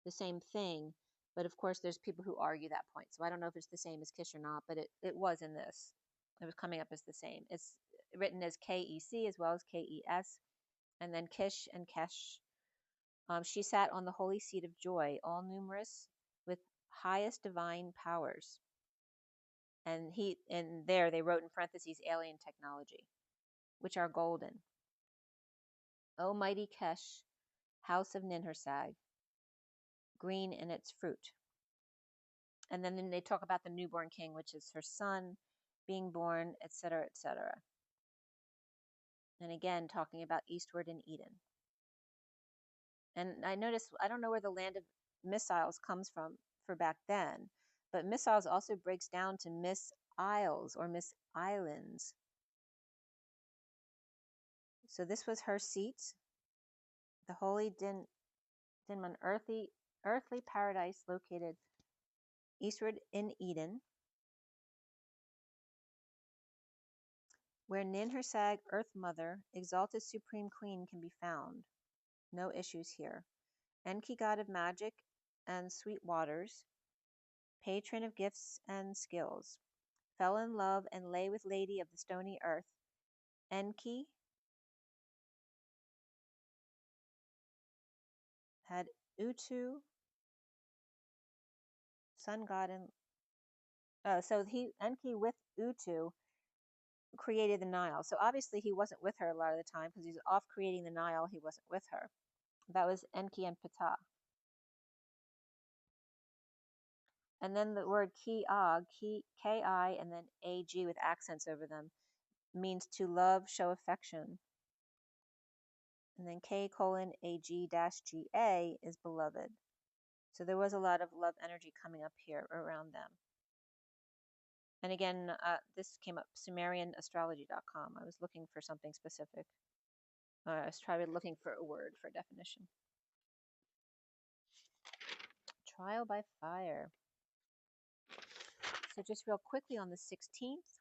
the same thing, but of course there's people who argue that point, so I don't know if it's the same as Kish or not, but it was in this. It was coming up as the same. It's written as K-E-C as well as K-E-S, and then Kish and Kesh. She sat on the holy seat of joy, all numerous, with highest divine powers. And there they wrote in parentheses alien technology, which are golden. O mighty Kesh, house of Ninhursag, green in its fruit. And then they talk about the newborn king, which is her son being born, etc., etc. And again, talking about eastward in Eden. And I noticed, I don't know where the land of missiles comes from for back then, but missiles also breaks down to Miss Isles or Miss Islands. So this was her seat, the holy Dinman, earthly paradise located eastward in Eden, where Ninhursag, Earth Mother, exalted Supreme Queen, can be found. No issues here. Enki, god of magic and sweet waters, patron of gifts and skills, fell in love and lay with Lady of the stony earth. Enki had Utu, sun god, and Enki with Utu created the Nile. So obviously he wasn't with her a lot of the time because he's off creating the Nile. He wasn't with her. That was Enki and Ptah. And then the word Ki-ag, K-I, and then A-G with accents over them, means to love, show affection. And then K:(AG-GA) is beloved. So there was a lot of love energy coming up here around them. And again, this came up, SumerianAstrology.com. I was looking for something specific. I was trying looking for a word for definition. Trial by fire. So just real quickly on the 16th,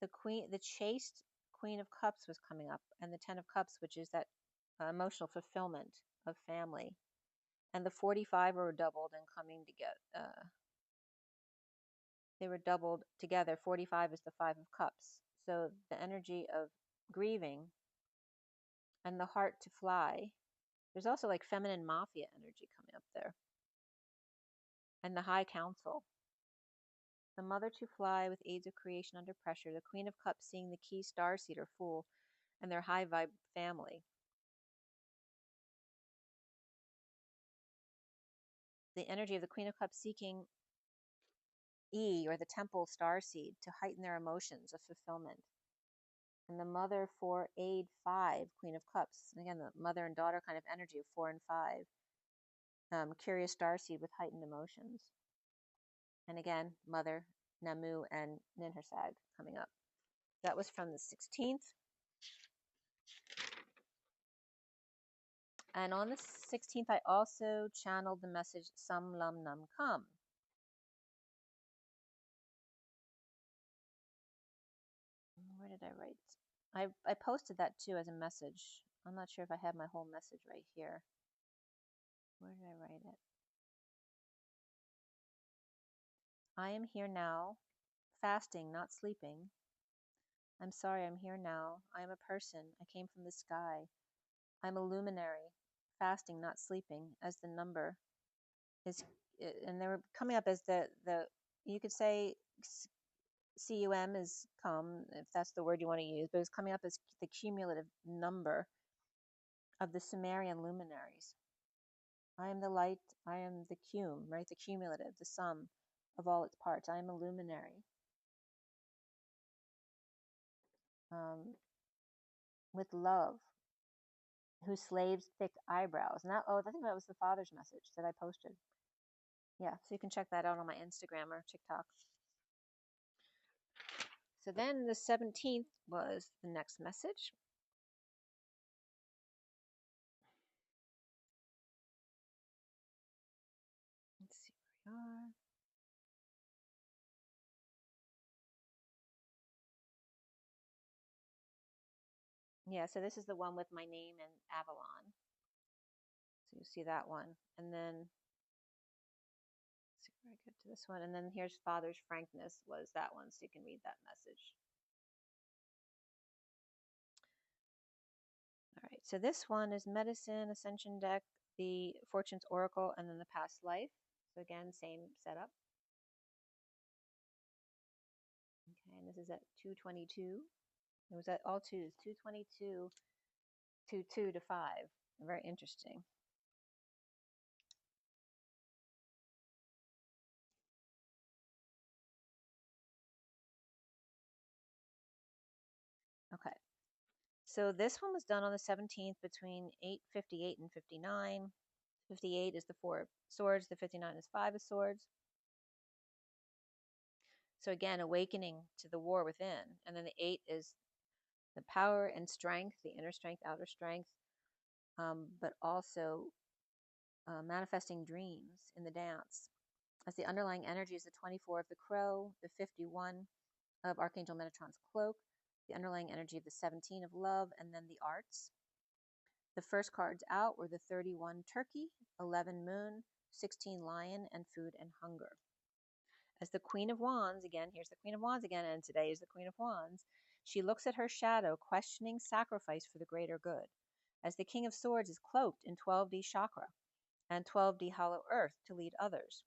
the chaste Queen of Cups was coming up, and the 10 of Cups, which is that emotional fulfillment of family. And the 45 were doubled and coming together. They were doubled together. 45 is the 5 of Cups. So the energy of grieving and the heart to fly. There's also like feminine mafia energy coming up there. And the High Council. The mother to fly with aids of creation under pressure. The Queen of Cups seeing the key Starseed or Fool and their high vibe family. The energy of the Queen of Cups seeking E or the temple Starseed to heighten their emotions of fulfillment. And the mother for aid 5, Queen of Cups. And again, the mother and daughter kind of energy of 4 and 5. Curious starseed with heightened emotions. And again, mother, Namu, and Ninhursag coming up. That was from the 16th. And on the 16th, I also channeled the message, Sum Lum Num Come. Where did I write? I posted that too as a message. I'm not sure if I have my whole message right here. Where did I write it? I am here now, fasting, not sleeping. I'm sorry, I'm here now. I am a person. I came from the sky. I'm a luminary, fasting, not sleeping, as the number is, and they were coming up as the you could say CUM is come, if that's the word you want to use, but it's coming up as the cumulative number of the Sumerian luminaries. I am the light, I am the cum, right? The cumulative, the sum of all its parts. I am a luminary. With love, who slaves thick eyebrows. And that, I think that was the father's message that I posted. Yeah, so you can check that out on my Instagram or TikTok. So then the 17th was the next message. Let's see where we are. Yeah, so this is the one with my name and Avalon. So you see that one. And then, let's see where I get to this one. And then here's Father's Frankness was that one, so you can read that message. All right, so this one is Medicine, Ascension deck, the Fortune's Oracle, and then the Past Life. So again, same setup. Okay, and this is at 222. It was at all twos, 222 to 2 to 5. Very interesting. Okay. So this one was done on the 17th between 8:58 and 59. 58 is the 4 of swords. The 59 is 5 of swords. So again, awakening to the war within. And then the 8 is the power and strength, the inner strength, outer strength, but also manifesting dreams in the dance. As the underlying energy is the 24 of the crow, the 51 of Archangel Metatron's cloak, the underlying energy of the 17 of love, and then the arts. The first cards out were the 31 turkey, 11 moon, 16 lion, and food and hunger. As the Queen of Wands, again, here's the Queen of Wands again, and today is the Queen of Wands, she looks at her shadow, questioning sacrifice for the greater good. As the King of Swords is cloaked in 12D chakra and 12D hollow earth to lead others.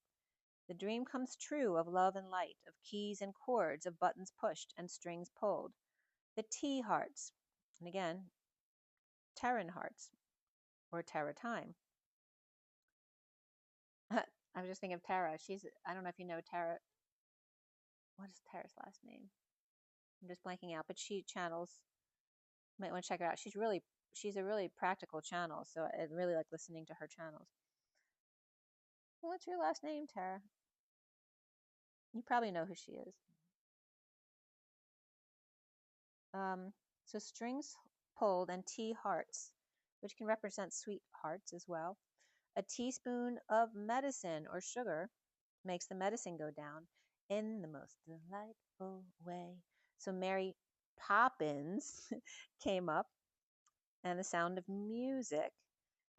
The dream comes true of love and light, of keys and cords, of buttons pushed and strings pulled. The T hearts, and again, Terran hearts, or Terra time. I was just thinking of Tara. I don't know if you know Tara. What is Tara's last name? I'm just blanking out, but she channels. You might want to check her out. She's a really practical channel, so I really like listening to her channels. What's your last name, Tara? You probably know who she is. So strings pulled and tea hearts, which can represent sweet hearts as well. A teaspoon of medicine or sugar makes the medicine go down in the most delightful way. So Mary Poppins came up, and the sound of music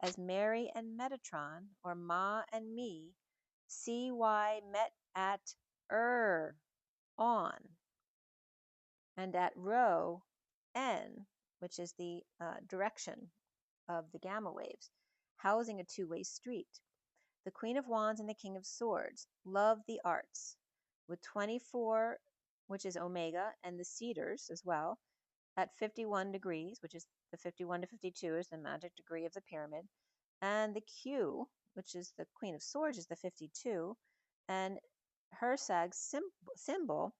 as Mary and Metatron, or Ma and Me, CY met at on, and at rho N, which is the direction of the gamma waves, housing a two-way street. The Queen of Wands and the King of Swords love the arts, with 24, which is Omega, and the Cedars as well, at 51 degrees, which is the 51 to 52 is the magic degree of the pyramid, and the Q, which is the Queen of Swords, is the 52, and Nersag's symbol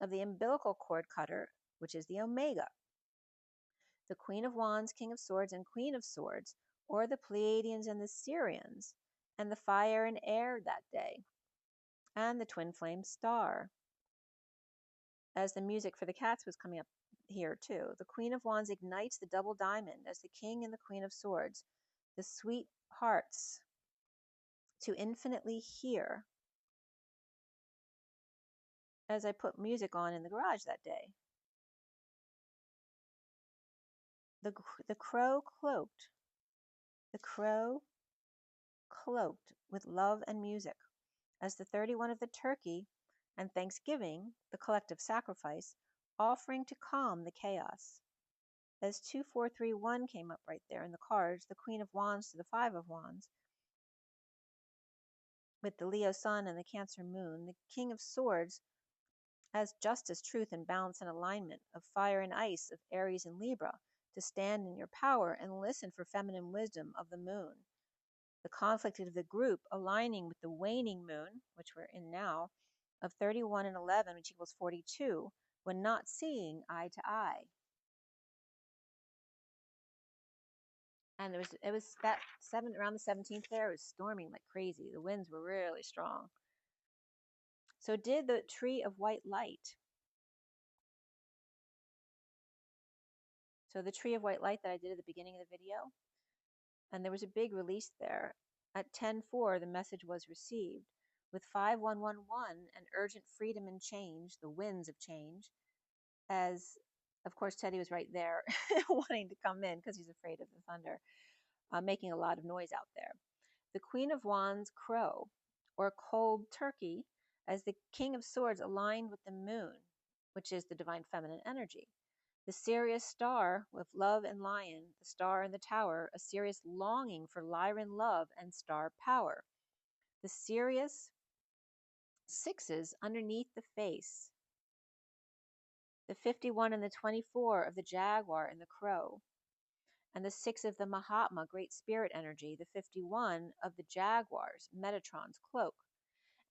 of the umbilical cord cutter, which is the Omega. the Queen of Wands, King of Swords, and Queen of Swords, or the Pleiadians and the Sirians, and the fire and air that day, and the twin flame star. As the music for the cats was coming up here too. The Queen of Wands ignites the double diamond as the King and the Queen of Swords, the sweet hearts to infinitely hear, as I put music on in the garage that day. The crow cloaked with love and music, as the 31 of the turkey and Thanksgiving, the collective sacrifice, offering to calm the chaos. As 2431 came up right there in the cards, the Queen of Wands to the 5 of Wands, with the Leo Sun and the Cancer Moon, the King of Swords as justice, truth, and balance and alignment, of fire and ice, of Aries and Libra, to stand in your power and listen for feminine wisdom of the moon. The conflict of the group aligning with the waning moon, which we're in now, of 31 and 11, which equals 42, when not seeing eye to eye. And it was that around the 17th there, it was storming like crazy. The winds were really strong. So did the tree of white light. So the tree of white light that I did at the beginning of the video, and there was a big release there. At 10:04, the message was received. With 5111 and urgent freedom and change, the winds of change, as of course Teddy was right there wanting to come in because he's afraid of the thunder, making a lot of noise out there. The Queen of Wands crow, or cold turkey, as the King of Swords aligned with the moon, which is the divine feminine energy. The Sirius star with love and lion, the star in the tower, a Sirius longing for Lyran love and star power. The Sirius sixes underneath the face. The 51 and the 24 of the jaguar and the crow. And the 6 of the Mahatma, great spirit energy, the 51 of the jaguars, Metatron's cloak.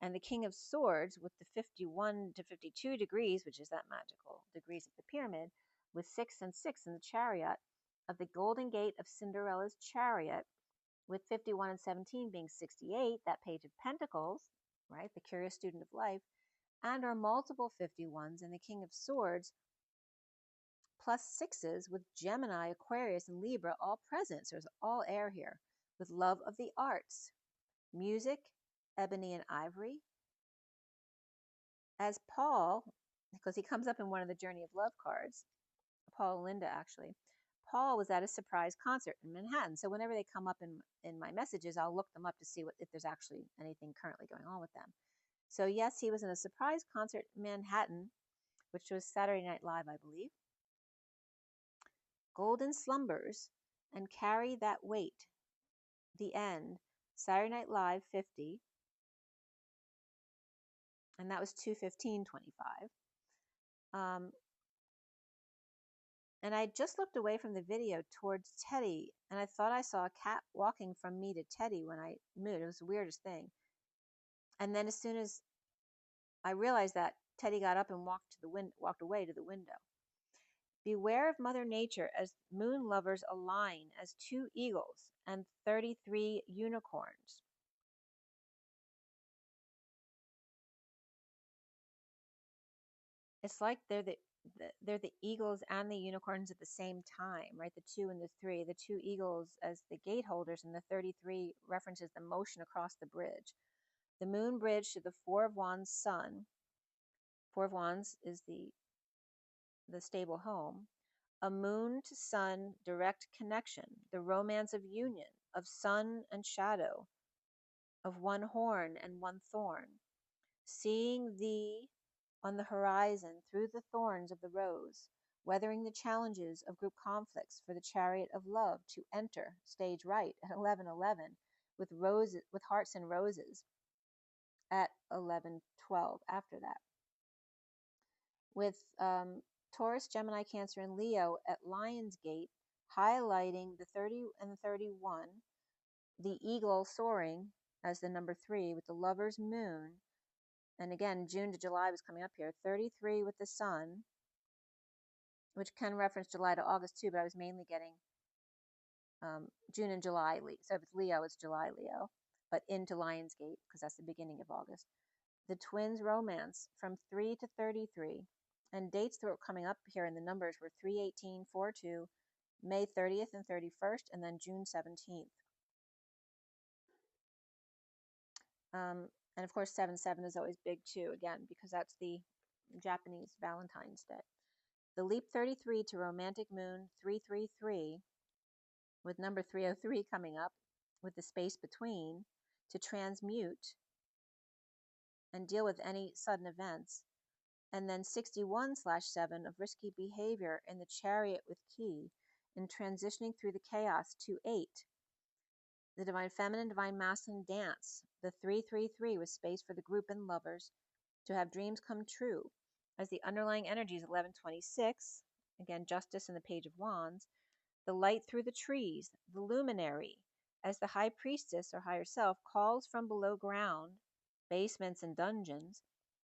And the King of Swords with the 51 to 52 degrees, which is that magical degrees of the pyramid, with 6 and 6 in the chariot of the Golden Gate of Cinderella's chariot, with 51 and 17 being 68, that Page of Pentacles, right, the curious student of life, and our multiple 51s and the King of Swords, plus 6s with Gemini, Aquarius, and Libra all present. So there's all air here, with love of the arts, music, ebony and ivory. As Paul, because he comes up in one of the Journey of Love cards, Paul and Linda actually, Paul was at a surprise concert in Manhattan. So whenever they come up in my messages, I'll look them up to see if there's actually anything currently going on with them. So yes, he was in a surprise concert in Manhattan, which was Saturday Night Live, I believe. Golden slumbers and carry that weight. The end. Saturday Night Live 50. And that was 2/15/25. And I just looked away from the video towards Teddy, and I thought I saw a cat walking from me to Teddy when I moved. It was the weirdest thing. And then as soon as I realized that, Teddy got up and walked away to the window. Beware of Mother Nature as moon lovers align as 2 eagles and 33 unicorns. It's like they're the eagles and the unicorns at the same time, right? The 2 and the 3. The 2 eagles as the gate holders, and the 33 references the motion across the bridge. The moon bridge to the 4 of Wands sun. 4 of Wands is the stable home. A moon to sun direct connection, the romance of union, of sun and shadow, of one horn and one thorn. Seeing thee on the horizon through the thorns of the rose, weathering the challenges of group conflicts for the chariot of love to enter stage right at 11:11 with roses, with hearts and roses at 11:12 after that. With Taurus, Gemini, Cancer, and Leo at Lionsgate, highlighting the 30 and the 31, the eagle soaring as the number 3 with the lover's moon. And again, June to July was coming up here. 33 with the sun, which can reference July to August too, but I was mainly getting June and July. So if it's Leo, it's July Leo, but into Lionsgate because that's the beginning of August. The twins romance from 3 to 33, and dates that were coming up here in the numbers were 3/18, 4/2, May 30th and 31st, and then June 17th. And of course 7/7 is always big too, again, because that's the Japanese Valentine's Day. The leap 33 to romantic moon 333, with number 303 coming up, with the space between, to transmute and deal with any sudden events. And then 61/7 of risky behavior in the chariot with key, in transitioning through the chaos to 8. The divine feminine, divine masculine dance, the 333, with space for the group and lovers to have dreams come true, as the underlying energy is 1126, again, justice in the page of wands, the light through the trees, the luminary, as the high priestess or higher self calls from below ground, basements and dungeons,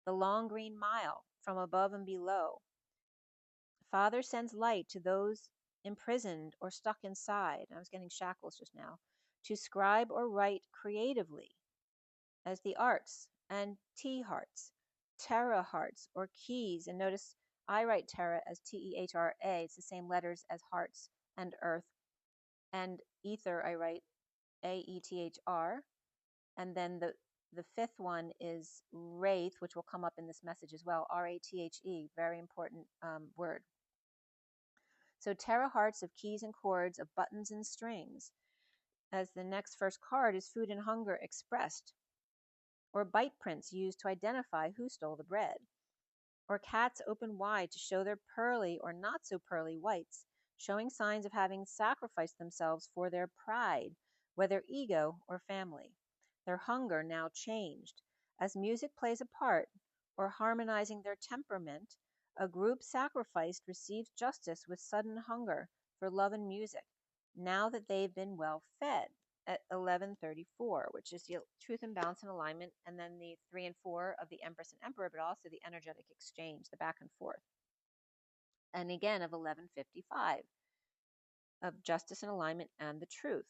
the long green mile from above and below. Father sends light to those imprisoned or stuck inside. I was getting shackles just now. To scribe or write creatively, as the arts and T hearts, Terra hearts or keys. And notice I write Terra as TEHRA. It's the same letters as hearts and earth. And ether I write AETHR. And then the fifth one is wraith, which will come up in this message as well. RATHE, very important word. So Terra hearts of keys and chords, of buttons and strings, as the next first card is food and hunger expressed, or bite prints used to identify who stole the bread, or cats open wide to show their pearly or not so pearly whites, showing signs of having sacrificed themselves for their pride, whether ego or family. Their hunger now changed. As music plays a part, or harmonizing their temperament, a group sacrificed receives justice with sudden hunger for love and music, now that they've been well fed, at 1134, which is the truth and balance and alignment, and then the 3 and 4 of the Empress and Emperor, but also the energetic exchange, the back and forth. And again of 1155, of justice and alignment and the truth.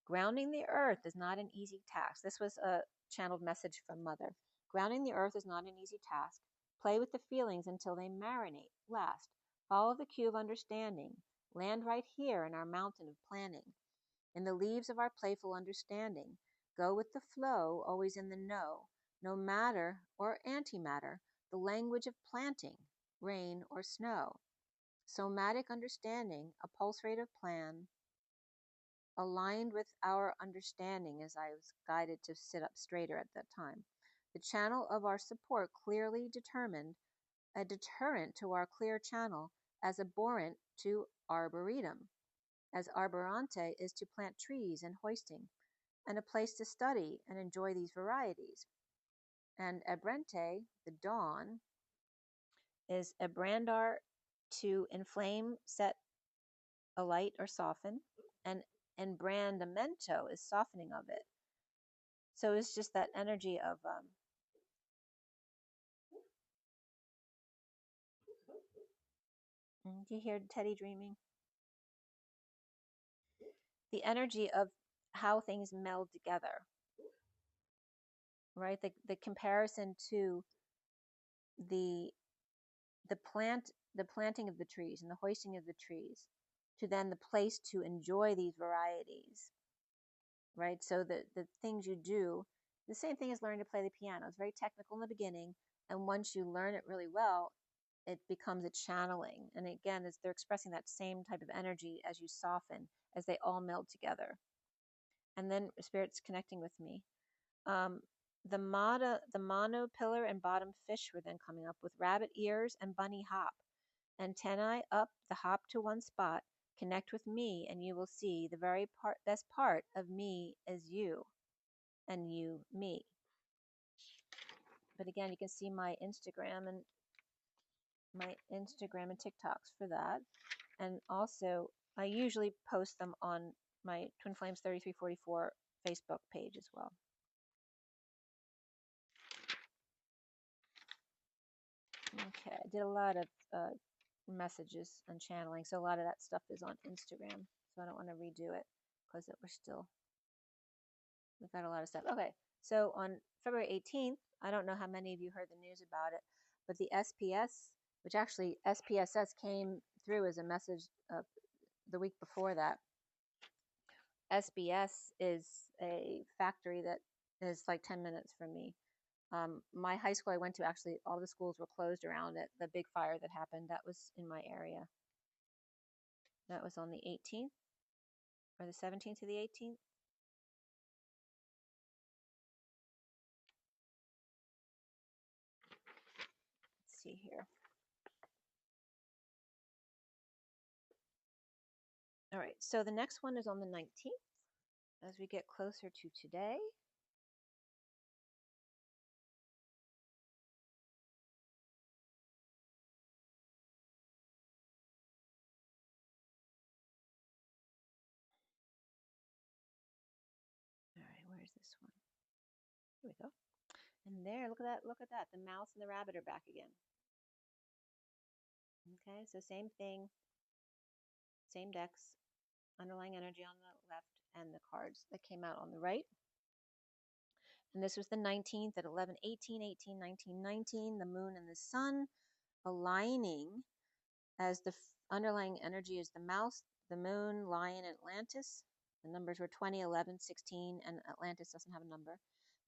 Grounding the earth is not an easy task. This was a channeled message from Mother. Grounding the earth is not an easy task. Play with the feelings until they marinate. Last, follow the cue of understanding. Land right here in our mountain of planning. In the leaves of our playful understanding. Go with the flow, always in the know. No matter or antimatter, the language of planting, rain or snow. Somatic understanding, a pulse rate of plan, aligned with our understanding, as I was guided to sit up straighter at that time. The channel of our support clearly determined, a deterrent to our clear channel, as abhorrent to arboretum, as arborante is to plant trees and hoisting, and a place to study and enjoy these varieties. And abrente, the dawn, is abrandar, to inflame, set alight, or soften, and embrandamento is softening of it. So it's just that energy of do you hear Teddy dreaming? The energy of how things meld together, right? The comparison to the planting of the trees and the hoisting of the trees, to then the place to enjoy these varieties, right? So the things you do, the same thing as learning to play the piano. It's very technical in the beginning, and once you learn it really well, it becomes a channeling. And again, as they're expressing that same type of energy as you soften, as they all meld together. And then Spirit's connecting with me. The mono pillar and bottom fish were then coming up with rabbit ears and bunny hop. Antennae up, the hop to one spot. Connect with me and you will see the very best part of me is you, and you me. But again, you can see my Instagram and TikToks for that. And also, I usually post them on my Twin Flames 3344 Facebook page as well. Okay, I did a lot of messages and channeling. So a lot of that stuff is on Instagram. So I don't want to redo it because we've got a lot of stuff. Okay, so on February 18th, I don't know how many of you heard the news about it, but the SPS, which actually SPSS came through as a message the week before that. SBS is a factory that is like 10 minutes from me. My high school I went to, actually, all the schools were closed around it. The big fire that happened, that was in my area. That was on the 18th, or the 17th to the 18th. Let's see here. All right, so the next one is on the 19th, as we get closer to today. All right, where's this one? Here we go. And there, look at that. The mouse and the rabbit are back again. Okay, so same thing, same decks, underlying energy on the left, and the cards that came out on the right. And this was the 19th at 11:18, 18, 19, 19. The moon and the sun aligning, as the underlying energy is the mouse, the moon, lion, and Atlantis. The numbers were 20, 11, 16, and Atlantis doesn't have a number.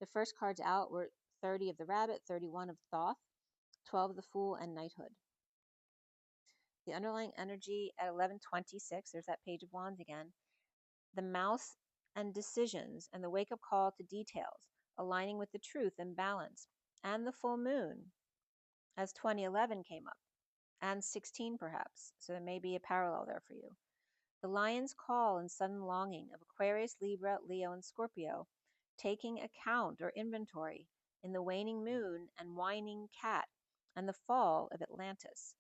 The first cards out were 30 of the rabbit, 31 of Thoth, 12 of the fool, and knighthood. The underlying energy at 11:26, there's that page of wands again, the mouse and decisions, and the wake-up call to details, aligning with the truth and balance, and the full moon, as 2011 came up, and 16 perhaps, so there may be a parallel there for you. The lion's call and sudden longing of Aquarius, Libra, Leo, and Scorpio, taking account or inventory in the waning moon and whining cat, and the fall of Atlantis.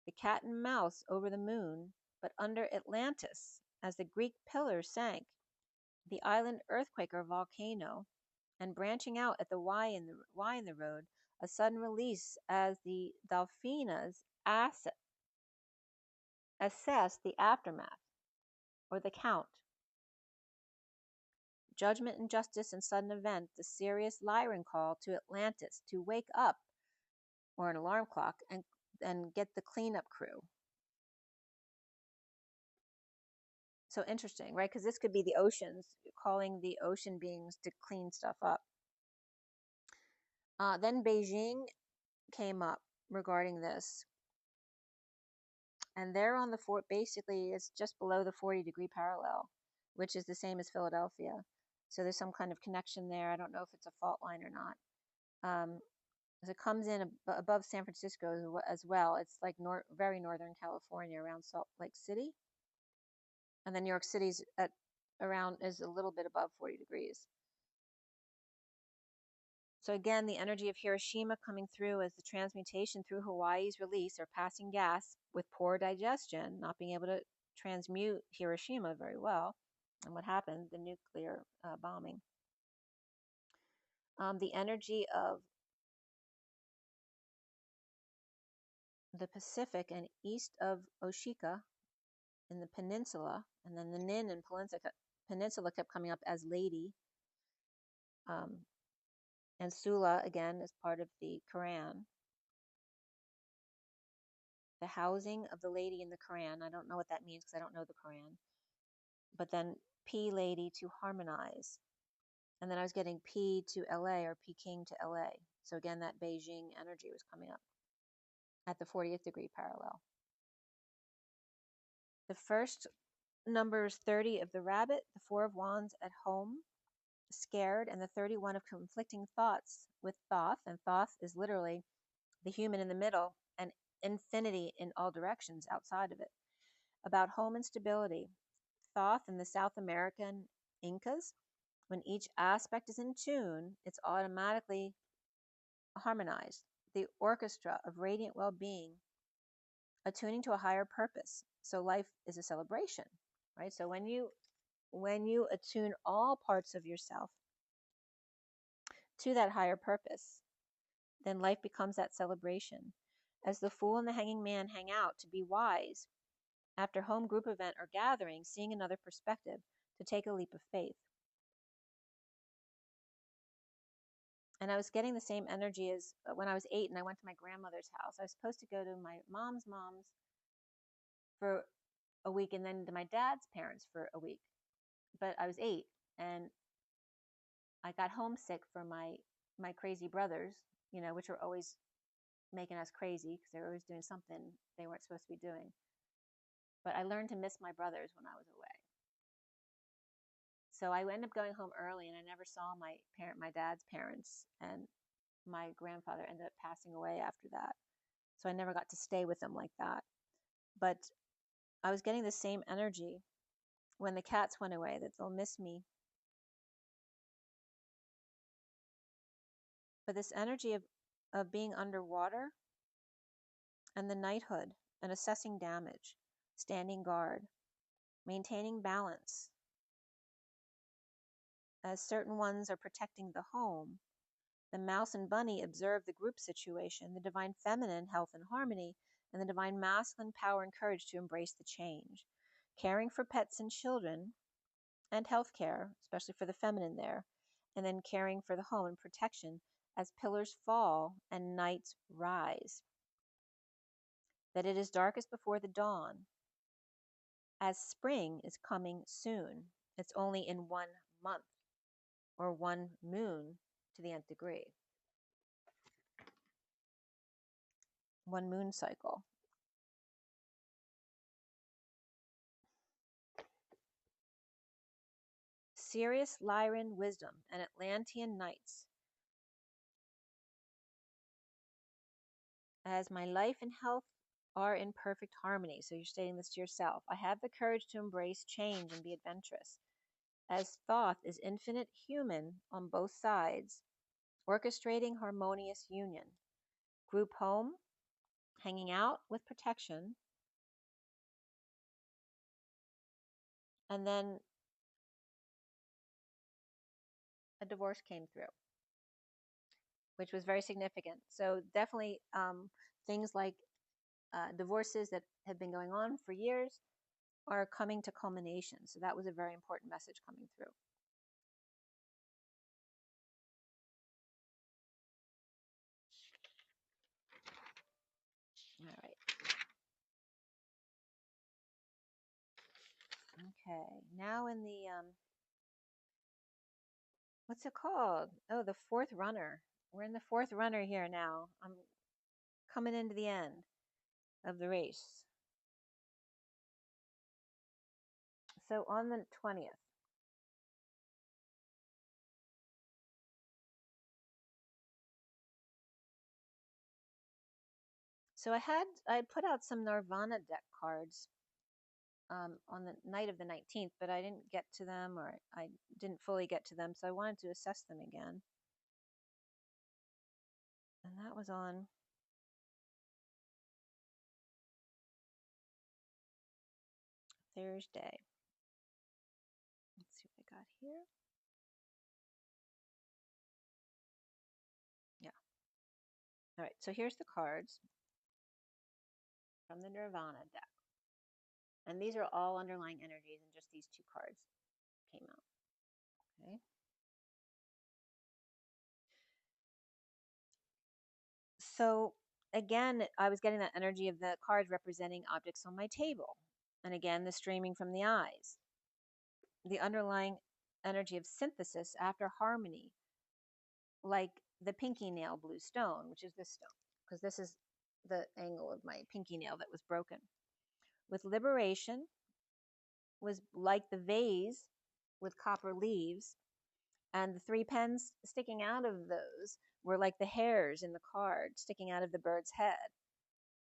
The cat and mouse over the moon, but under Atlantis, as the Greek pillars sank, the island earthquake or volcano, and branching out at the Y in the road, a sudden release as the Delphinas assess the aftermath, or the count. Judgment and justice and sudden event, the serious Lyran call to Atlantis to wake up, or an alarm clock, and get the cleanup crew. So interesting, right? Because this could be the oceans, calling the ocean beings to clean stuff up. Then Beijing came up regarding this. And they're on the basically it's just below the 40-degree parallel, which is the same as Philadelphia. So there's some kind of connection there. I don't know if it's a fault line or not. As it comes in above San Francisco as well. It's like very northern California, around Salt Lake City. And then New York City's is a little bit above 40 degrees. So again, the energy of Hiroshima coming through as the transmutation through Hawaii's release or passing gas with poor digestion, not being able to transmute Hiroshima very well. And what happened? The nuclear bombing. The energy of the Pacific and east of Oshika in the peninsula, and then the Nin and peninsula kept coming up as lady. And Sula, again, is part of the Quran. The housing of the lady in the Quran. I don't know what that means because I don't know the Quran. But then P lady to harmonize. And then I was getting P to LA or Peking to LA. So again, that Beijing energy was coming up at the 40th degree parallel. The first number is 30 of the rabbit, the 4 of wands at home, scared, and the 31 of conflicting thoughts with Thoth. And Thoth is literally the human in the middle and infinity in all directions outside of it. About home and stability. Thoth in the South American Incas, when each aspect is in tune, it's automatically harmonized. The orchestra of radiant well-being, attuning to a higher purpose. So life is a celebration, right? So when you attune all parts of yourself to that higher purpose, then life becomes that celebration. as the Fool and the Hanging Man hang out to be wise after home group event or gathering, seeing another perspective, to take a leap of faith. And I was getting the same energy as when I was 8 and I went to my grandmother's house. I was supposed to go to my mom's for a week and then to my dad's parents for a week. But I was 8 and I got homesick for my crazy brothers, which were always making us crazy because they were always doing something they weren't supposed to be doing. But I learned to miss my brothers when I was away. So I ended up going home early, and I never saw my dad's parents, and my grandfather ended up passing away after that. So I never got to stay with them like that. But I was getting the same energy when the cats went away, that they'll miss me. But this energy of being underwater and the knighthood and assessing damage, standing guard, maintaining balance, as certain ones are protecting the home. The mouse and bunny observe the group situation, the divine feminine health and harmony, and the divine masculine power and courage to embrace the change. Caring for pets and children, and healthcare, especially for the feminine there, and then caring for the home and protection as pillars fall and nights rise. That it is darkest before the dawn, as spring is coming soon. It's only in 1 month, or 1 moon to the nth degree. 1 moon cycle. Sirius, Lyran, wisdom, and Atlantean nights. As my life and health are in perfect harmony. So you're stating this to yourself. I have the courage to embrace change and be adventurous. As Thoth is infinite human on both sides, orchestrating harmonious union. Group home, hanging out with protection. And then a divorce came through, which was very significant. So definitely things like divorces that have been going on for years are coming to culmination. So that was a very important message coming through. All right. Okay. Now in the, what's it called? Oh, the fourth runner. We're in the fourth runner here now. I'm coming into the end of the race. So on the 20th, so I put out some Nirvana deck cards on the night of the 19th, but I didn't get to them, or I didn't fully get to them, so I wanted to assess them again. And that was on Thursday. Let's see what I got here. Yeah. All right, so here's the cards from the Nirvana deck. And these are all underlying energies, and just these 2 cards came out. Okay. So again, I was getting that energy of the cards representing objects on my table. And again, the streaming from the eyes. The underlying energy of synthesis after harmony, like the pinky nail blue stone, which is this stone, because this is the angle of my pinky nail that was broken. With liberation was like the vase with copper leaves, and the 3 pens sticking out of those were like the hairs in the card sticking out of the bird's head.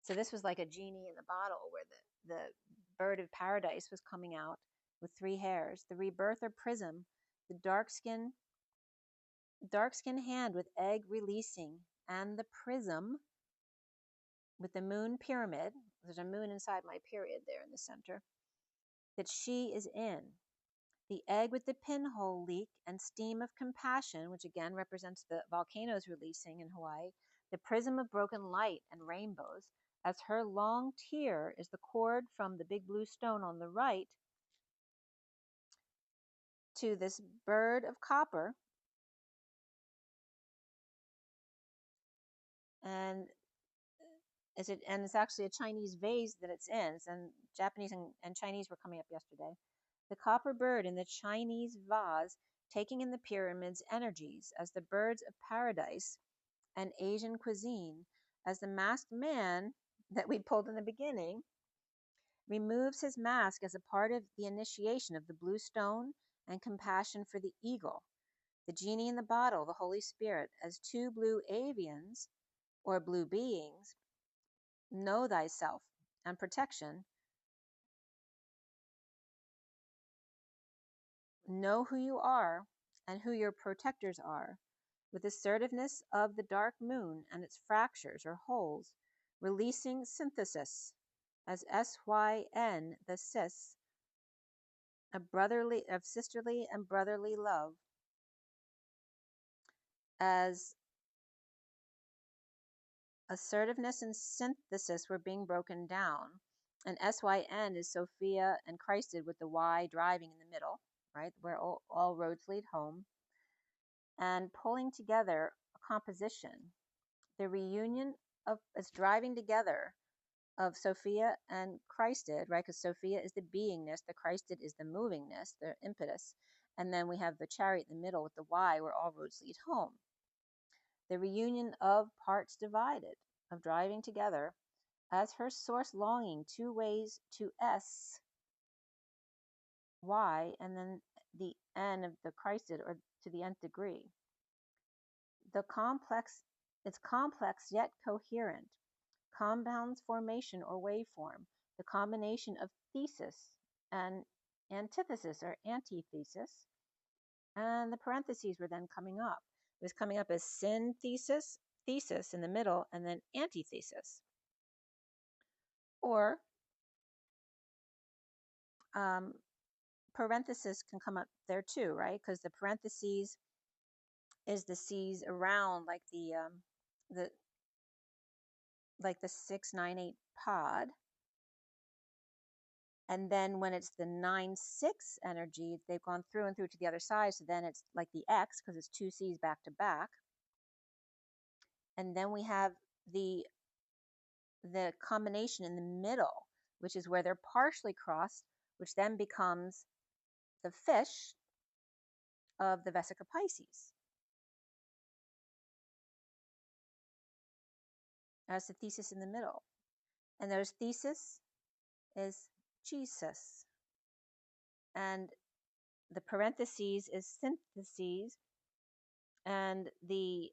So this was like a genie in the bottle, where the bird of paradise was coming out with 3 hairs. The rebirth or prism, the dark skin hand with egg releasing, and the prism with the moon pyramid. There's a moon inside my period there in the center, that she is in. The egg with the pinhole leak and steam of compassion, which again represents the volcanoes releasing in Hawaii. the prism of broken light and rainbows, as her long tear is the cord from the big blue stone on the right to this bird of copper. And it's actually a Chinese vase that it's in. And Japanese and Chinese were coming up yesterday. The copper bird in the Chinese vase, taking in the pyramid's energies as the birds of paradise and Asian cuisine, as the masked man that we pulled in the beginning removes his mask as a part of the initiation of the blue stone and compassion for the eagle. The genie in the bottle, the Holy Spirit, as two blue avians or blue beings, know thyself and protection, know who you are and who your protectors are, with assertiveness of the dark moon and its fractures or holes, releasing synthesis as SYN, the cis, of sisterly and brotherly love, as assertiveness and synthesis were being broken down. And SYN is Sophia and Christed, with the Y driving in the middle, right, where all roads lead home, and pulling together a composition. The reunion of it's driving together of Sophia and Christed, right? Because Sophia is the beingness, the Christed is the movingness, the impetus. And then we have the chariot in the middle with the Y, where all roads lead home. The reunion of parts divided, of driving together, as her source longing, two ways to S, Y, and then the N of the Christed, or to the nth degree. It's complex yet coherent. Compounds formation or waveform, the combination of thesis and antithesis or antithesis, and the parentheses were then coming up. It was coming up as synthesis, thesis in the middle, and then antithesis. Or parenthesis can come up there too, right? Because the parentheses is the C's around, like the 698 pod. And then when it's the 9-6 energy, they've gone through and through to the other side. So then it's like the X, because it's two C's back to back. And then we have the combination in the middle, which is where they're partially crossed, which then becomes the fish of the Vesica Pisces, as the thesis in the middle. And there's thesis is Jesus. And the parentheses is syntheses, and the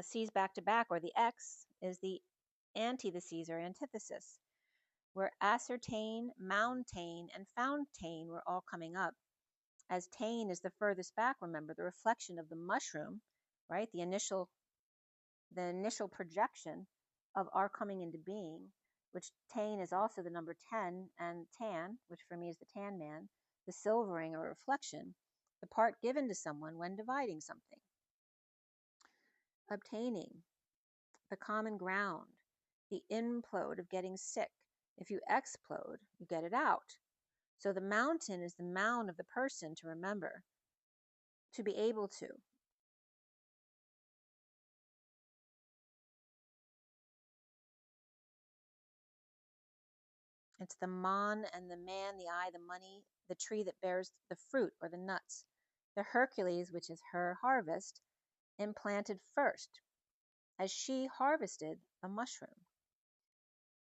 C's back to back, or the X, is the antitheses or antithesis, where ascertain, mountain, and fountain were all coming up. As tain is the furthest back, remember, the reflection of the mushroom, right? The initial projection of our coming into being, which tain is also the number 10, and tan, which for me is the tan man, the silvering or reflection, the part given to someone when dividing something. Obtaining, the common ground, the implode of getting sick. If you explode, you get it out. So the mountain is the mound of the person to remember, to be able to. It's the mon and the man, the eye, the money, the tree that bears the fruit or the nuts. The Hercules, which is her harvest, implanted first, as she harvested a mushroom.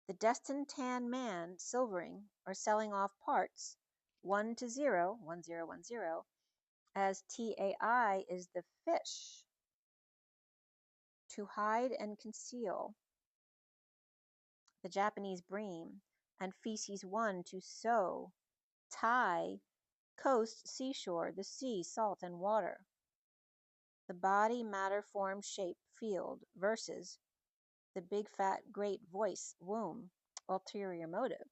The destined tan man, silvering or selling off parts, 1 to 0, 1010, as TAI is the fish, to hide and conceal, the Japanese bream, and feces 1 to sow, Tai, coast, seashore, the sea, salt, and water. The body, matter, form, shape, field, versus the big, fat, great voice, womb, ulterior motive.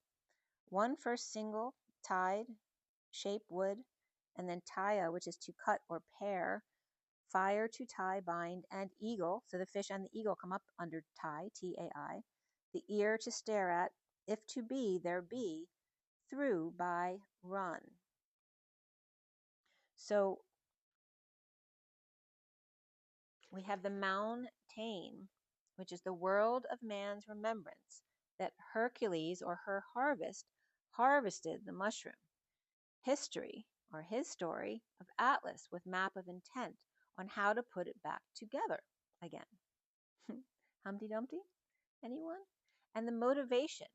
1 first single, tide, shape, wood, and then taya, which is to cut or pare, fire to tie, bind, and eagle. So the fish and the eagle come up under tie, T-A-I. The ear to stare at, if to be, there be, through, by, run. So we have the mountain, which is the world of man's remembrance, that Hercules or her harvested the mushroom. History, or his story, of Atlas with map of intent on how to put it back together again. Humpty Dumpty? Anyone? And the motivation,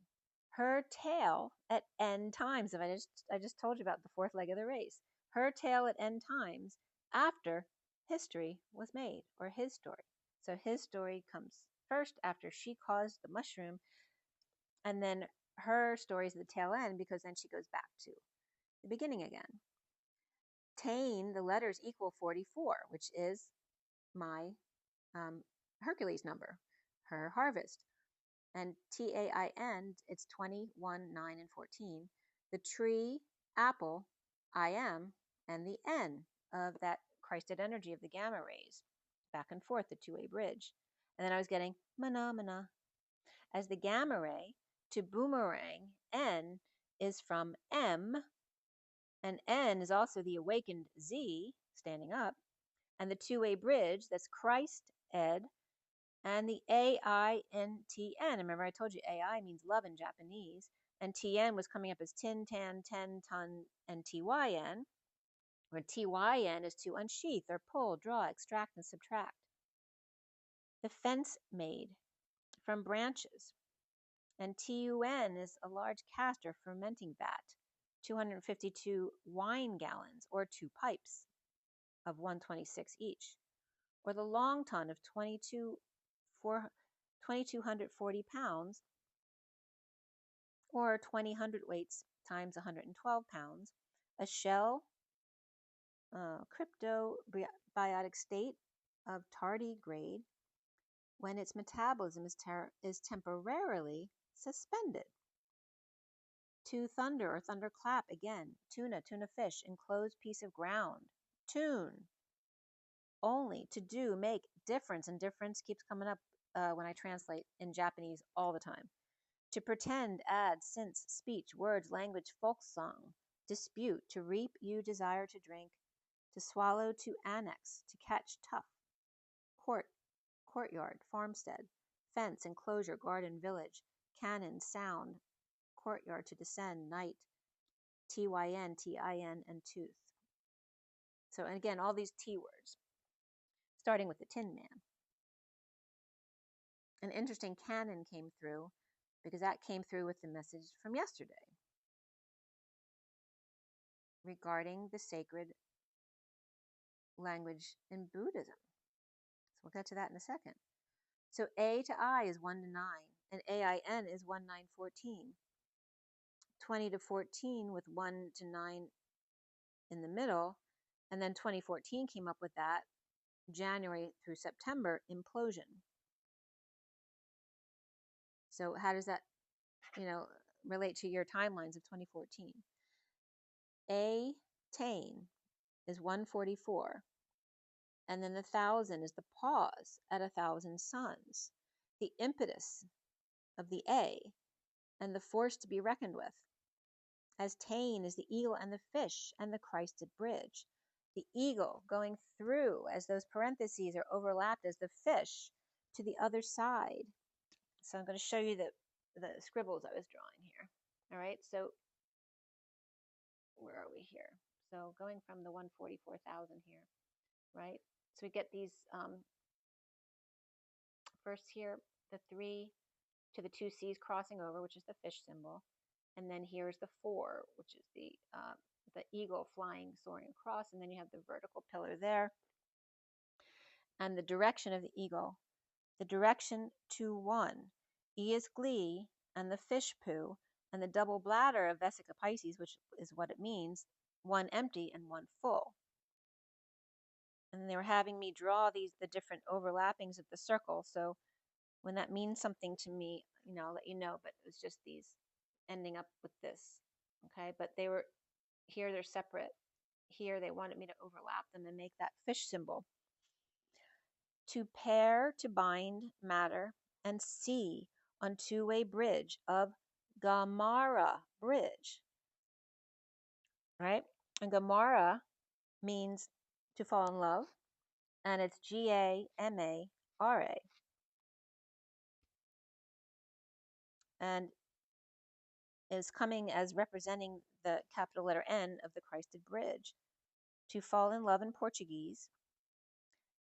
her tail at end times. If I just told you about the fourth leg of the race. Her tail at end times after history was made, or his story. So his story comes first after she caused the mushroom, and then her story is the tail end because then she goes back to the beginning again. Tain, the letters equal 44, which is my Hercules number, her harvest. And TAIN, it's 21, 9, and 14. The tree, apple, I am, and the N of that Christed energy of the gamma rays. Back and forth, the two-way bridge. And then I was getting mana. As the gamma ray to boomerang, N is from M, and N is also the awakened Z, standing up, and the two-way bridge, that's Christ Ed, and the AINTN. Remember I told you AI means love in Japanese, and TN was coming up as tin, tan, ten, ton, and TYN, where TYN is to unsheath or pull, draw, extract, and subtract. The fence made from branches, and TUN is a large cask or fermenting vat, 252 wine gallons, or 2 pipes of 126 each, or the long ton of 2,240 pounds, or 20 hundredweights times 112 pounds, a shell cryptobiotic state of tardigrade when its metabolism is temporarily suspended. To thunder or thunderclap again, tuna fish, enclosed piece of ground, tune, only, to do, make, difference, and difference keeps coming up when I translate in Japanese all the time. To pretend, add, since, speech, words, language, folk song, dispute, to reap, you desire to drink, to swallow, to annex, to catch, tough, courtyard, farmstead, fence, enclosure, garden, village, cannon, sound, courtyard, to descend, night, TYN, TIN, and tooth. So, and again, all these T words, starting with the Tin Man. An interesting canon came through because that came through with the message from yesterday regarding the sacred language in Buddhism. So we'll get to that in a second. So A to I is 1 to 9, and AIN is 1, 9, 14. 20 to 14 with 1 to 9 in the middle, and then 2014 came up with that, January through September, implosion. So how does that, relate to your timelines of 2014? A Tain is 144, and then the 1,000 is the pause at 1,000 suns, the impetus of the A, and the force to be reckoned with. As Tain is the eagle and the fish and the Christed bridge. The eagle going through as those parentheses are overlapped as the fish to the other side. So I'm going to show you the scribbles I was drawing here. All right, so where are we here? So going from the 144,000 here, right? So we get these, first here, the 3 to the 2 C's crossing over, which is the fish symbol. And then here's the 4, which is the eagle flying, soaring across. And then you have the vertical pillar there. And the direction of the eagle, the direction to 1. E is glee, and the fish poo, and the double bladder of Vesica Pisces, which is what it means, 1 empty and 1 full. And they were having me draw the different overlappings of the circle. So when that means something to me, I'll let you know, but it was just these ending up with this. Okay, but they were here, they're separate. Here they wanted me to overlap them and make that fish symbol. to pair to bind matter and sea on two-way bridge of Gamara bridge, right? And Gamara means to fall in love, and it's Gamara, and is coming as representing the capital letter N of the Christed Bridge. To fall in love in Portuguese,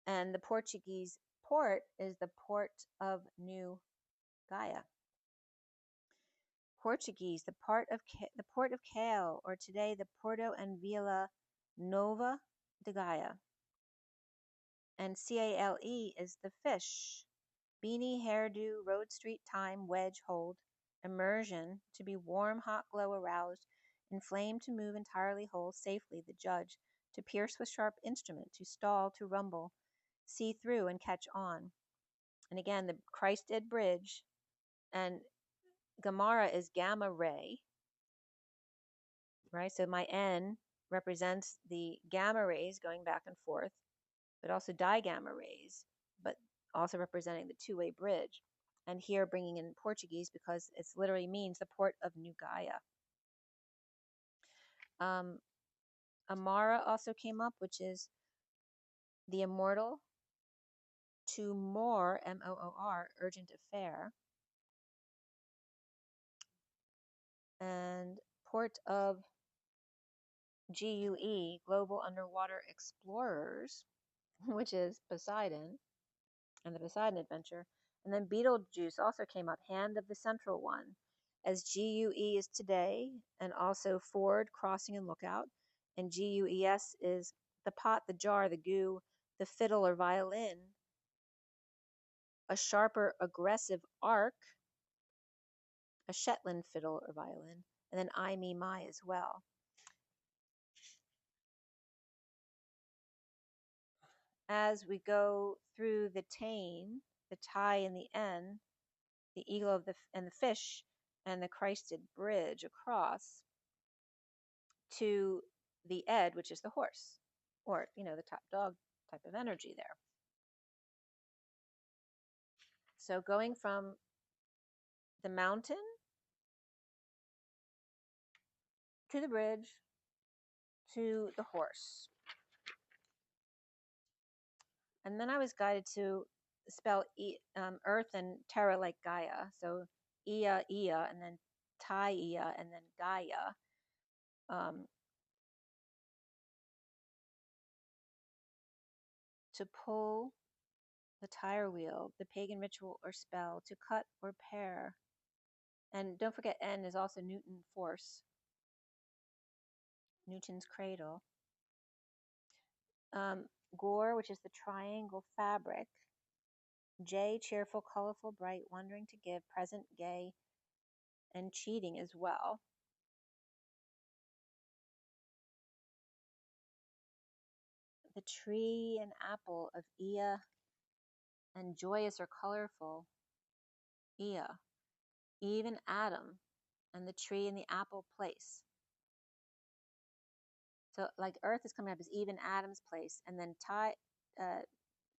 and the Portuguese port is the port of New Gaia. Portuguese, the port of Cale, or today the Porto and Vila Nova de Gaia. And Cale is the fish. Beanie, hairdo, road, street, time, wedge, hold. Immersion, to be warm, hot, glow, aroused. Inflamed, to move entirely whole, safely, the judge. To pierce with sharp instrument, to stall, to rumble. See through and catch on. And again, the Christed Bridge, and Gamara is gamma ray, right? So my N represents the gamma rays going back and forth, but also digamma rays, but also representing the two-way bridge. And here bringing in Portuguese because it literally means the port of New Gaia. Amara also came up, which is the immortal, to more, M-O-O-R, urgent affair. And port of GUE, Global Underwater Explorers, which is Poseidon and the Poseidon Adventure. And then Beetlejuice also came up, Hand of the Central One, as GUE is today, and also Ford, Crossing and Lookout. And GUES is the pot, the jar, the goo, the fiddle or violin, a sharper, aggressive arc, a Shetland fiddle or violin, and then I, me, my as well. As we go through the Tane, the tie and the N, the eagle of and the fish, and the Christed Bridge across to the Ed, which is the horse, or the top dog type of energy there. So going from the mountain to the bridge to the horse. And then I was guided to spell earth and terra like Gaia. So Ia, and then Taia, and then Gaia. To pull the tire wheel, the pagan ritual or spell, to cut or pair. And don't forget, N is also Newton force, Newton's cradle. Gore, which is the triangle fabric. J, cheerful, colorful, bright, wondering to give, present, gay, and cheating as well. The tree and apple of Ia, and joyous or colorful, Ia. Even Adam, and the tree and the apple place. So like Earth is coming up as even Adam's place, and then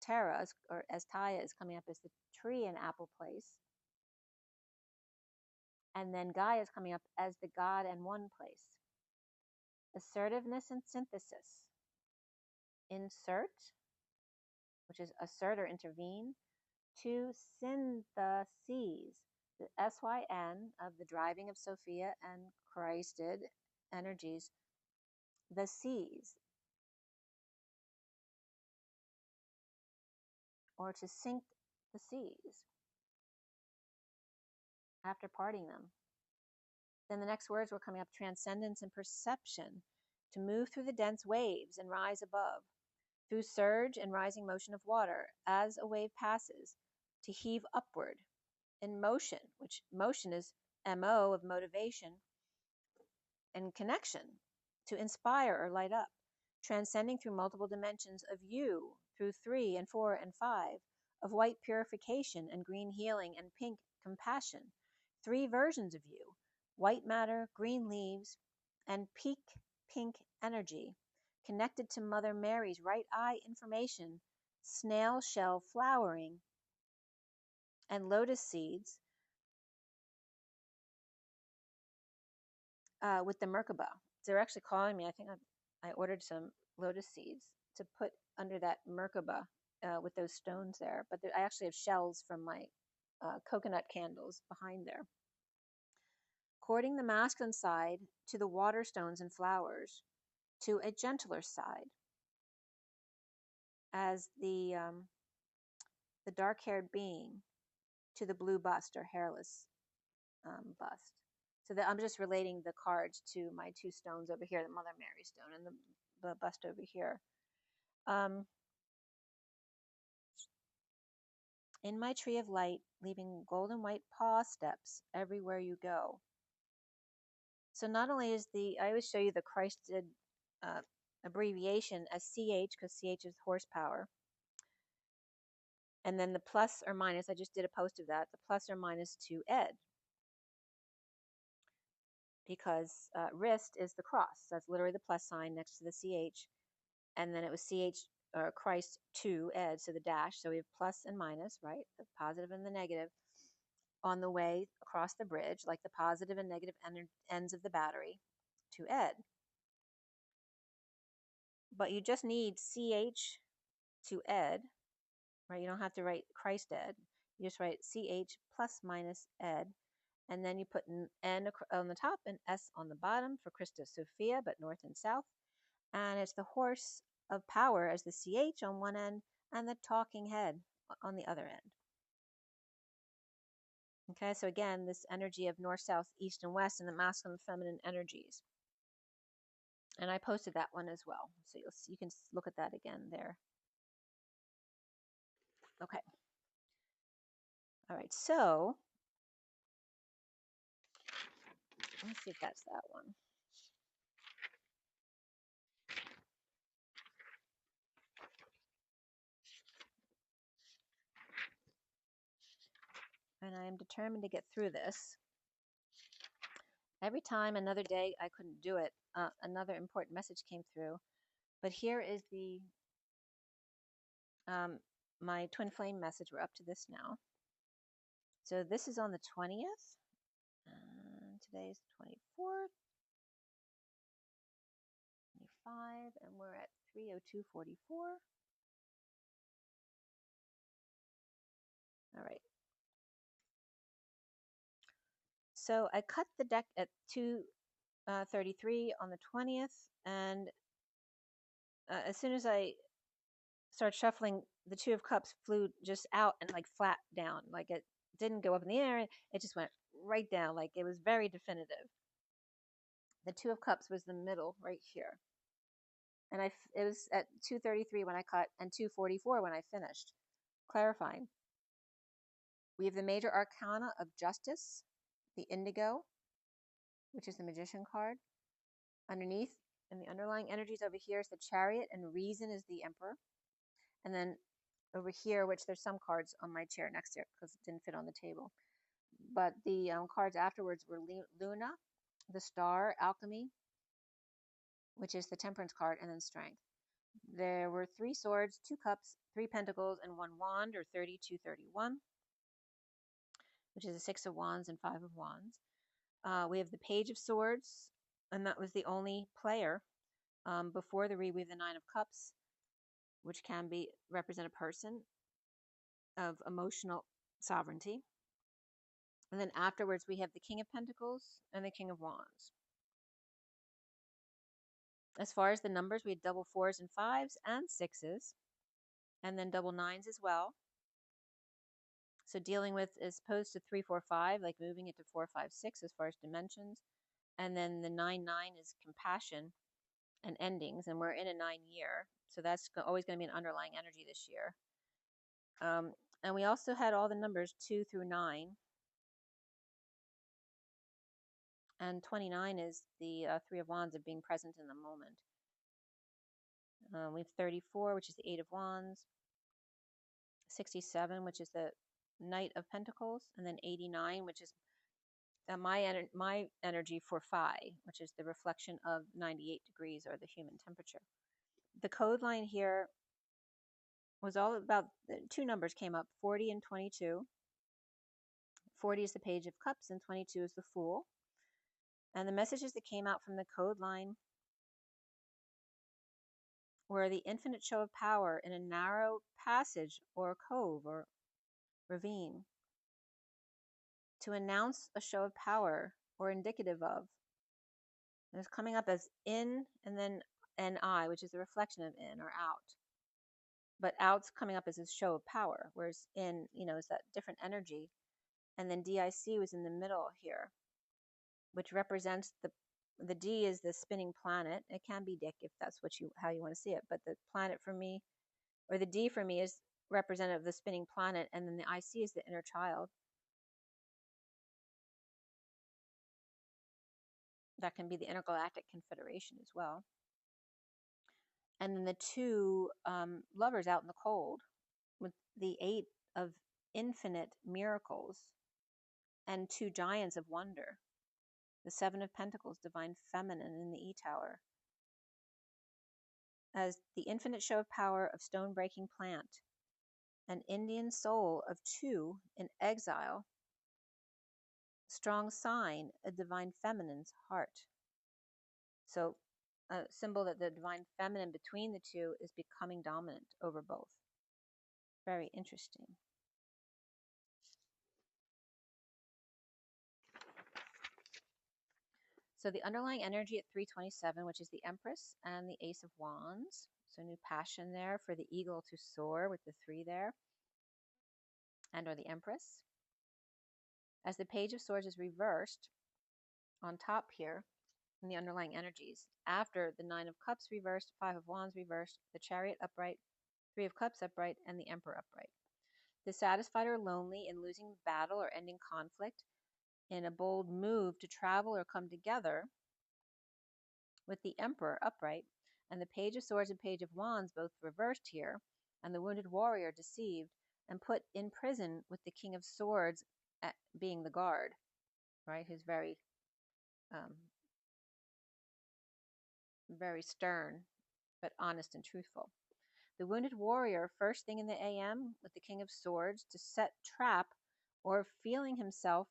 Terra, or as Taia, is coming up as the tree and apple place. And then Gaia is coming up as the God and one place. Assertiveness and synthesis. Insert, which is assert or intervene, to syntheses, the SYN of the driving of Sophia and Christed energies, the seas, or to sink the seas after parting them. Then the next words were coming up, transcendence and perception, to move through the dense waves and rise above, through surge and rising motion of water, as a wave passes, to heave upward, in motion, which motion is MO of motivation and connection, to inspire or light up, transcending through multiple dimensions of you, through 3 and 4 and 5, of white purification and green healing and pink compassion, 3 versions of you, white matter, green leaves, and peak pink energy, connected to Mother Mary's right eye information, snail shell flowering, and lotus seeds with the Merkaba. They're actually calling me. I think I ordered some lotus seeds to put under that Merkaba with those stones there. But I actually have shells from my coconut candles behind there. Courting the masculine side to the water stones and flowers to a gentler side, as the dark-haired being to the blue bust or hairless bust. So that I'm just relating the cards to my two stones over here, the Mother Mary stone and the bust over here. In my tree of light, leaving golden white paw steps everywhere you go. So not only is I always show you the Christed abbreviation as CH, because CH is horsepower. And then the plus or minus, I just did a post of that, the plus or minus to ed. Because wrist is the cross. That's literally the plus sign next to the CH. And then it was CH or Christ to ed, so the dash. So we have plus and minus, right? The positive and the negative on the way across the bridge, like the positive and negative ends of the battery to ed. But you just need CH to ed, right? You don't have to write Christ ed. You just write CH plus minus ed. And then you put an N on the top and S on the bottom for Christus Sophia, but north and south. And it's the horse of power as the CH on one end and the talking head on the other end. Okay, so again, this energy of north, south, east, and west, and the masculine and feminine energies. And I posted that one as well, so you can look at that again there. Okay. All right, so let's see if that's that one. And I am determined to get through this. Every time, another day, I couldn't do it. Another important message came through. But here is the my twin flame message. We're up to this now. So this is on the 20th. And today's the 24th. 25, and we're at 3:02:44. All right. So I cut the deck at 2:33 on the 20th, and as soon as I started shuffling, the Two of Cups flew just out and like flat down. Like it didn't go up in the air, it just went right down. Like it was very definitive. The Two of Cups was the middle right here. And it was at 2:33 when I cut and 2:44 when I finished clarifying. We have the major arcana of justice, the indigo, which is the magician card. Underneath, and the underlying energies over here is the chariot, and reason is the emperor. And then over here, which there's some cards on my chair next to it because it didn't fit on the table. But the cards afterwards were Luna, the star, alchemy, which is the temperance card, and then strength. There were 3 swords, 2 cups, 3 pentacles, and 1 wand, or 3231, which is a 6 of wands and 5 of wands. We have the Page of Swords, and that was the only player before the reweave, the 9 of Cups, which can represent a person of emotional sovereignty. And then afterwards, we have the King of Pentacles and the King of Wands. As far as the numbers, we had double 4s and 5s and 6s, and then double 9s as well. So dealing with, as opposed to 3, 4, 5, like moving it to 4, 5, 6 as far as dimensions. And then the 9, 9 is compassion and endings, and we're in a 9-year. So that's always going to be an underlying energy this year. And we also had all the numbers 2 through 9. And 29 is the 3 of Wands of being present in the moment. We have 34, which is the 8 of Wands. 67, which is the Knight of Pentacles. And then 89, which is my energy for Phi, which is the reflection of 98 degrees or the human temperature. The code line here was all about, two numbers came up, 40 and 22. 40 is the Page of Cups and 22 is the Fool. And the messages that came out from the code line were the infinite show of power in a narrow passage or cove or ravine. To announce a show of power or indicative of. And it's coming up as in and then NI, which is a reflection of in or out. But out's coming up as a show of power, whereas in, is that different energy. And then DIC was in the middle here, which represents the D is the spinning planet. It can be Dick if that's how you want to see it. But the planet for me, or the D for me, is representative of the spinning planet, and then the IC is the inner child. That can be the Intergalactic Confederation as well. And then the two lovers out in the cold with the 8 of infinite miracles and 2 giants of wonder. The 7 of Pentacles, divine feminine in the E-Tower. As the infinite show of power of stone-breaking plant. An Indian soul of 2 in exile. Strong sign, a divine feminine's heart. So a symbol that the divine feminine between the two is becoming dominant over both. Very interesting. So the underlying energy at 327, which is the Empress and the Ace of Wands. So new passion there for the eagle to soar with the 3 there. And or the Empress. As the Page of Swords is reversed on top here in the underlying energies. After the 9 of Cups reversed, 5 of Wands reversed, the Chariot upright, 3 of Cups upright, and the Emperor upright. Dissatisfied or lonely in losing battle or ending conflict, in a bold move to travel or come together, with the Emperor upright, and the Page of Swords and Page of Wands both reversed here, and the wounded warrior deceived and put in prison with the King of Swords being the guard, right? Who's very, very stern, but honest and truthful. The wounded warrior, first thing in the AM with the King of Swords to set trap or feeling himself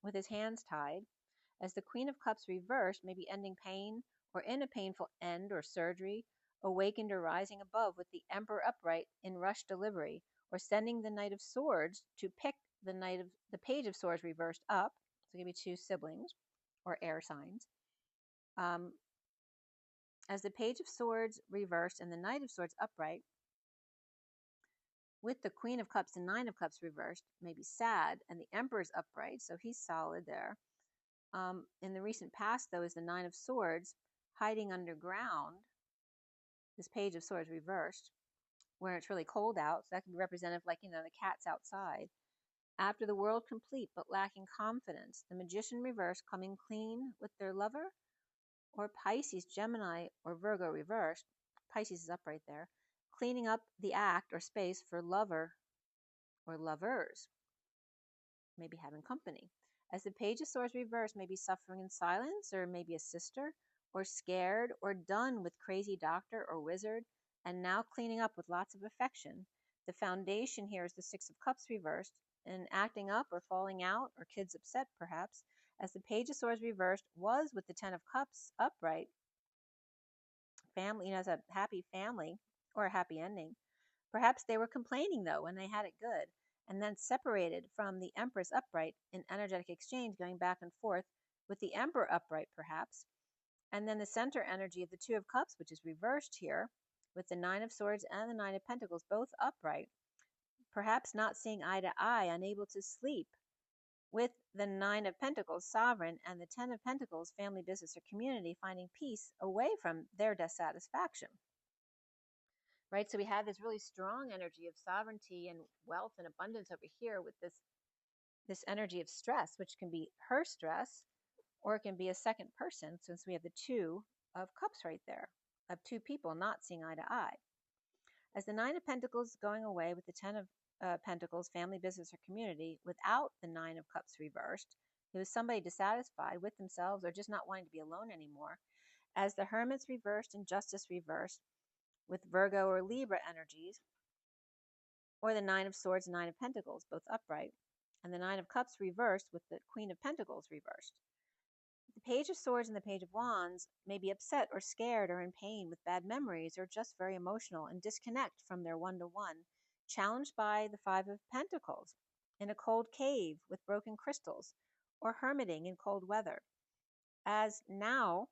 with his hands tied, as the Queen of Cups reversed, maybe ending pain or in a painful end or surgery, awakened or rising above with the Emperor upright in rush delivery, or sending the Knight of Swords to pick the Page of Swords reversed up. So give me 2 siblings or air signs. As the Page of Swords reversed and the Knight of Swords upright, with the Queen of Cups and 9 of Cups reversed, maybe sad, and the Emperor's upright, so he's solid there. In the recent past, though, is the 9 of Swords hiding underground, this Page of Swords reversed, where it's really cold out, so that can be representative like, the cat's outside. After the world complete but lacking confidence, the Magician reversed coming clean with their lover, or Pisces, Gemini, or Virgo reversed, Pisces is upright there, cleaning up the act or space for lover or lovers, maybe having company. As the Page of Swords reversed, maybe suffering in silence, or maybe a sister, or scared, or done with crazy doctor or wizard, and now cleaning up with lots of affection. The foundation here is the 6 of Cups reversed, and acting up or falling out, or kids upset perhaps, as the Page of Swords reversed was with the 10 of Cups upright. Family, as a happy family or a happy ending. Perhaps they were complaining, though, when they had it good, and then separated from the Empress upright in energetic exchange, going back and forth with the Emperor upright, perhaps. And then the center energy of the 2 of Cups, which is reversed here, with the 9 of Swords and the 9 of Pentacles, both upright. Perhaps not seeing eye to eye, unable to sleep, with the 9 of Pentacles, sovereign, and the 10 of Pentacles, family, business, or community, finding peace away from their dissatisfaction. Right, so we have this really strong energy of sovereignty and wealth and abundance over here with this energy of stress, which can be her stress, or it can be a second person, since we have the 2 of Cups right there, of 2 people not seeing eye to eye. As the 9 of Pentacles going away with the 10 of Pentacles, family, business, or community, without the 9 of Cups reversed, it was somebody dissatisfied with themselves or just not wanting to be alone anymore. As the Hermit's reversed and Justice reversed, with Virgo or Libra energies, or the Nine of Swords and Nine of Pentacles, both upright, and the Nine of Cups reversed with the Queen of Pentacles reversed. The Page of Swords and the Page of Wands may be upset or scared or in pain with bad memories or just very emotional and disconnect from their one-to-one, challenged by the Five of Pentacles, in a cold cave with broken crystals, or hermiting in cold weather. As now,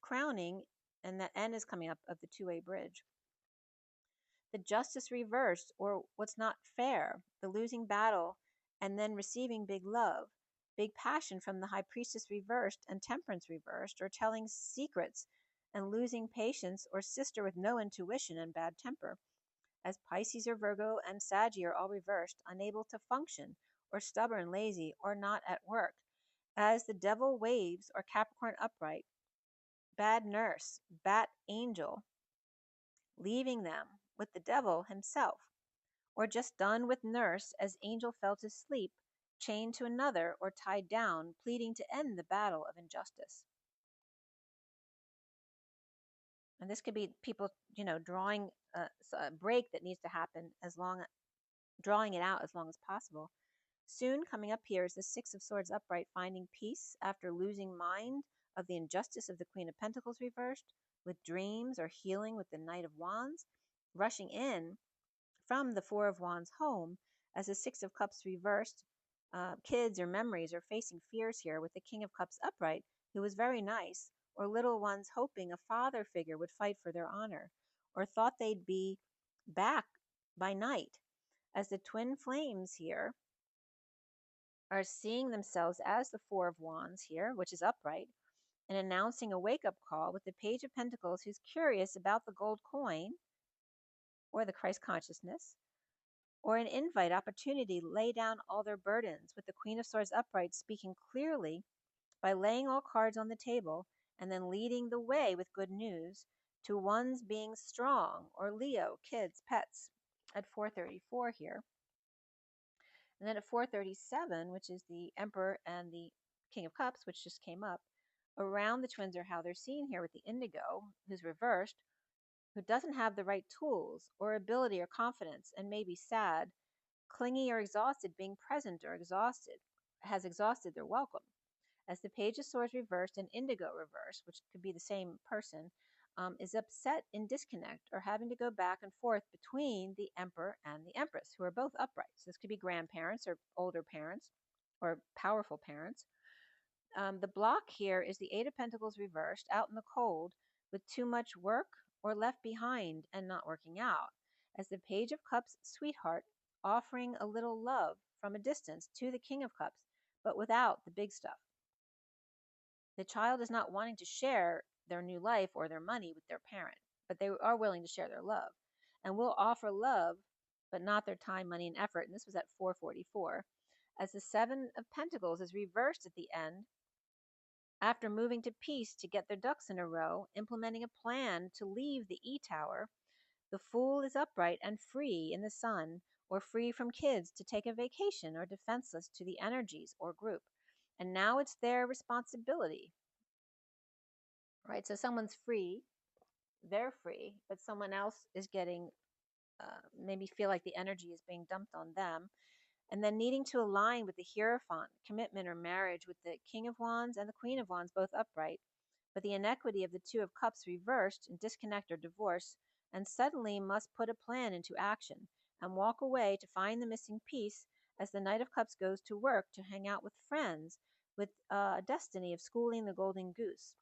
crowning, and the end is coming up of the two-way bridge. The Justice reversed, or what's not fair, the losing battle and then receiving big love, big passion from the High Priestess reversed and Temperance reversed, or telling secrets and losing patience, or sister with no intuition and bad temper, as Pisces or Virgo and Saggy are all reversed, unable to function, or stubborn, lazy, or not at work, as the Devil waves or Capricorn upright, bad nurse, bat angel, leaving them with the Devil himself, or just done with nurse as angel fell to sleep, chained to another or tied down, pleading to end the battle of injustice. And this could be people, drawing a break that needs to happen, drawing it out as long as possible. Soon coming up here is the Six of Swords upright, finding peace after losing mind of the injustice of the Queen of Pentacles reversed, with dreams or healing with the Knight of Wands, rushing in from the Four of Wands home as the Six of Cups reversed. Kids or memories are facing fears here with the King of Cups upright, who was very nice, or little ones hoping a father figure would fight for their honor, or thought they'd be back by night, as the twin flames here are seeing themselves as the Four of Wands here, which is upright, and announcing a wake-up call with the Page of Pentacles, who's curious about the gold coin, or the Christ consciousness, or an invite opportunity to lay down all their burdens, with the Queen of Swords upright speaking clearly by laying all cards on the table and then leading the way with good news to one's being strong, or Leo, kids, pets, at 4:34 here. And then at 4:37, which is the Emperor and the King of Cups, which just came up, around the twins are how they're seen here with the Indigo, who's reversed, who doesn't have the right tools or ability or confidence and may be sad, clingy or exhausted, being present or exhausted, has exhausted their welcome. As the Page of Swords reversed and Indigo reversed, which could be the same person, is upset in disconnect or having to go back and forth between the Emperor and the Empress, who are both upright. So this could be grandparents or older parents or powerful parents. The block here is the Eight of Pentacles reversed, out in the cold, with too much work or left behind and not working out, as the Page of Cups sweetheart offering a little love from a distance to the King of Cups, but without the big stuff. The child is not wanting to share their new life or their money with their parent, but they are willing to share their love, and will offer love, but not their time, money, and effort. And this was at 4:44. As the Seven of Pentacles is reversed at the end, after moving to peace to get their ducks in a row, implementing a plan to leave the E-Tower, the Fool is upright and free in the sun, or free from kids to take a vacation, or defenseless to the energies or group. And now it's their responsibility, right? So someone's free, they're free, but someone else is getting, maybe feel like the energy is being dumped on them. And then needing to align with the Hierophant, commitment or marriage, with the King of Wands and the Queen of Wands, both upright, but the inequity of the Two of Cups reversed in disconnect or divorce, and suddenly must put a plan into action and walk away to find the missing piece, as the Knight of Cups goes to work to hang out with friends, with a destiny of schooling the golden goose.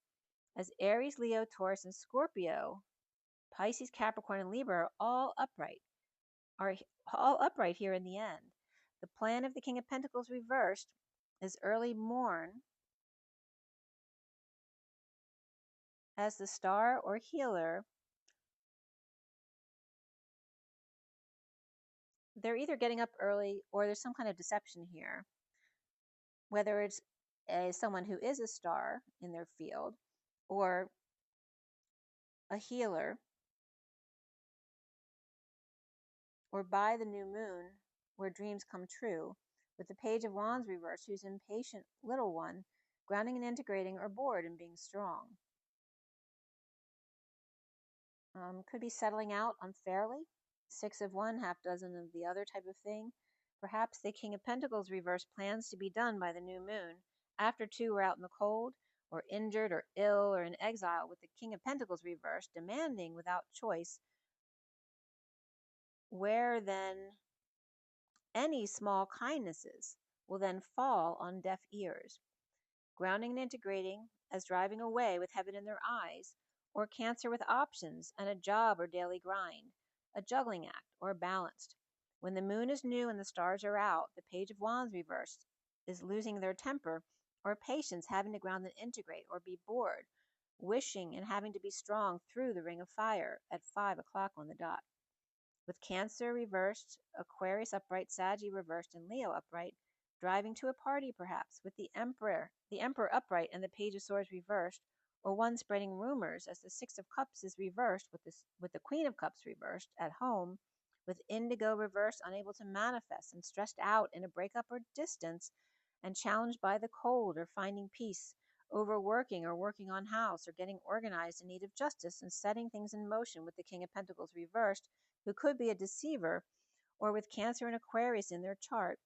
As Aries, Leo, Taurus, and Scorpio, Pisces, Capricorn, and Libra are all upright here in the end. The plan of the King of Pentacles reversed is early morn, as the star or healer. They're either getting up early or there's some kind of deception here, whether it's someone who is a star in their field or a healer, or by the new moon where dreams come true, with the Page of Wands reversed, who's impatient little one, grounding and integrating, or bored and being strong. Could be settling out unfairly, 6 of one, half dozen of the other type of thing. Perhaps the King of Pentacles reverse plans to be done by the new moon. After 2 were out in the cold, or injured, or ill, or in exile, with the King of Pentacles reverse, demanding without choice, where then any small kindnesses will then fall on deaf ears. Grounding and integrating as driving away with heaven in their eyes, or Cancer with options and a job or daily grind, a juggling act, or balanced. When the moon is new and the stars are out, the Page of Wands reversed is losing their temper, or patience, having to ground and integrate, or be bored, wishing and having to be strong through the Ring of Fire at 5 o'clock on the dot. With Cancer reversed, Aquarius upright, Saggy reversed, and Leo upright, driving to a party perhaps, with the Emperor upright and the Page of Swords reversed, or one spreading rumors as the 6 of Cups is reversed with the Queen of Cups reversed at home, with Indigo reversed, unable to manifest and stressed out in a breakup or distance, and challenged by the cold or finding peace, overworking or working on house or getting organized in need of justice and setting things in motion with the King of Pentacles reversed, who could be a deceiver, or with Cancer and Aquarius in their chart,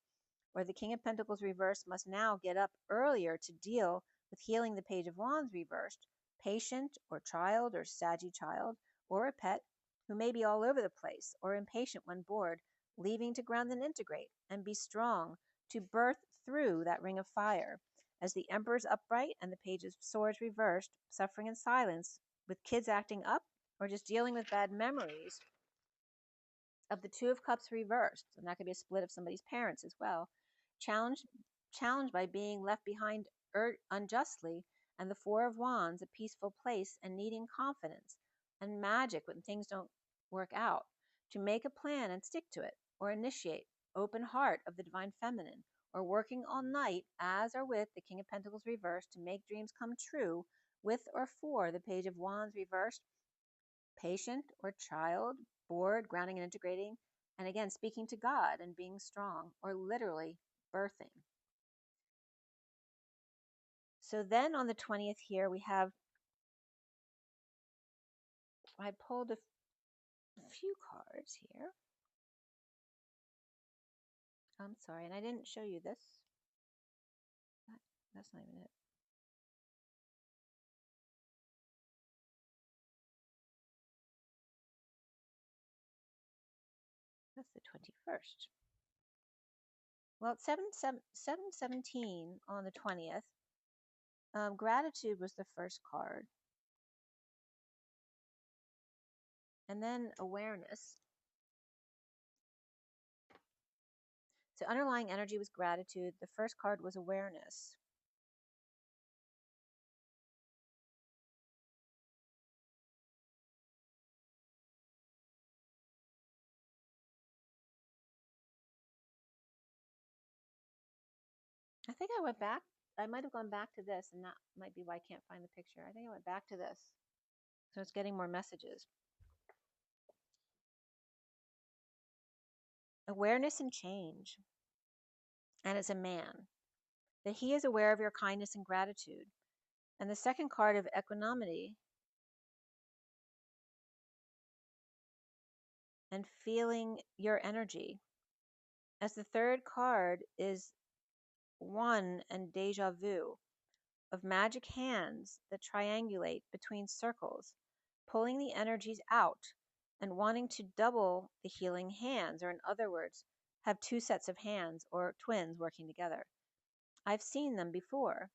or the King of Pentacles reversed must now get up earlier to deal with healing the Page of Wands reversed, patient or child or saggy child, or a pet who may be all over the place or impatient when bored, leaving to ground and integrate and be strong to birth through that Ring of Fire. As the Emperor's upright and the Page of Swords reversed, suffering in silence, with kids acting up or just dealing with bad memories of the 2 of Cups reversed, and that could be a split of somebody's parents as well, challenged by being left behind unjustly, and the 4 of Wands, a peaceful place and needing confidence and magic when things don't work out, to make a plan and stick to it, or initiate open heart of the divine feminine, or working all night as or with the King of Pentacles reversed to make dreams come true, with or for the Page of Wands reversed, patient or child, bored, grounding and integrating, and again, speaking to God and being strong, or literally birthing. So then on the 20th here, we have, I pulled a few cards here. I'm sorry, and I didn't show you this. That's not even it. That's the 21st. Well, it's 717 on the 20th. Gratitude was the first card. And then awareness. So underlying energy was gratitude. The first card was awareness. I think I went back. I might have gone back to this, and that might be why I can't find the picture. I think I went back to this. So it's getting more messages. Awareness and change. And as a man, that he is aware of your kindness and gratitude. And the second card of equanimity and feeling your energy. As the third card is one and deja vu of magic hands that triangulate between circles, pulling the energies out and wanting to double the healing hands, or in other words, have 2 sets of hands or twins working together. I've seen them before.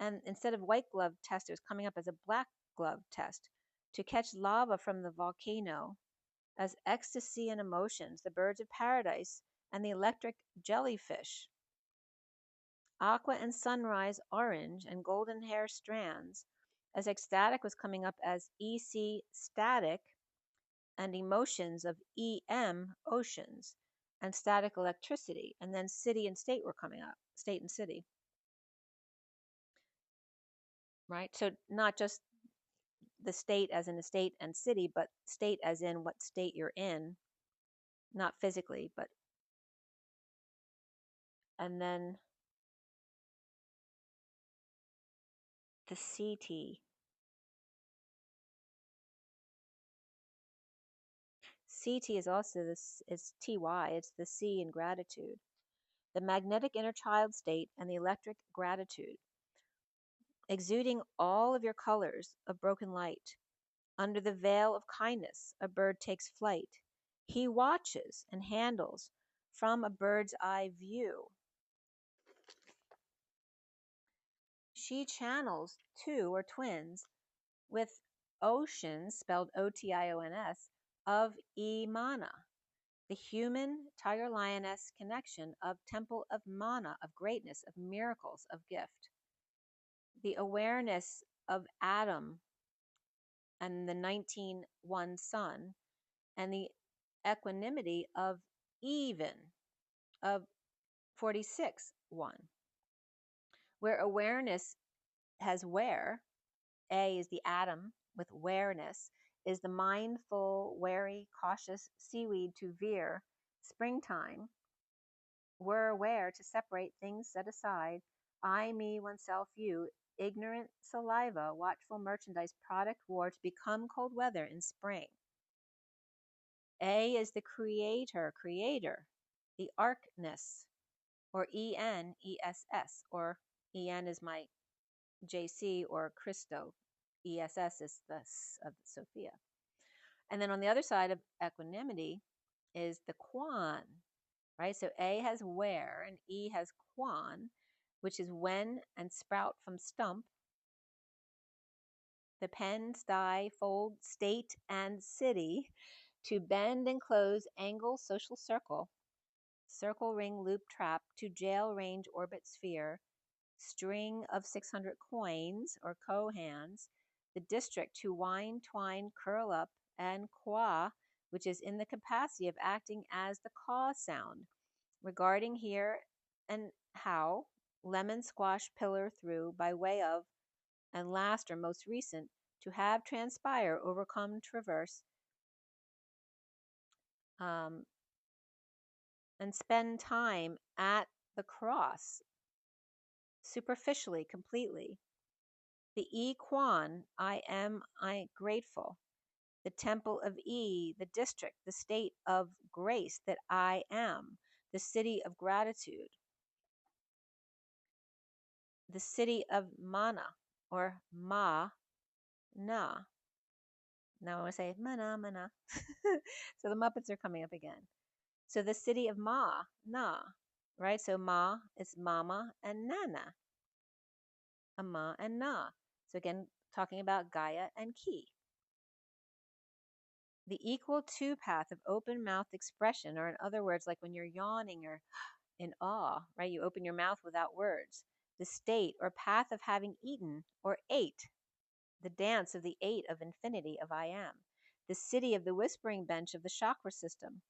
And instead of white glove test, it was coming up as a black glove test to catch lava from the volcano as ecstasy and emotions, the birds of paradise and the electric jellyfish. Aqua and sunrise orange and golden hair strands, as ecstatic was coming up as EC static, and emotions of EM oceans, and static electricity, and then city and state were coming up, state and city. Right? So not just the state as in a state and city, but state as in what state you're in, not physically, but, and then the CT. CT is also this, it's TY, it's the C in gratitude. The magnetic inner child state and the electric gratitude, exuding all of your colors of broken light. Under the veil of kindness, a bird takes flight. He watches and handles from a bird's eye view. She channels two or twins with oceans, spelled O-T-I-O-N-S, of Imana, the human tiger lioness connection of temple of mana, of greatness, of miracles, of gift. The awareness of Adam and the 19-1 sun, and the equanimity of even, of 46-1, where awareness has where, A is the atom with awareness, is the mindful, wary, cautious seaweed to veer, springtime. We're aware to separate things set aside, I, me, oneself, you, ignorant saliva, watchful merchandise, product war to become cold weather in spring. A is the creator, the arcness, or ENESS, or EN is my JC or Christo. ESS is the S of Sophia. And then on the other side of equanimity is the Quan, right? So A has where and E has Quan, which is when and sprout from stump. The pen, sty, fold, state, and city to bend and close, angle, social circle, circle, ring, loop, trap, to jail, range, orbit, sphere, string of 600 coins or co-hands, the district to wind, twine, curl up, and qua, which is in the capacity of acting as the caw sound, regarding here and how, lemon, squash, pillar, through, by way of, and last or most recent, to have, transpire, overcome, traverse, and spend time at the cross, superficially, completely. The E Quan, I am, I grateful. The temple of E, the district, the state of grace that I am, the city of gratitude. The city of Mana, or Ma, Na. Now I want to say Mana, Mana. So the Muppets are coming up again. So the city of Ma, Na, right? So Ma is Mama and Nana. Ma and Na. So again, talking about Gaia and Ki. The equal two path of open mouth expression, or in other words, like when you're yawning or in awe, right? You open your mouth without words. The state or path of having eaten or ate. The dance of the eight of infinity of I am. The city of the whispering bench of the chakra system.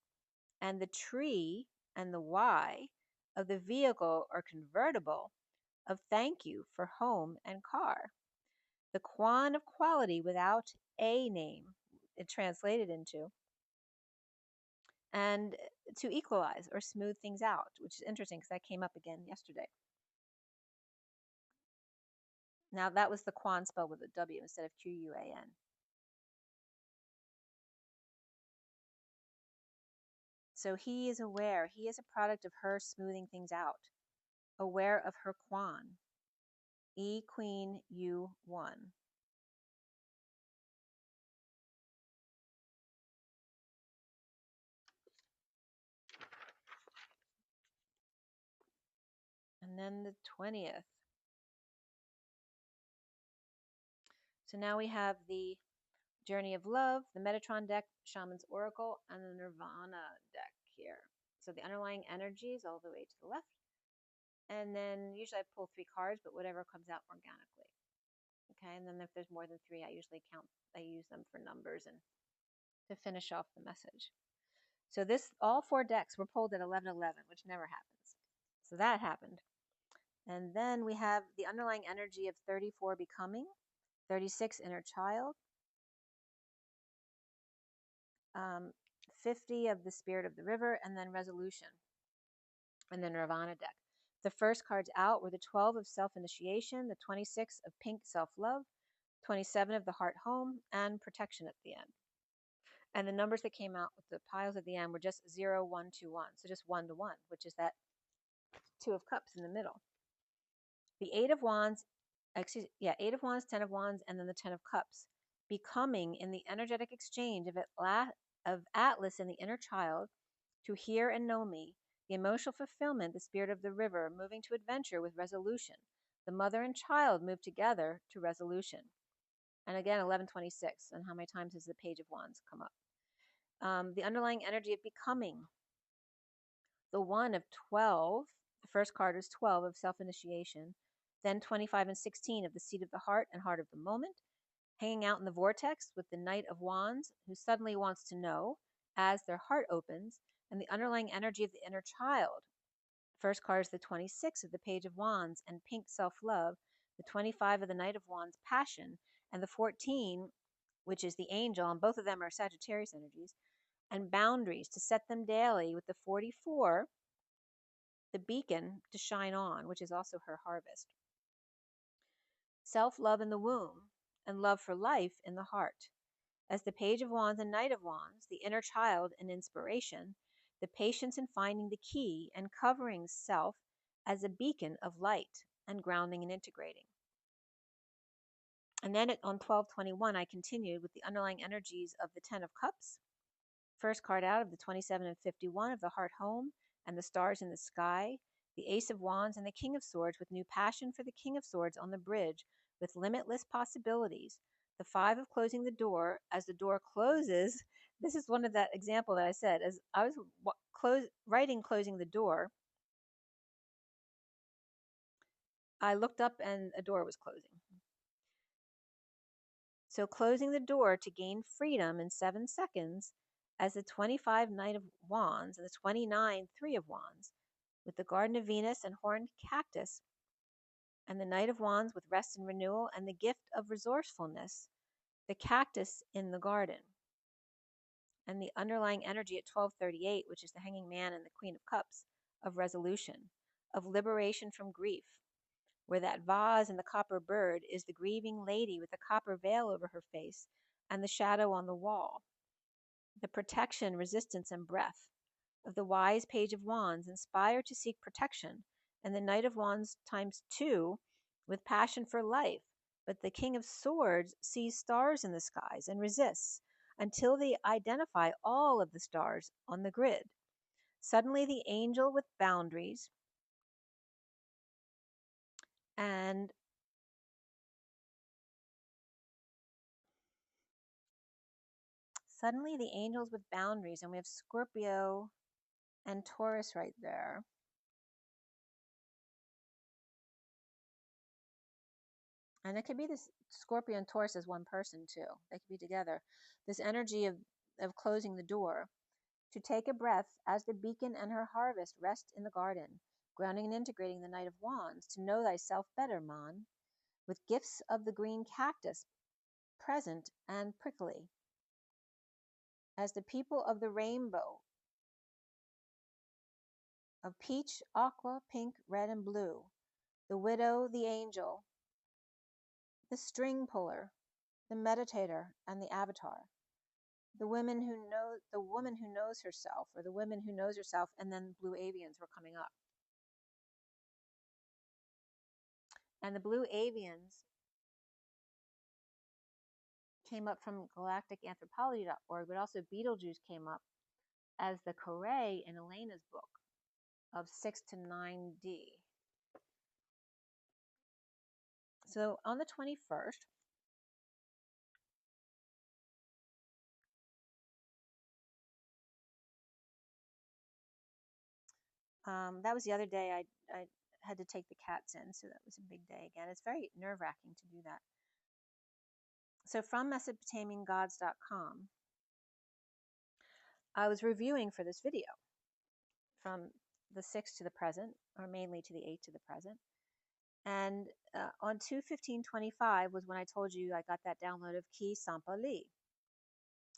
And the tree and the Y of the vehicle or convertible of thank you for home and car. The Quan of quality without a name, it translated into, and to equalize or smooth things out, which is interesting because that came up again yesterday. Now that was the Quan spelled with a W instead of Q-U-A-N. So he is aware. He is a product of her smoothing things out. Aware of her Quan. E Queen U1. And then the 20th. So now we have the Journey of Love, the Metatron deck, Shaman's Oracle, and the Nirvana deck here. So the underlying energies all the way to the left. And then usually I pull 3 cards, but whatever comes out organically. Okay, and then if there's more than 3, I usually I use them for numbers and to finish off the message. So all 4 decks were pulled at 11:11, which never happens. So that happened. And then we have the underlying energy of 34 becoming, 36 inner child, 50 of the spirit of the river, and then resolution, and the Nirvana deck. The first cards out were the 12 of self-initiation, the 26 of pink self-love, 27 of the heart home, and protection at the end. And the numbers that came out with the piles at the end were just 0, 1, 2, 1. So just 1 to 1, which is that 2 of cups in the middle. The 8 of wands, 8 of wands, 10 of wands, and then the 10 of cups, becoming in the energetic exchange of Atlas and the inner child to hear and know me, the emotional fulfillment, the spirit of the river, moving to adventure with resolution. The mother and child move together to resolution. And again, 1126. And how many times has the page of wands come up? The underlying energy of becoming. The 1 of 12, the first card is 12 of self-initiation. Then 25 and 16 of the seat of the heart and heart of the moment. Hanging out in the vortex with the Knight of Wands, who suddenly wants to know as their heart opens, and the underlying energy of the inner child. First card is the 26 of the Page of Wands and pink self-love, the 25 of the Knight of Wands, passion, and the 14, which is the angel, and both of them are Sagittarius energies, and boundaries to set them daily, with the 44, the beacon to shine on, which is also her harvest. Self-love in the womb and love for life in the heart. As the Page of Wands and Knight of Wands, the inner child and inspiration, the patience in finding the key and covering self as a beacon of light and grounding and integrating. And then on 12/21, I continued with the underlying energies of the 10 of Cups. First card out of the 27 and 51 of the heart home and the stars in the sky, the Ace of Wands and the King of Swords with new passion for the King of Swords on the bridge with limitless possibilities. The 5 of closing the door. As the door closes, this is one of that example that I said, as I was writing closing the door, I looked up and a door was closing. So closing the door to gain freedom in 7 seconds, as the 25 Knight of Wands and the 29 Three of Wands with the Garden of Venus and horned cactus, and the Knight of Wands with rest and renewal and the gift of resourcefulness, the cactus in the garden. And the underlying energy at 12:38, which is the Hanging Man and the Queen of Cups, of resolution, of liberation from grief, where that vase and the copper bird is the grieving lady with the copper veil over her face and the shadow on the wall. The protection, resistance, and breath of the wise Page of Wands, inspired to seek protection, and the Knight of Wands ×2 with passion for life. But the King of Swords sees stars in the skies and resists until they identify all of the stars on the grid. Suddenly the angel with boundaries and suddenly the angels with boundaries, and we have Scorpio and Taurus right there. And it could be this Scorpio and Taurus as one person too. They could be together. This energy of closing the door. To take a breath as the beacon and her harvest rest in the garden, grounding and integrating the Knight of Wands, to know thyself better, Mon, with gifts of the green cactus, present and prickly. As the people of the rainbow, of peach, aqua, pink, red, and blue, the widow, the angel, the string puller, the meditator, and the avatar. The woman who knows herself, or the women who knows herself, and then blue avians were coming up. And the blue avians came up from galacticanthropology.org, but also Beetlejuice came up as the Corée in Elena's book of 6 to 9D. So on the 21st, that was the other day I had to take the cats in, so that was a big day again. It's very nerve-wracking to do that. So from mesopotamiangods.com, I was reviewing for this video from the 6th to the present, or mainly to the 8th to the present. And on 2/15/25 was when I told you I got that download of Ki Sampa Li,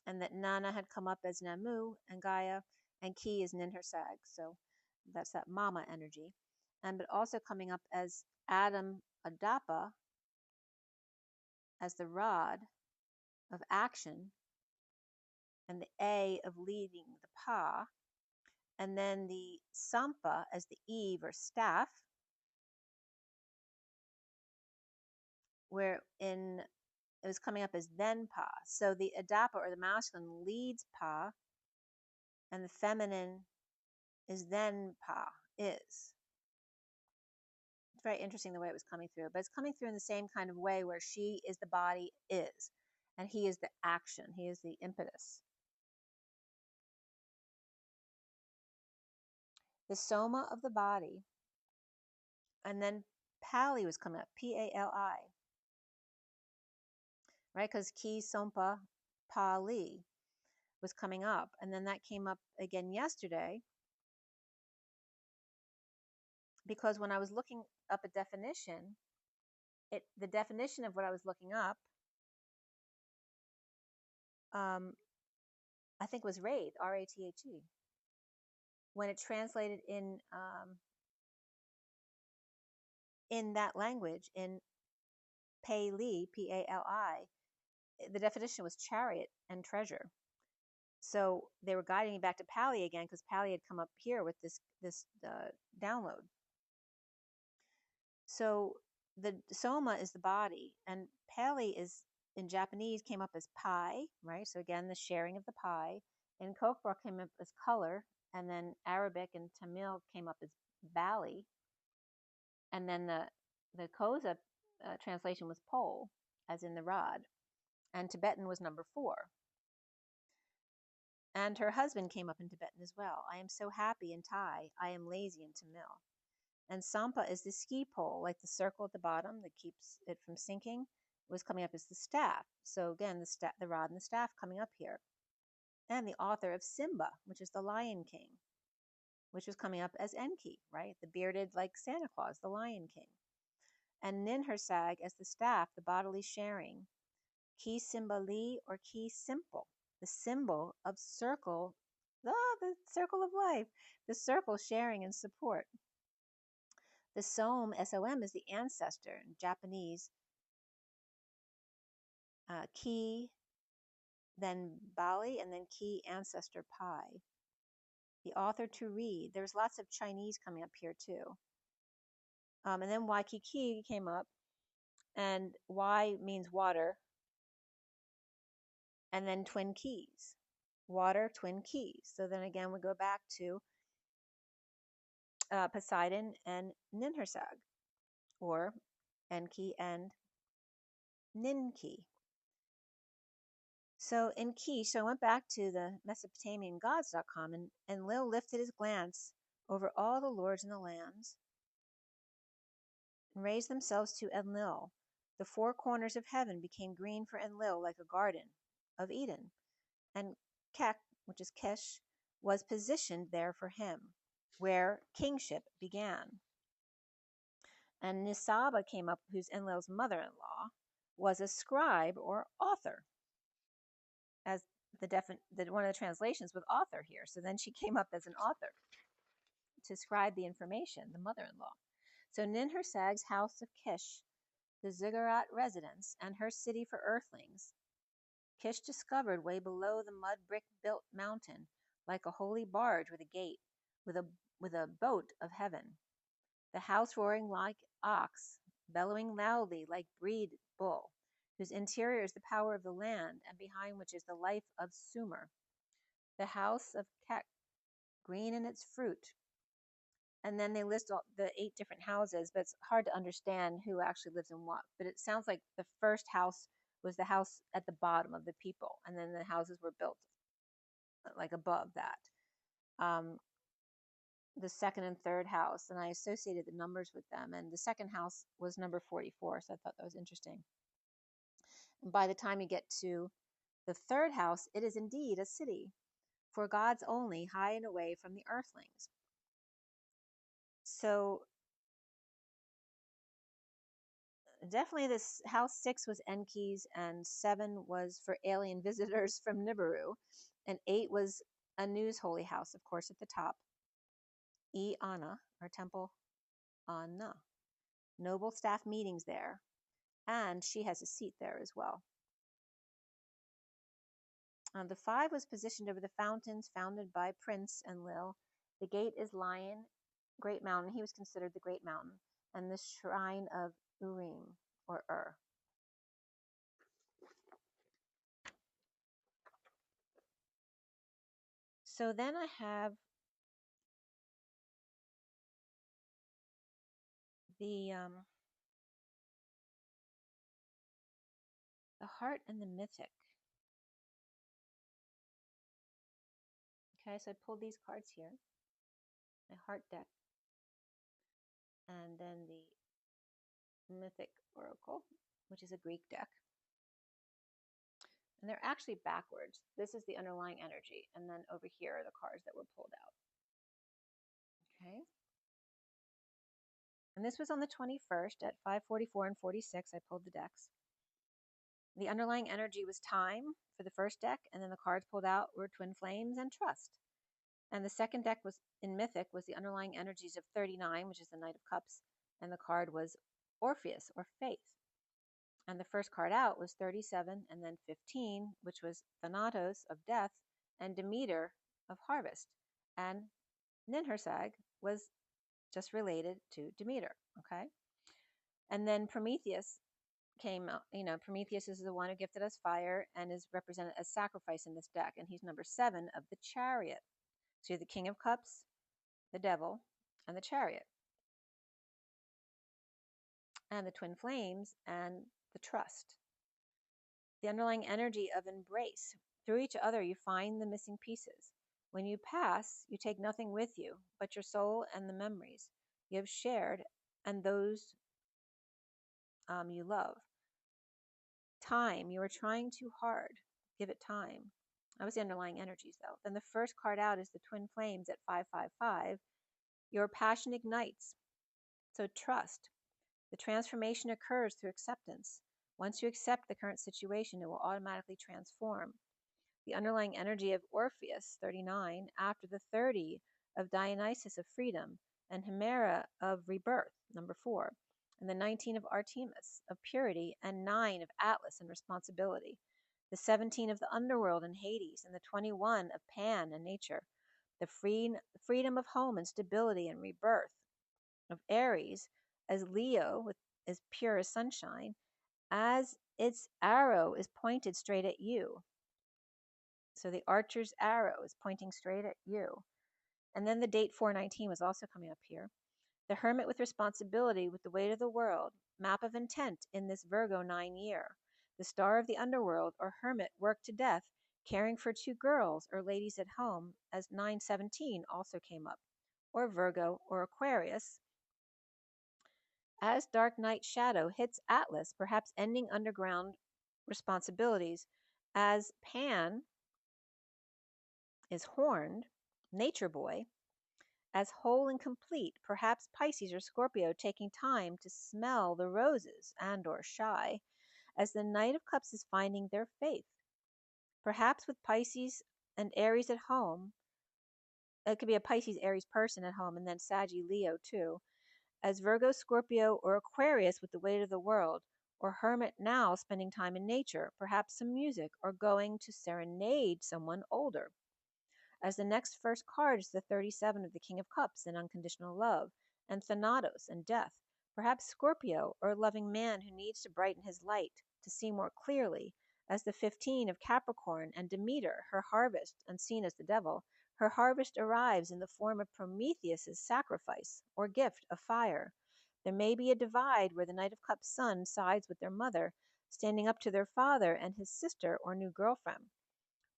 and that Nana had come up as Namu and Gaia, and Ki is Ninhursag, so that's that mama energy. And but also coming up as Adam Adapa as the rod of action and the A of leading the Pa, and then the Sampa as the Eve or staff, where it was coming up as then Pa. So the Adapa or the masculine leads Pa, and the feminine is then Pa, is. It's very interesting the way it was coming through, but it's coming through in the same kind of way where she is the body is, and he is the action, he is the impetus. The soma of the body, and then Pali was coming up, P-A-L-I, right? Because Ki Sompa Pali was coming up, and then that came up again yesterday, because when I was looking up a definition, the definition of what I was looking up, I think was Rathe, R-A-T-H-E. When it translated in that language, in Pali, P-A-L-I, the definition was chariot and treasure. So they were guiding me back to Pali again, because Pali had come up here with this download. So the soma is the body, and Pali is, in Japanese, came up as pai, right? So again, the sharing of the pai. And Kokbra came up as color, and then Arabic and Tamil came up as Bali. And then the Kosa translation was pole, as in the rod. And Tibetan was number 4. And her husband came up in Tibetan as well. I am so happy in Thai. I am lazy in Tamil. And Sampa is the ski pole, like the circle at the bottom that keeps it from sinking, was coming up as the staff. So again, the rod and the staff coming up here. And the author of Simba, which is the Lion King, which was coming up as Enki, right? The bearded, like Santa Claus, the Lion King. And Ninhursag as the staff, the bodily sharing. Ki Simbali or Ki Simple, the symbol of circle, the circle of life, the circle sharing and support. The Som, S-O-M, is the ancestor in Japanese. Ki, then Bali, and then Ki, ancestor, Pi. The author to read. There's lots of Chinese coming up here too. And then Waikiki came up, and Y means water, and then twin keys. Water, twin keys. So then again, we go back to Poseidon and Ninhursag, or Enki and Ninki. So in Ki, so I went back to the MesopotamianGods.com, and Lil lifted his glance over all the lords in the lands and raised themselves to Enlil. The 4 corners of heaven became green for Enlil like a garden of Eden, and Kek, which is Kesh, was positioned there for him, where kingship began. And Nisaba came up, who's Enlil's mother-in-law, was a scribe or author, as one of the translations with author here. So then she came up as an author to scribe the information, the mother-in-law. So Ninhursag's house of Kish, the ziggurat residence, and her city for earthlings, Kish discovered way below the mud brick built mountain, like a holy barge with a gate, with a boat of heaven. The house roaring like ox, bellowing loudly like breed bull, whose interior is the power of the land, and behind which is the life of Sumer. The house of Kek, green in its fruit. And then they list all the 8 different houses, but it's hard to understand who actually lives in what. But it sounds like the first house was the house at the bottom of the people, and then the houses were built like above that. The second and third house, and I associated the numbers with them, and the second house was number 44, so I thought that was interesting. And by the time you get to the third house, it is indeed a city, for gods only, high and away from the earthlings. So definitely this house 6 was Enki's, and 7 was for alien visitors from Nibiru, and 8 was Anu's holy house, of course, at the top. E Anna, or Temple Anna. Noble staff meetings there, and she has a seat there as well. The 5 was positioned over the fountains founded by Prince Enlil. The gate is Lion, Great Mountain. He was considered the Great Mountain. And the shrine of Urim, or Ur. So then I have the heart and the mythic. Okay, so I pulled these cards here. My heart deck. And then the mythic oracle, which is a Greek deck. And they're actually backwards. This is the underlying energy. And then over here are the cards that were pulled out. Okay. And this was on the 21st at 5:44 and 46. I pulled the decks. The underlying energy was time for the first deck, and then the cards pulled out were Twin Flames and Trust. And the second deck was in Mythic was the underlying energies of 39, which is the Knight of Cups, and the card was Orpheus, or Faith. And the first card out was 37 and then 15, which was Thanatos of Death and Demeter of Harvest. And Ninhursag was just related to Demeter, okay? And then Prometheus came out. Prometheus is the one who gifted us fire and is represented as sacrifice in this deck. And he's number 7 of the Chariot. So you're the King of Cups, the Devil, and the Chariot. And the Twin Flames and the Trust. The underlying energy of embrace. Through each other, you find the missing pieces. When you pass, you take nothing with you but your soul and the memories you have shared and those you love. Time, you are trying too hard. Give it time. That was the underlying energies, though. Then the first card out is the Twin Flames at 555. Your passion ignites. So trust. The transformation occurs through acceptance. Once you accept the current situation, it will automatically transform. The underlying energy of Orpheus, 39, after the 30 of Dionysus of freedom, and Hemera of rebirth, number 4, and the 19 of Artemis of purity, and 9 of Atlas and responsibility, the 17 of the underworld and Hades, and the 21 of Pan and nature, the freedom of home and stability and rebirth of Aries, as Leo is pure as sunshine, as its arrow is pointed straight at you. So the archer's arrow is pointing straight at you. And then the date 419 was also coming up here. The hermit with responsibility with the weight of the world, map of intent in this Virgo 9 year. The star of the underworld or hermit worked to death, caring for 2 girls or ladies at home, as 917 also came up. Or Virgo or Aquarius. As dark night shadow hits Atlas, perhaps ending underground responsibilities, as Pan is horned, nature boy, as whole and complete, perhaps Pisces or Scorpio taking time to smell the roses and or shy, as the Knight of Cups is finding their faith. Perhaps with Pisces and Aries at home, it could be a Pisces Aries person at home, and then Saggy Leo too, as Virgo, Scorpio, or Aquarius with the weight of the world, or Hermit now spending time in nature, perhaps some music, or going to serenade someone older. As the next first card is the 37 of the King of Cups and unconditional love, and Thanatos and death, perhaps Scorpio, or a loving man who needs to brighten his light to see more clearly, as the 15 of Capricorn and Demeter, her harvest, unseen as the devil, her harvest arrives in the form of Prometheus's sacrifice, or gift of fire. There may be a divide where the Knight of Cups' son sides with their mother, standing up to their father and his sister or new girlfriend.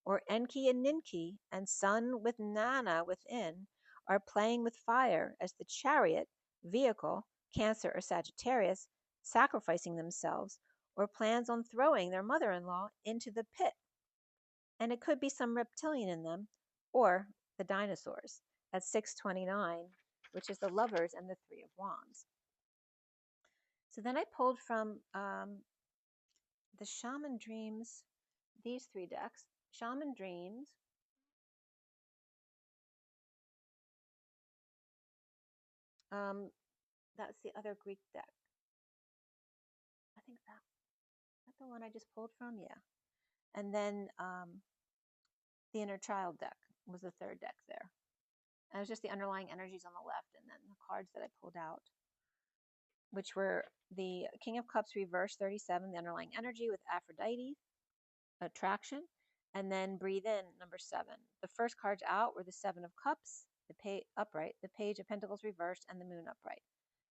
Or Enki and Ninki, and Sun with Nana within, are playing with fire as the chariot, vehicle, Cancer or Sagittarius, sacrificing themselves, or plans on throwing their mother-in-law into the pit. And it could be some reptilian in them, or the dinosaurs, at 629, which is the Lovers and the 3 of Wands. So then I pulled from the Shaman Dreams, these 3 decks. Shaman Dreams, that's the other Greek deck. I think that's the one I just pulled from, yeah. And then The inner child deck was the third deck there. And it was just the underlying energies on the left, and then the cards that I pulled out, which were the King of Cups reverse 37, the underlying energy with Aphrodite, attraction, and then breathe in, number 7. The first cards out were the Seven of Cups, the upright, the Page of Pentacles reversed, and the Moon upright.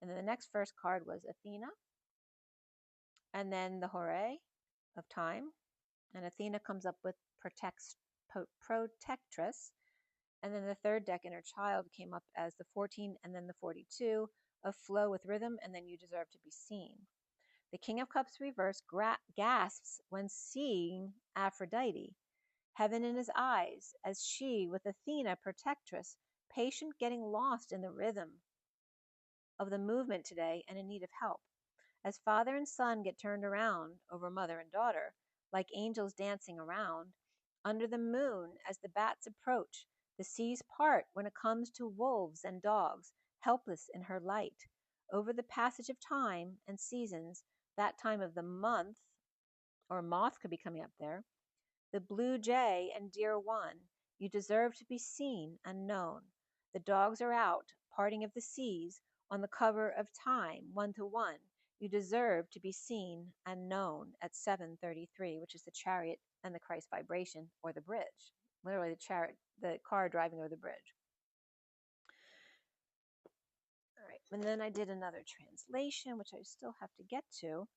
And then the next first card was Athena, and then the Hore of time. And Athena comes up with protectress. And then the third deck, inner child, came up as the 14 and then the 42 of flow with rhythm, and then you deserve to be seen. The King of Cups reverse gasps when seeing Aphrodite, heaven in his eyes, as she, with Athena, protectress, patient, getting lost in the rhythm of the movement today and in need of help. As father and son get turned around over mother and daughter, like angels dancing around, under the moon as the bats approach, the seas part when it comes to wolves and dogs, helpless in her light. Over the passage of time and seasons, that time of the month, or moth could be coming up there, the blue jay and dear one, you deserve to be seen and known. The dogs are out, parting of the seas, on the cover of time, 1-to-1. You deserve to be seen and known at 7:33, which is the chariot and the Christ vibration, or the bridge. Literally the chariot, the car driving over the bridge. All right, and then I did another translation, which I still have to get to.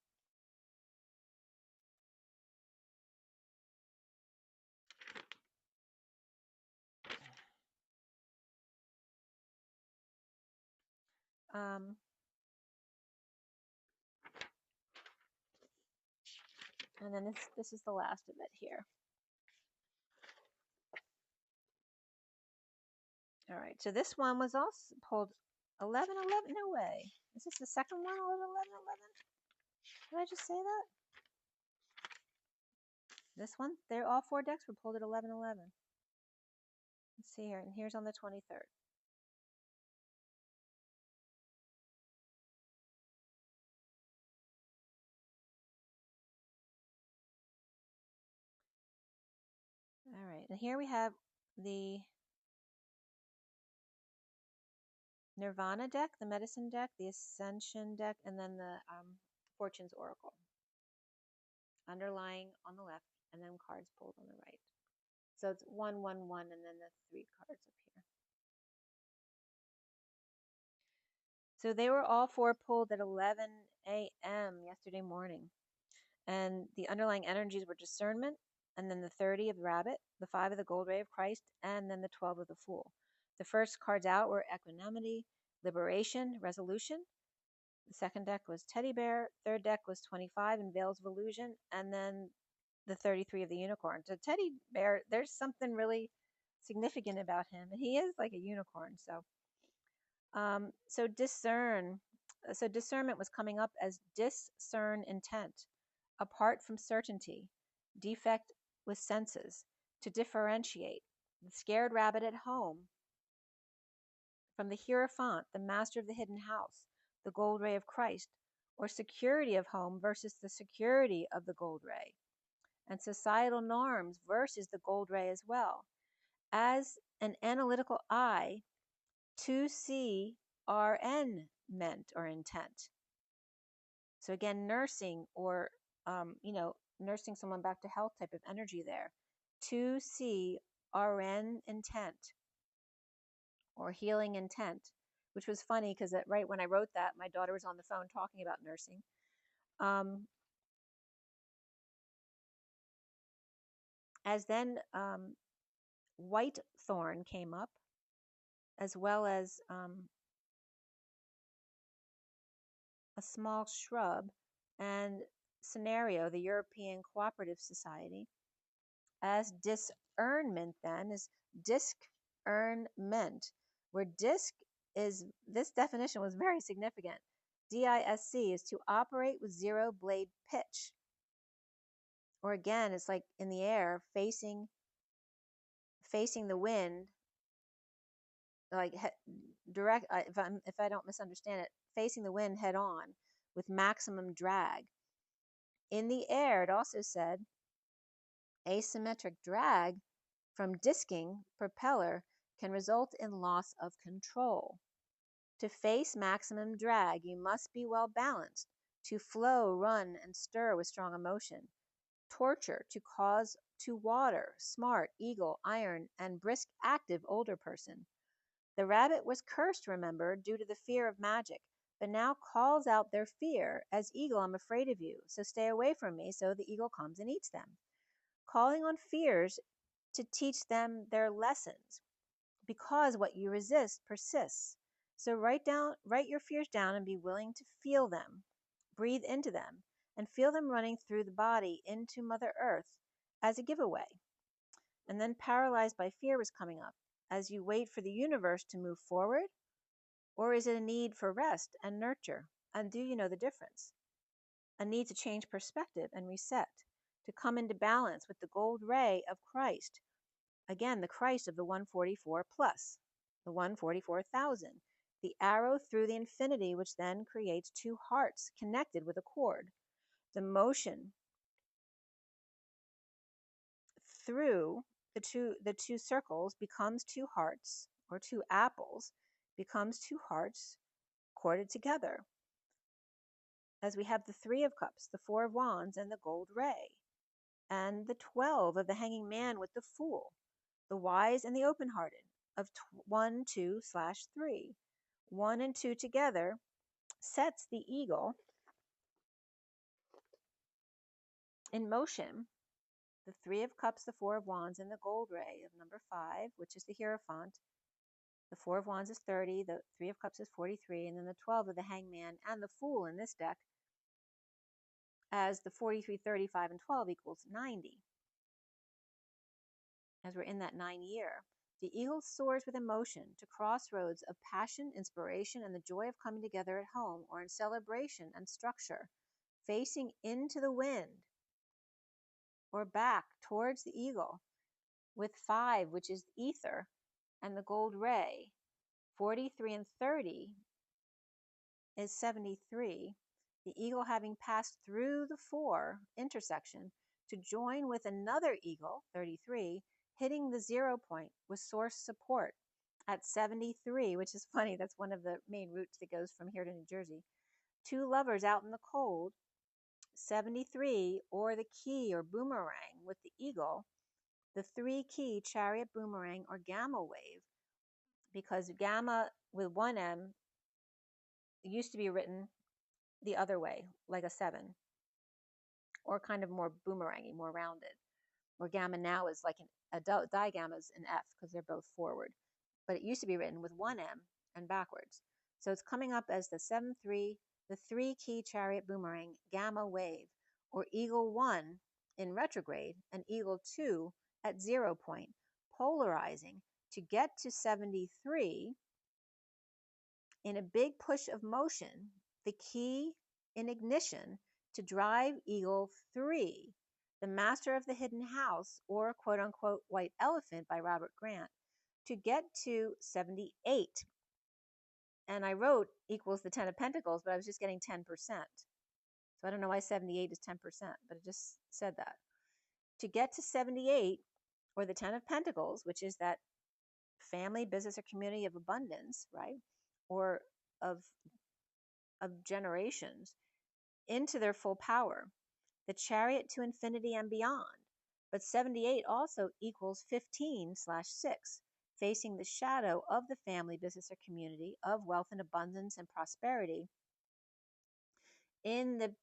And then this is the last of it here. All right, so this one was also pulled 11-11. No way. Is this the second one, 11-11? Did I just say that? This one? They're all 4 decks were pulled at 11-11. Let's see here, and here's on the 23rd. All right, and here we have the Nirvana deck, the Medicine deck, the Ascension deck, and then the Fortune's Oracle. Underlying on the left, and then cards pulled on the right. So it's 1-1-1, and then the 3 cards up here. So they were all 4 pulled at 11 a.m. yesterday morning. And the underlying energies were discernment, and then the 30 of the rabbit, the 5 of the gold ray of Christ, and then the 12 of the fool. The first cards out were equanimity, liberation, resolution. The second deck was teddy bear. Third deck was 25 and veils of illusion, and then the 33 of the unicorn. So teddy bear, there's something really significant about him, and he is like a unicorn. So discernment was coming up as discern intent, apart from certainty, defect with senses, to differentiate the scared rabbit at home from the Hierophant, the master of the hidden house, the gold ray of Christ, or security of home versus the security of the gold ray, and societal norms versus the gold ray as well. As an analytical eye, to see RN meant or intent. So again, nursing or, nursing someone back to health type of energy there. To see RN intent or healing intent, which was funny because right when I wrote that, my daughter was on the phone talking about nursing. As then white thorn came up, as well as a small shrub, and scenario, the European Cooperative Society. As discernment then is discernment, where disc is, this definition was very significant. DISC is to operate with 0 blade pitch. Or again, it's like in the air, facing the wind, like direct, if I don't misunderstand it, facing the wind head on with maximum drag. In the air, it also said asymmetric drag from disking propeller can result in loss of control. To face maximum drag, you must be well balanced. To flow, run, and stir with strong emotion. Torture, to cause to water, smart, eagle, iron, and brisk, active older person. The rabbit was cursed, remember, due to the fear of magic, but now calls out their fear as eagle, I'm afraid of you, so stay away from me. So the eagle comes and eats them. Calling on fears to teach them their lessons, because what you resist persists. So write your fears down and be willing to feel them. Breathe into them and feel them running through the body into Mother Earth as a giveaway. And then paralyzed by fear was coming up as you wait for the universe to move forward, or is it a need for rest and nurture? And do you know the difference? A need to change perspective and reset, to come into balance with the gold ray of Christ. Again, the Christ of the 144 plus, the 144,000, the arrow through the infinity, which then creates two hearts connected with a cord. The motion through the two circles becomes two hearts, or two apples becomes two hearts corded together. As we have the 3 of cups, the 4 of wands, and the gold ray, and the 12 of the hanging man with the fool, the wise and the open-hearted, of 1, 2/3. 1 and 2 together sets the eagle in motion. The 3 of cups, the 4 of wands, and the gold ray of number 5, which is the Hierophant. The 4 of wands is 30, the 3 of cups is 43, and then the 12 of the hangman and the fool in this deck, as the 43, 35, and 12 equals 90. As we're in that 9 year, the eagle soars with emotion to crossroads of passion, inspiration, and the joy of coming together at home or in celebration and structure, facing into the wind or back towards the eagle with 5, which is ether, and the gold ray. 43 and 30 is 73. The eagle having passed through the 4 intersection to join with another eagle, 33, hitting the 0 point with source support at 73, which is funny. That's one of the main routes that goes from here to New Jersey. 2 lovers out in the cold, 73, or the key or boomerang with the eagle, the 3 key chariot boomerang or gamma wave, because gamma with 1 M used to be written the other way, like a 7, or kind of more boomerangy, more rounded. Or gamma now is like a digamma is an F because they're both forward. But it used to be written with 1 M and backwards. So it's coming up as the 7-3, the 3 key chariot boomerang gamma wave, or eagle 1 in retrograde and eagle 2 at 0 point, polarizing to get to 73 in a big push of motion, the key in ignition to drive eagle 3, the master of the hidden house, or quote unquote white elephant by Robert Grant, to get to 78. And I wrote equals the 10 of pentacles, but I was just getting 10%. So I don't know why 78 is 10%, but it just said that. To get to 78, or the 10 of pentacles, which is that family, business, or community of abundance, right? Or of generations, into their full power, the chariot to infinity and beyond. But 78 also equals 15/6, facing the shadow of the family, business, or community of wealth and abundance and prosperity in the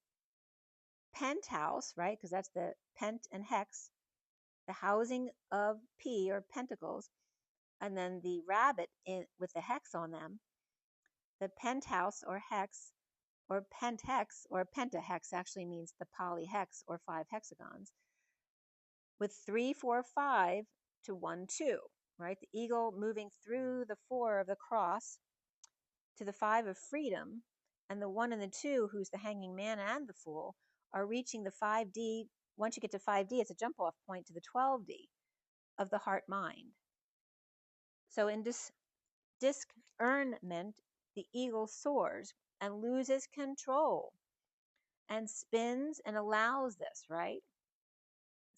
penthouse, right? Because that's the pent and hex, the housing of P or pentacles, and then the rabbit with the hex on them. The penthouse or hex, or penthex, or pentahex actually means the Pali hex or 5 hexagons, with 3, 4, 5 to 1, 2, right? The eagle moving through the 4 of the cross to the 5 of freedom, and the 1 and the 2, who's the hanging man and the fool, are reaching the 5D. Once you get to 5D, it's a jump off point to the 12D of the heart mind. So in discernment, the eagle soars and loses control and spins and allows this, right?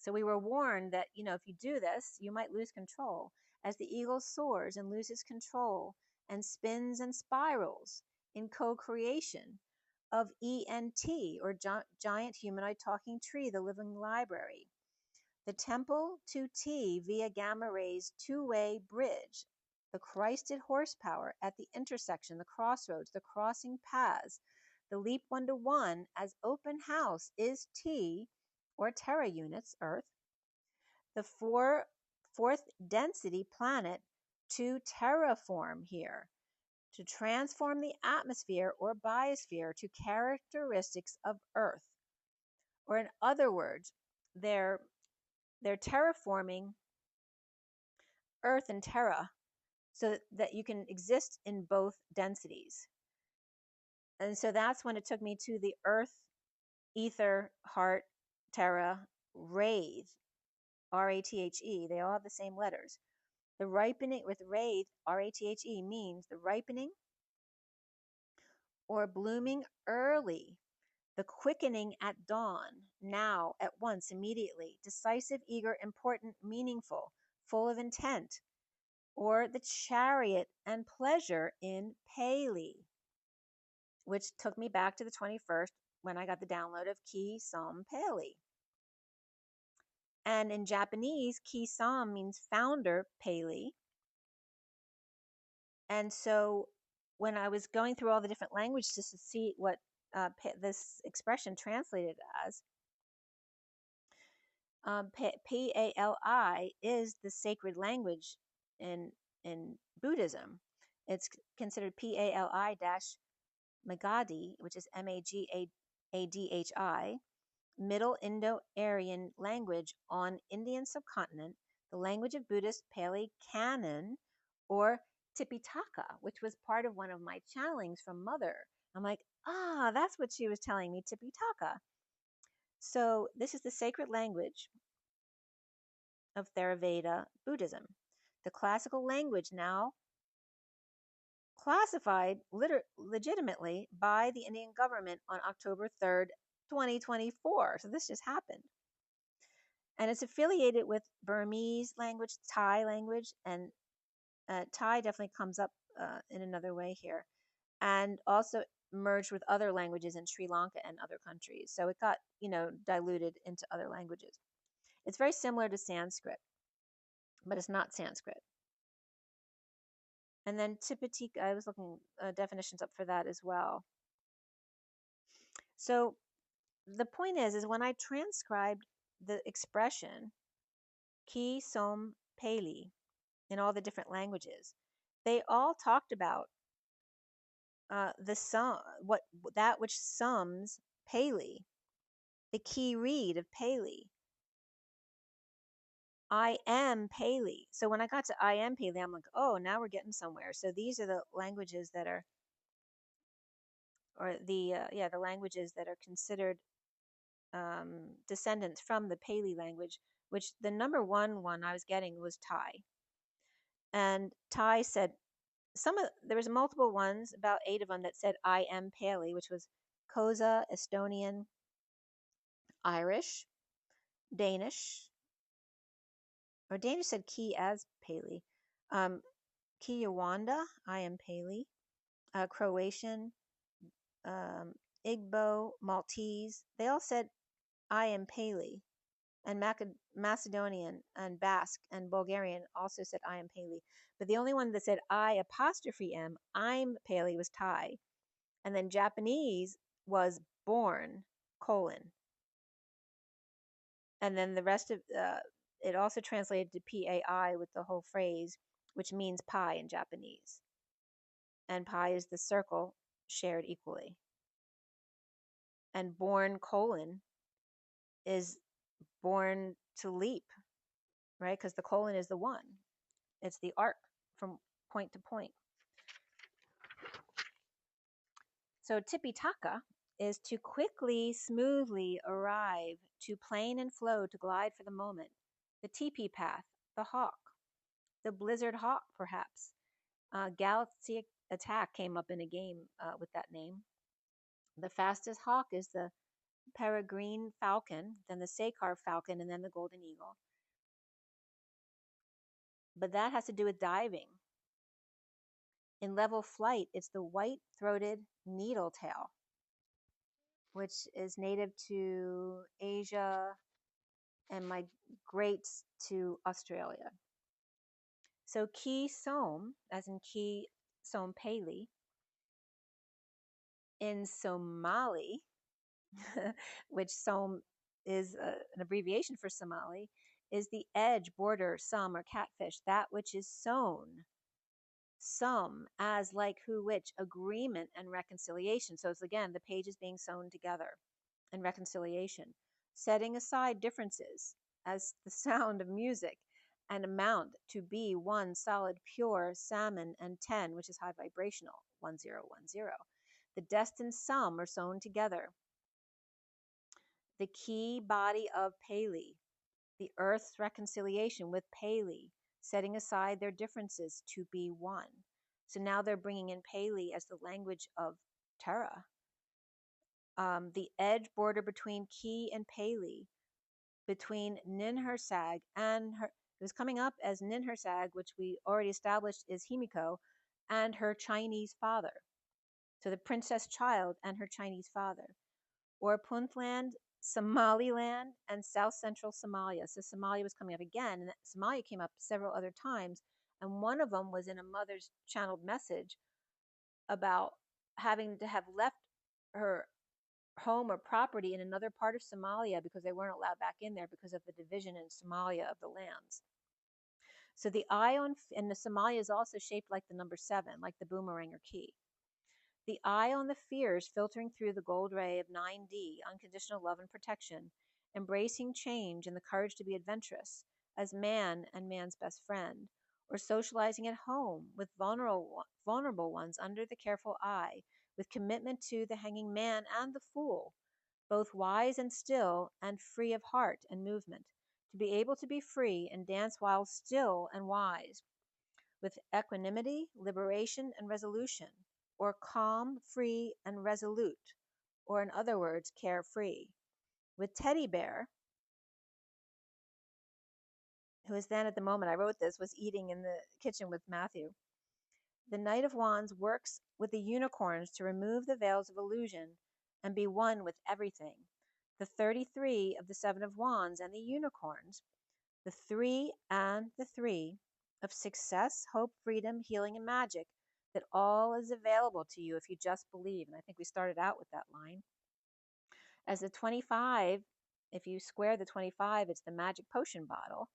So we were warned that, if you do this, you might lose control. As the eagle soars and loses control and spins and spirals in co-creation of ENT, or giant humanoid talking tree, the living library. The temple to T via gamma rays two-way bridge, the Christed horsepower at the intersection, the crossroads, the crossing paths, the leap 1-to-1 as open house is T, or Terra units, Earth, the fourth density planet to terraform here, to transform the atmosphere or biosphere to characteristics of Earth. Or in other words, they're terraforming Earth and Terra so that you can exist in both densities. And so that's when it took me to the Earth, Ether, Heart, Terra, Wraith, R-A-T-H-E. They all have the same letters. The ripening with Wraith, R-A-T-H-E, means the ripening or blooming early, the quickening at dawn, now, at once, immediately, decisive, eager, important, meaningful, full of intent, or the chariot and pleasure in Pali, which took me back to the 21st when I got the download of Ki Som Pali. And in Japanese, Ki Som means founder Pali. And so when I was going through all the different languages just to see what this expression translated as, Pali is the sacred language in Buddhism. It's considered Pali-Magadhi, which is Magadhi, Middle Indo-Aryan language on Indian subcontinent, the language of Buddhist Pali Canon, or Tipitaka, which was part of one of my channelings from Mother. I'm like, that's what she was telling me, Tipitaka. So this is the sacred language of Theravada Buddhism. The classical language now classified legitimately by the Indian government on October 3rd, 2024. So this just happened. And it's affiliated with Burmese language, Thai language, and Thai definitely comes up in another way here, and also merged with other languages in Sri Lanka and other countries. So it got, diluted into other languages. It's very similar to Sanskrit, but it's not Sanskrit. And then Tipitaka, I was looking definitions up for that as well. So the point is when I transcribed the expression Ki Som Pali in all the different languages, they all talked about that which sums Pali, the key read of Pali. I am Pali. So when I got to I am Pali, I'm like, oh, now we're getting somewhere. So these are the languages that are, or the languages that are considered descendants from the Pali language, which the number one I was getting was Thai. And Thai said there was multiple ones, about 8 of them, that said I am Pali, which was Xhosa, Estonian, Irish, Danish, or Danish said Ki as Pali, Kinyarwanda, I am Pali, Croatian, Igbo, Maltese, they all said I am Pali. And Macedonian and Basque and Bulgarian also said I am Pali. But the only one that said I'm Pali was Thai. And then Japanese was born, : and then the rest of it also translated to PAI with the whole phrase, which means pi in Japanese. And pi is the circle shared equally. And born : is born to leap, right? Because the colon is the one. It's the arc from point to point. So Tipitaka is to quickly, smoothly arrive, to plane and flow, to glide for the moment. The TP path, the hawk, the blizzard hawk, perhaps. Galaxy Attack came up in a game with that name. The fastest hawk is the peregrine falcon, then the Sakar falcon, and then the golden eagle. But that has to do with diving. In level flight, it's the white-throated needletail, which is native to Asia and migrates to Australia. So Ki Som, as in Ki Som Pali, in Somali, which Som is an abbreviation for Somali, is the edge, border, some, or catfish, that which is sown. Some, as, like, who, which, agreement and reconciliation. So it's again, the pages being sewn together in reconciliation, setting aside differences as the sound of music and amount to be one solid, pure salmon, and 10, which is high vibrational, 1010. The destined sum are sewn together. The key body of Pali, the earth's reconciliation with Pali, setting aside their differences to be one. So now they're bringing in Pali as the language of Terra. The edge border between Ki and Pali, between Ninhursag and her, it was coming up as Ninhursag, which we already established is Himiko, and her Chinese father. So the princess child and her Chinese father. Or Puntland, Somaliland, and South Central Somalia. So Somalia was coming up again, and Somalia came up several other times, and one of them was in a mother's channeled message about having to have left her home or property in another part of Somalia because they weren't allowed back in there because of the division in Somalia of the lands. So the eye on, and the Somalia is also shaped like the number 7, like the boomerang or key. The eye on the fears filtering through the gold ray of 9D, unconditional love and protection, embracing change and the courage to be adventurous as man and man's best friend, or socializing at home with vulnerable ones under the careful eye, with commitment to the hanging man and the fool, both wise and still and free of heart and movement, to be able to be free and dance while still and wise, with equanimity, liberation, and resolution, or calm, free, and resolute, or in other words, carefree. With Teddy Bear, who is then at the moment I wrote this, was eating in the kitchen with Matthew. The Knight of Wands works with the unicorns to remove the veils of illusion and be one with everything. The 33 of the 7 of Wands and the unicorns, the 3 and the 3 of success, hope, freedom, healing, and magic, that all is available to you if you just believe. And I think we started out with that line. As the 25, if you square the 25, it's the magic potion bottle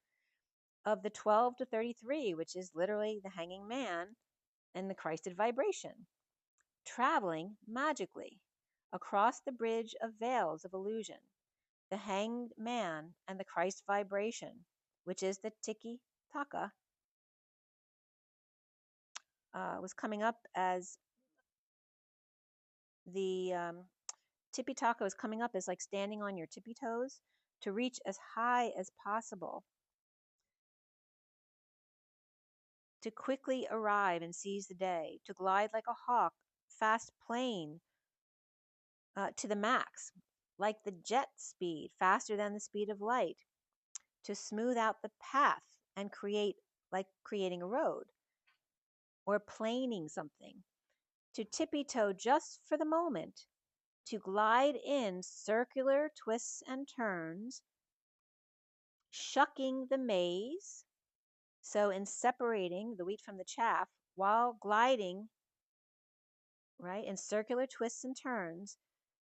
of the 12 to 33, which is literally the hanging man and the Christed vibration, traveling magically across the bridge of veils of illusion, the hanged man and the Christ vibration, which is the Tipitaka, was coming up as the Tipitaka was coming up as like standing on your tippy toes to reach as high as possible, to quickly arrive and seize the day, to glide like a hawk, fast plane to the max, like the jet speed, faster than the speed of light, to smooth out the path and create, like creating a road or planing something, to tippy toe just for the moment, to glide in circular twists and turns, shucking the maize, so in separating the wheat from the chaff while gliding, right, in circular twists and turns,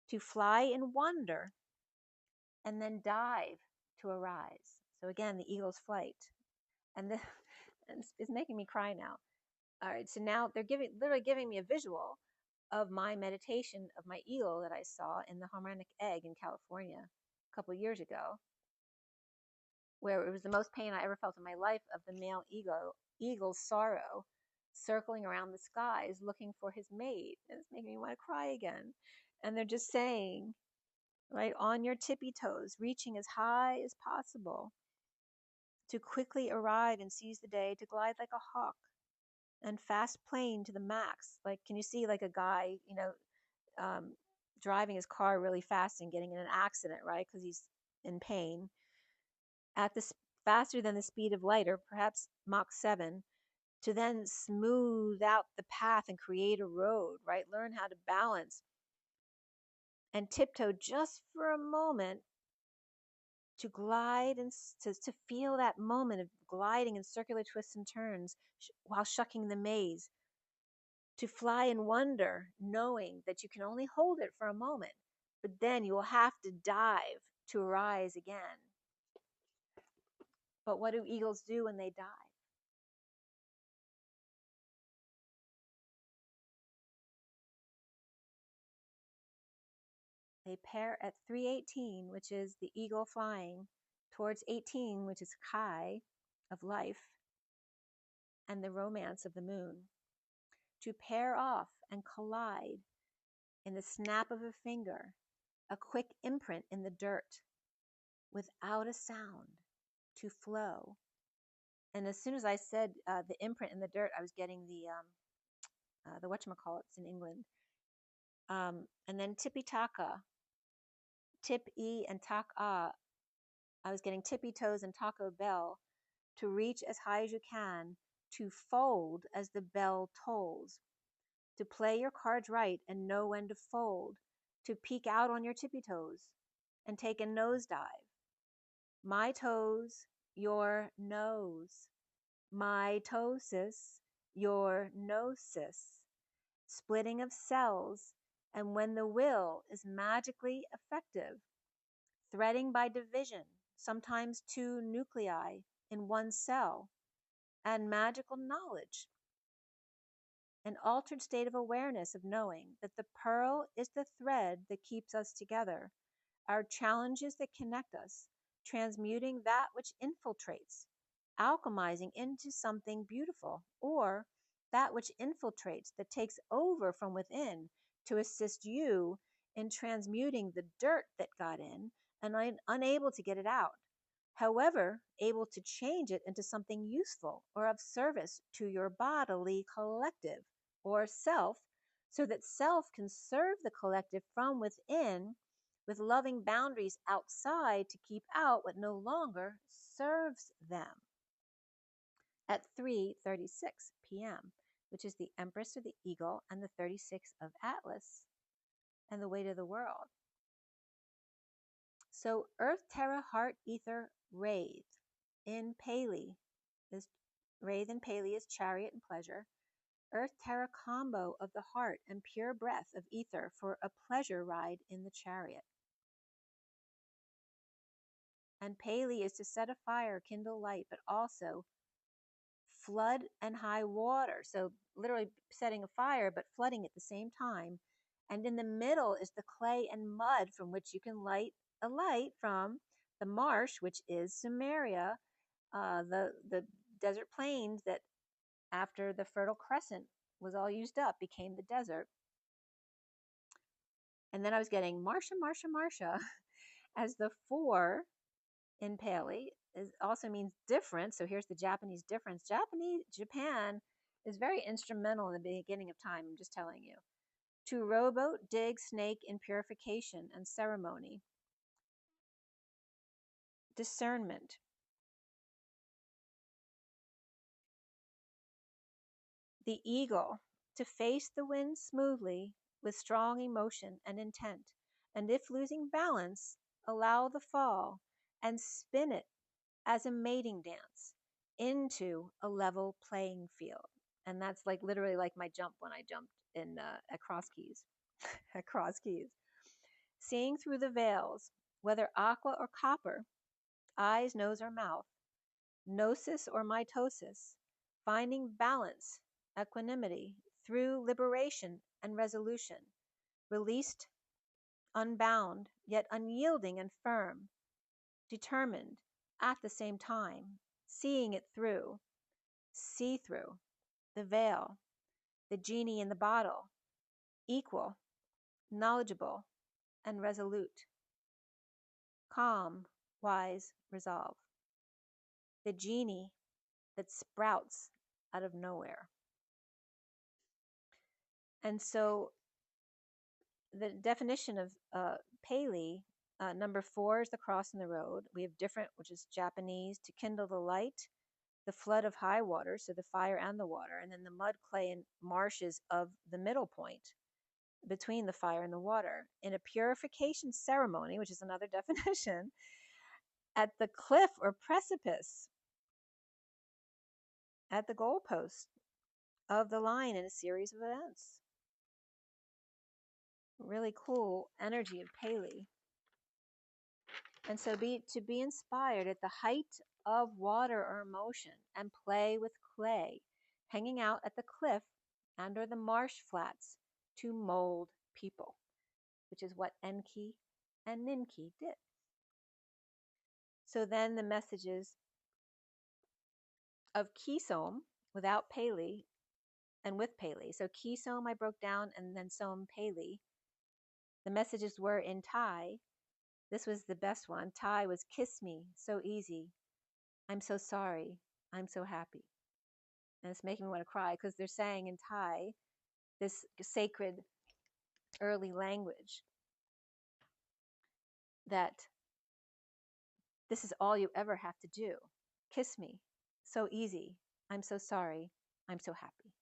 to fly in wonder and then dive to arise. So again, the eagle's flight. And this is making me cry now. All right, so now they're literally giving me a visual of my meditation of my eagle that I saw in the harmonic egg in California a couple of years ago, where it was the most pain I ever felt in my life of the male eagle's sorrow, circling around the skies looking for his mate. And it's making me want to cry again. And they're just saying, right, on your tippy toes, reaching as high as possible, to quickly arrive and seize the day, to glide like a hawk and fast plane to the max. Like, can you see like a guy, driving his car really fast and getting in an accident, right? Because he's in pain at the faster than the speed of light, or perhaps Mach 7, to then smooth out the path and create a road, right? Learn how to balance and tiptoe just for a moment to glide and to feel that moment of gliding in circular twists and turns while shucking the maze, to fly in wonder, knowing that you can only hold it for a moment, but then you will have to dive to rise again. But what do eagles do when they dive? They pair at 318, which is the eagle flying, towards 18, which is Kai, of life, and the romance of the moon, to pair off and collide in the snap of a finger, a quick imprint in the dirt, without a sound, to flow. And as soon as I said the imprint in the dirt, I was getting the whatchamacallits in England. And then Tipitaka, tip-e and tak-a. I was getting tippy toes and Taco Bell, to reach as high as you can, to fold as the bell tolls, to play your cards right and know when to fold, to peek out on your tippy toes and take a nosedive. My toes, your nose. Mitosis, your gnosis. Splitting of cells, and when the will is magically effective, threading by division, sometimes two nuclei in one cell, and magical knowledge, an altered state of awareness of knowing that the pearl is the thread that keeps us together, our challenges that connect us, transmuting that which infiltrates, alchemizing into something beautiful, or that which infiltrates, that takes over from within to assist you in transmuting the dirt that got in and unable to get it out. However, able to change it into something useful or of service to your bodily collective or self, so that self can serve the collective from within, with loving boundaries outside to keep out what no longer serves them. At 3:36 p.m., which is the Empress of the Eagle and the 36 of Atlas and the weight of the world. So Earth, Terra, Heart, Ether, Wraith in Pali is Wraith in Pali is chariot and pleasure. Earth, Terra combo of the heart and pure breath of ether for a pleasure ride in the chariot. And Pali is to set a fire, kindle light, but also flood and high water. So literally setting a fire, but flooding at the same time. And in the middle is the clay and mud from which you can light a light from the marsh, which is Sumeria, the desert plains that after the Fertile Crescent was all used up became the desert. And then I was getting Marsha, Marsha, Marsha as the 4 in Pali. Also means different. So here's the Japanese difference. Japan is very instrumental in the beginning of time. I'm just telling you. To rowboat, dig, snake in purification and ceremony. Discernment. The eagle, to face the wind smoothly with strong emotion and intent, and if losing balance, allow the fall and spin it as a mating dance into a level playing field. And that's like literally like my jump when I jumped in at Cross Keys. At Cross Keys. Seeing through the veils, whether aqua or copper, eyes, nose, or mouth, gnosis or mitosis, finding balance, equanimity through liberation and resolution, released, unbound, yet unyielding and firm, determined at the same time, seeing it through, see through, the veil, the genie in the bottle, equal, knowledgeable, and resolute, calm, wise, resolve, the genie that sprouts out of nowhere. And so the definition of Pali, number 4 is the cross in the road. We have different, which is Japanese, to kindle the light, the flood of high water, so the fire and the water, and then the mud, clay, and marshes of the middle point between the fire and the water. In a purification ceremony, which is another definition, at the cliff or precipice, at the goalpost of the line in a series of events. Really cool energy of Pali. And so to be inspired at the height of water or emotion and play with clay, hanging out at the cliff and or the marsh flats to mold people, which is what Enki and Ninki did. So then the messages of Kisom without Pali and with Pali. So Kisom I broke down, and then Som Pali. The messages were in Thai. This was the best one. Thai was kiss me, so easy. I'm so sorry. I'm so happy. And it's making me want to cry because they're saying in Thai, this sacred early language, that this is all you ever have to do. Kiss me. So easy. I'm so sorry. I'm so happy.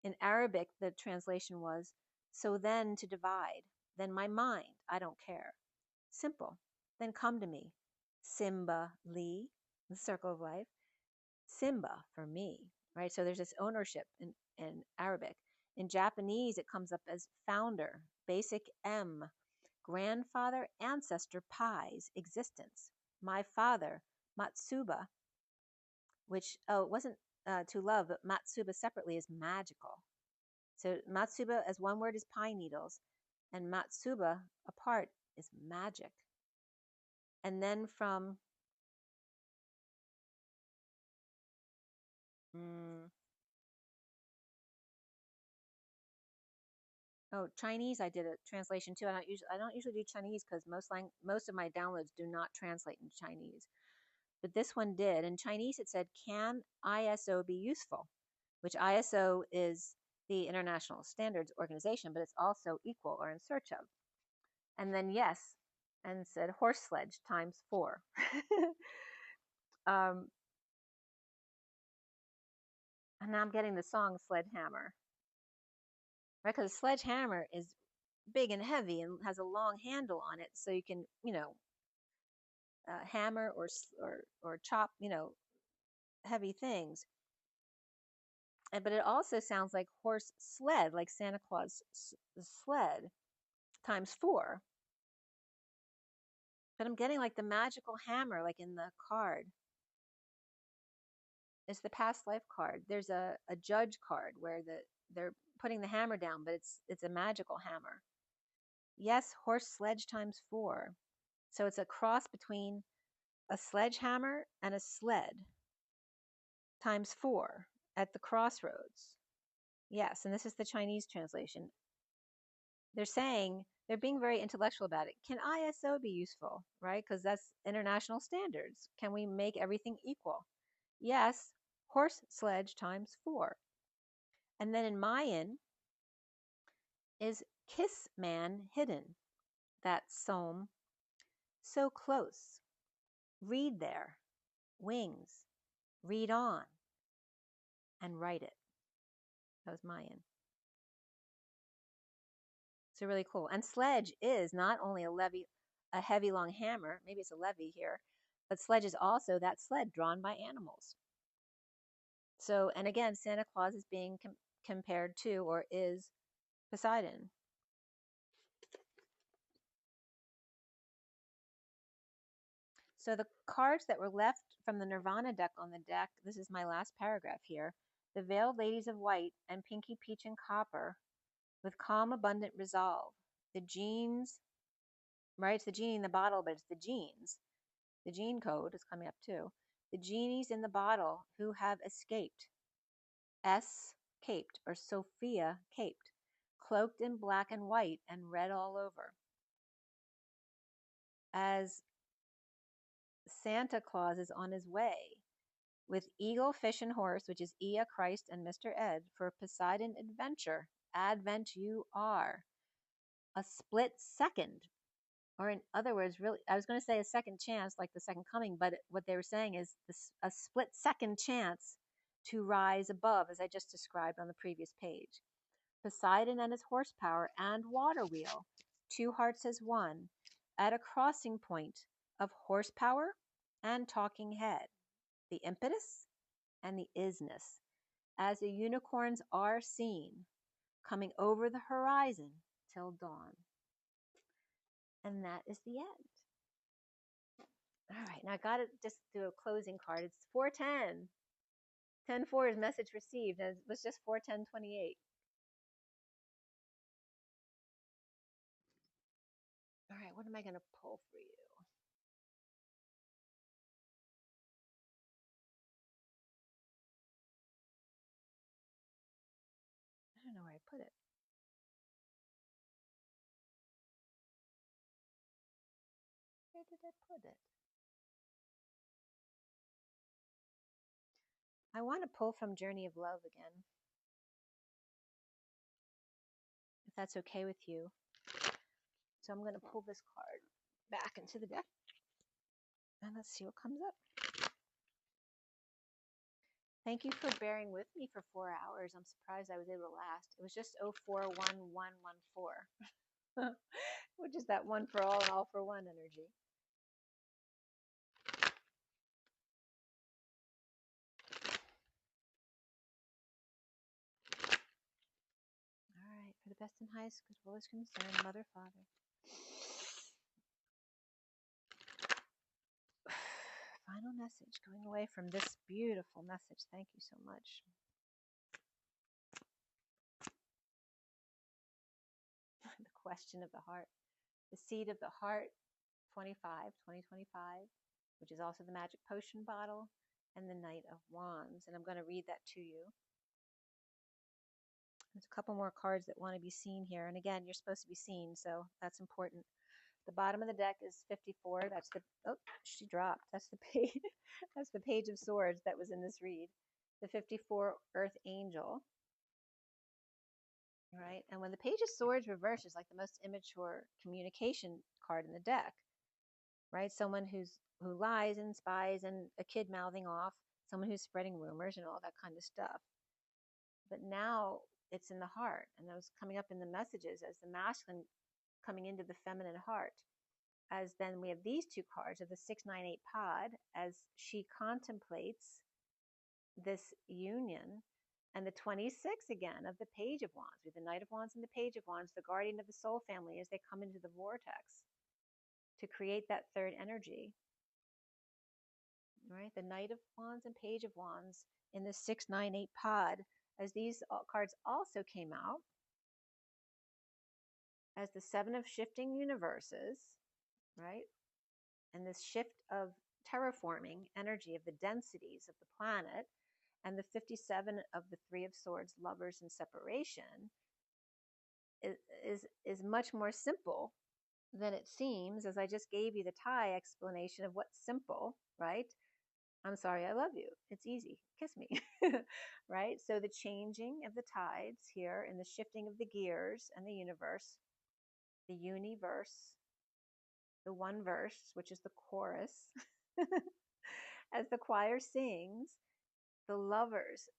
In Arabic, the translation was, so then to divide, then my mind, I don't care. Simple. Then come to me. Simba Li, the circle of life. Simba for me, right? So there's this ownership in Arabic. In Japanese, it comes up as founder, basic M, grandfather, ancestor, Pi's existence. My father, Matsuba, which, it wasn't to love, but Matsuba separately is magical. So Matsuba as one word is pine needles, and Matsuba apart is magic. And then from Chinese, I did a translation too. I don't usually do Chinese because most of my downloads do not translate into Chinese. But this one did. In Chinese, it said, "Can ISO be useful?" Which ISO is the International Standards Organization, but it's also equal or in search of. And then yes, and said horse sledge times 4. And now I'm getting the song Sledgehammer, right? Because a sledgehammer is big and heavy and has a long handle on it, so you can, hammer or chop, heavy things. But it also sounds like horse sled, like Santa Claus sled times 4. But I'm getting like the magical hammer, like in the card. It's the past life card. There's a judge card where they're putting the hammer down, but it's a magical hammer. Yes, horse sledge times 4. So it's a cross between a sledgehammer and a sled times 4 at the crossroads. Yes, and this is the Chinese translation. They're being very intellectual about it. Can ISO be useful, right? Because that's international standards. Can we make everything equal? Yes, horse sledge times 4. And then in Mayan is kiss man hidden. That's Som. So close. Read there. Wings. Read on. And write it. That was Mayan. So really cool. And sledge is not only a heavy long hammer, maybe it's a levy here, but sledge is also that sled drawn by animals. So, and again, Santa Claus is being compared to or is Poseidon. So the cards that were left from the Nirvana deck on the deck, this is my last paragraph here. The veiled ladies of white and pinky peach and copper with calm, abundant resolve. The genes, right? It's the genie in the bottle, but it's the genes. The gene code is coming up too. The genies in the bottle who have escaped. Caped or Sophia caped, cloaked in black and white and red all over. As Santa Claus is on his way with eagle, fish, and horse, which is Ea, Christ, and Mr. Ed, for Poseidon adventure. Advent you are. a split second, or in other words, really, I was going to say a second chance, like the second coming, but what they were saying is this, a split second chance to rise above, as I just described on the previous page. Poseidon and his horsepower and water wheel, two hearts as one, at a crossing point of horsepower and talking head, the impetus and the isness, as the unicorns are seen, coming over the horizon till dawn. And that is the end. All right, now I got to just do a closing card. It's 410. 10-4 is message received, and it was just 410-28. All right, what am I going to pull for you? I don't know where I put it. Where did I put it? I want to pull from Journey of Love again, if that's okay with you. So I'm going to pull this card back into the deck, and let's see what comes up. Thank you for bearing with me for 4 hours. I'm surprised I was able to last. It was just 041114, which is that one for all and all for one energy. All right, for the best and highest good will is concerned, Mother, Father. Final message going away from this beautiful message. Thank you so much. The question of the heart. The seed of the heart, 2025, which is also the magic potion bottle, and the Knight of Wands. And I'm going to read that to you. There's a couple more cards that want to be seen here. And again, you're supposed to be seen, so that's important. The bottom of the deck is 54. That's the, oh, she dropped. That's the page. That's the Page of Swords that was in this read. The 54 Earth Angel. Right? And when the Page of Swords reverses, like the most immature communication card in the deck, right? Someone who lies and spies, and a kid mouthing off, someone who's spreading rumors and all that kind of stuff. But now it's in the heart, and that was coming up in the messages as the masculine coming into the feminine heart. As then we have these two cards of the 698 pod as she contemplates this union, and the 26 again of the Page of Wands, with the Knight of Wands and the Page of Wands, the guardian of the soul family, as they come into the vortex to create that third energy. Right, the Knight of Wands and Page of Wands in the 698 pod, as these cards also came out as the 7 of shifting universes, right? And this shift of terraforming energy of the densities of the planet, and the 57 of the 3 of Swords, lovers and separation, is much more simple than it seems, as I just gave you the Thai explanation of what's simple, right? I'm sorry, I love you. It's easy. Kiss me. Right? So the changing of the tides here and the shifting of the gears and the universe, the universe, the one verse, which is the chorus, as the choir sings, the lovers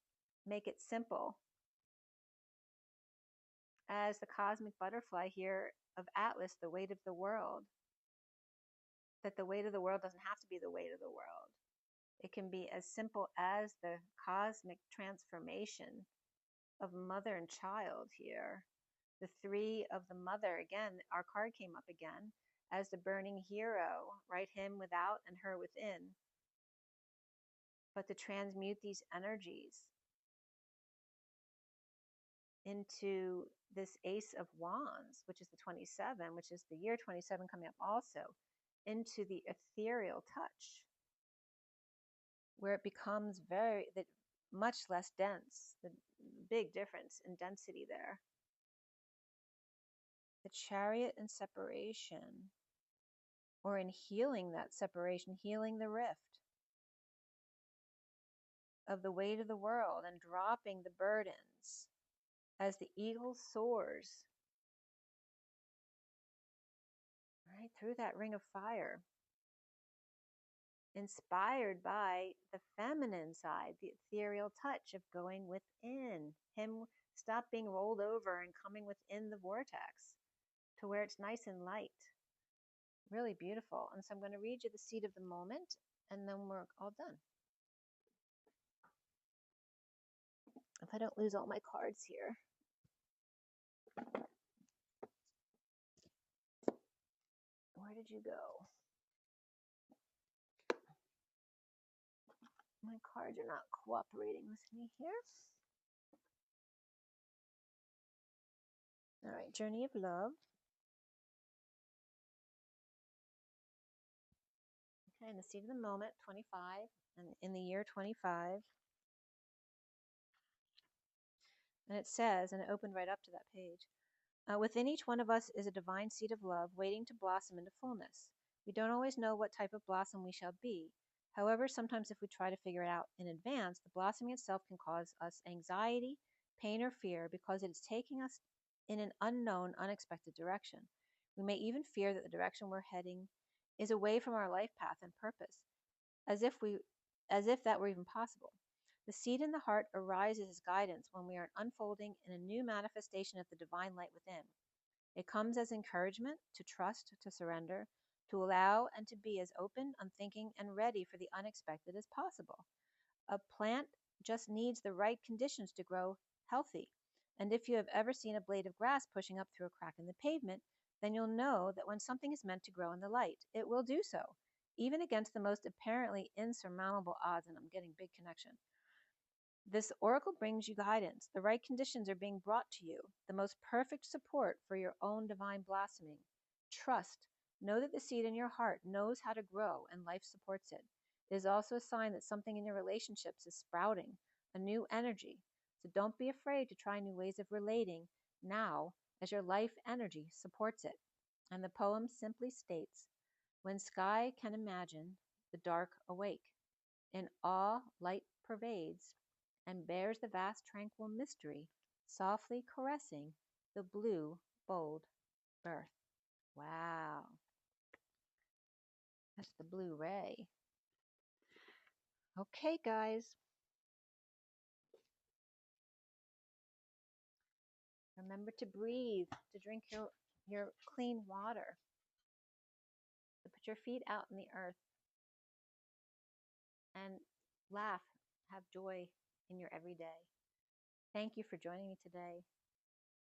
make it simple. As the cosmic butterfly here of Atlas, the weight of the world, that the weight of the world doesn't have to be the weight of the world. It can be as simple as the cosmic transformation of mother and child here. The 3 of the mother, again, our card came up again, as the burning hero, right? Him without and her within. But to transmute these energies into this Ace of Wands, which is the 27, which is the year 27 coming up also, into the ethereal touch, where it becomes much less dense, the big difference in density there. The Chariot and separation, or in healing that separation, healing the rift of the weight of the world and dropping the burdens as the eagle soars right through that ring of fire. Inspired by the feminine side, the ethereal touch of going within. Him stop being rolled over and coming within the vortex to where it's nice and light. Really beautiful. And so I'm going to read you the seed of the moment, and then we're all done. If I don't lose all my cards here. Where did you go? My cards are not cooperating with me here. All right, Journey of Love. Okay, and the seed of the moment, 25, and in the year 25. And it says, and it opened right up to that page, within each one of us is a divine seed of love waiting to blossom into fullness. We don't always know what type of blossom we shall be. However, sometimes if we try to figure it out in advance, the blossoming itself can cause us anxiety, pain, or fear because it is taking us in an unknown, unexpected direction. We may even fear that the direction we're heading is away from our life path and purpose, as if that were even possible. The seed in the heart arises as guidance when we are unfolding in a new manifestation of the divine light within. It comes as encouragement to trust, to surrender, to allow, and to be as open, unthinking, and ready for the unexpected as possible. A plant just needs the right conditions to grow healthy. And if you have ever seen a blade of grass pushing up through a crack in the pavement, then you'll know that when something is meant to grow in the light, it will do so, even against the most apparently insurmountable odds. And I'm getting big connection. This oracle brings you guidance. The right conditions are being brought to you, the most perfect support for your own divine blossoming. Trust. Know that the seed in your heart knows how to grow and life supports it. It is also a sign that something in your relationships is sprouting, a new energy. So don't be afraid to try new ways of relating now as your life energy supports it. And the poem simply states, when sky can imagine, the dark awake. In awe, light pervades and bears the vast tranquil mystery, softly caressing the blue, bold earth. Wow. That's the blue ray. Okay, guys. Remember to breathe, to drink your clean water, to put your feet out in the earth, and laugh, have joy in your everyday. Thank you for joining me today.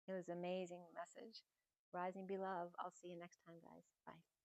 It was an amazing message. Rise and be loved. I'll see you next time, guys. Bye.